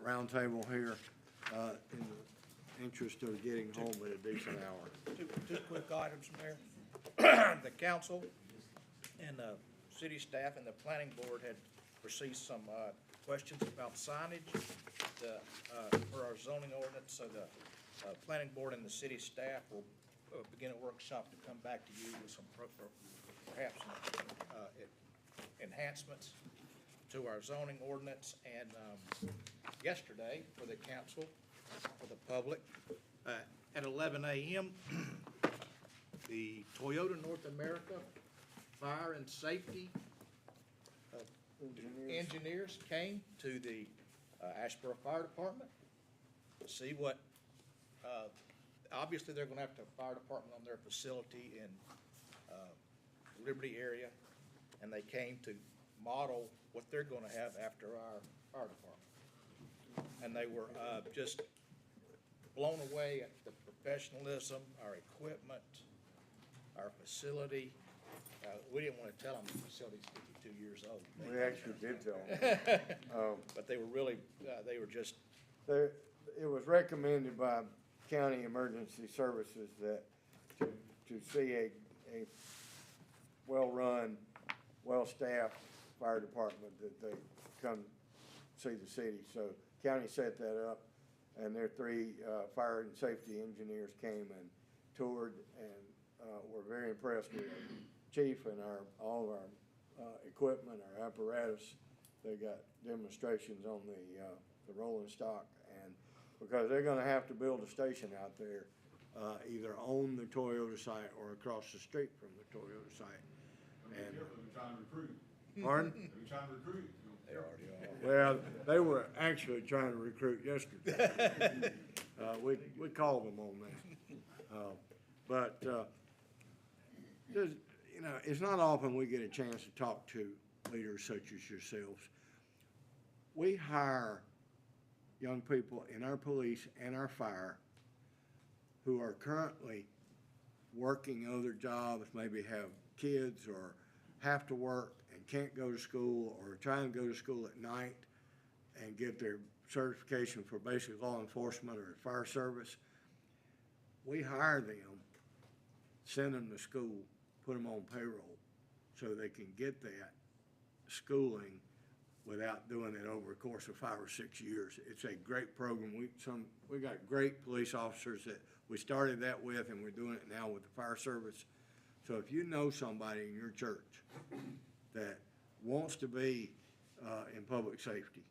roundtable here in the interest of getting home at a decent hour. Two quick items, Mayor. The council and the city staff and the planning board had received some questions about signage for our zoning ordinance. So the planning board and the city staff will begin a workshop to come back to you with some perhaps enhancements to our zoning ordinance. And yesterday, for the council, for the public, at 11 a.m., the Toyota North America Fire and Safety engineers came to the Asheboro Fire Department to see what, obviously they're gonna have to have a fire department on their facility in Liberty area, and they came to model what they're gonna have after our fire department. And they were just blown away at the professionalism, our equipment, our facility. We didn't want to tell them the facility's 52 years old. We actually did tell them. But they were really, they were just. It was recommended by County Emergency Services that to see a well-run, well-staffed fire department, that they come see the city. So county set that up, and their three fire and safety engineers came and toured, and were very impressed with the chief and all of our equipment, our apparatus. They got demonstrations on the rolling stock, and because they're gonna have to build a station out there, either on the Toyota site or across the street from the Toyota site. And they're trying to recruit. Pardon? They're trying to recruit. They already are. Well, they were actually trying to recruit yesterday. We called them on that. But there's, you know, it's not often we get a chance to talk to leaders such as yourselves. We hire young people in our police and our fire who are currently working other jobs, maybe have kids or have to work and can't go to school, or try and go to school at night and get their certification for basic law enforcement or fire service. We hire them, send them to school, put them on payroll so they can get that schooling without doing it over a course of 5 or 6 years. It's a great program. We got great police officers that we started that with, and we're doing it now with the fire service. So if you know somebody in your church that wants to be in public safety,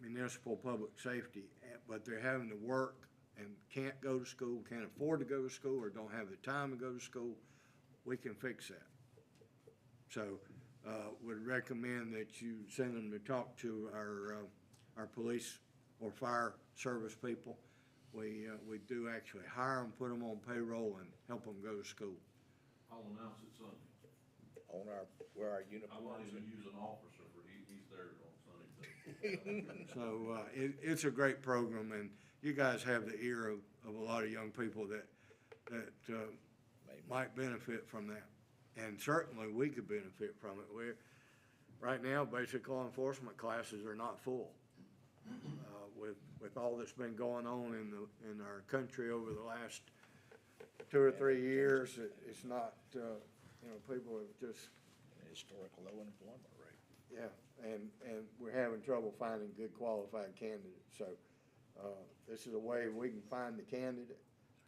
municipal public safety, but they're having to work and can't go to school, can't afford to go to school, or don't have the time to go to school, we can fix that. So would recommend that you send them to talk to our police or fire service people. We do actually hire them, put them on payroll, and help them go to school. I'll announce it Sunday. On where our uniforms. I won't even use an officer, but he's there on Sunday too. So it's a great program, and you guys have the ear of a lot of young people that might benefit from that. And certainly we could benefit from it. right now, basic law enforcement classes are not full. With all that's been going on in our country over the last 2 or 3 years, it's not, people have just, Historical low unemployment rate. yeah, and we're having trouble finding good qualified candidates. So, this is a way we can find the candidate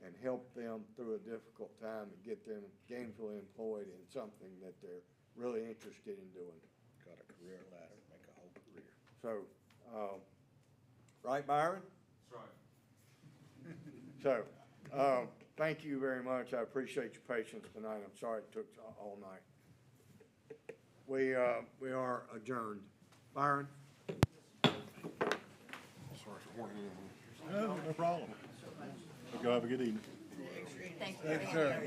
and help them through a difficult time and get them gainfully employed in something that they're really interested in doing. Got a career ladder, make a whole career. So, right, Byron? That's right. So, thank you very much. I appreciate your patience tonight. I'm sorry it took all night. We are adjourned. Byron? Sorry for warning you. No problem. Go have a good evening. Thank you.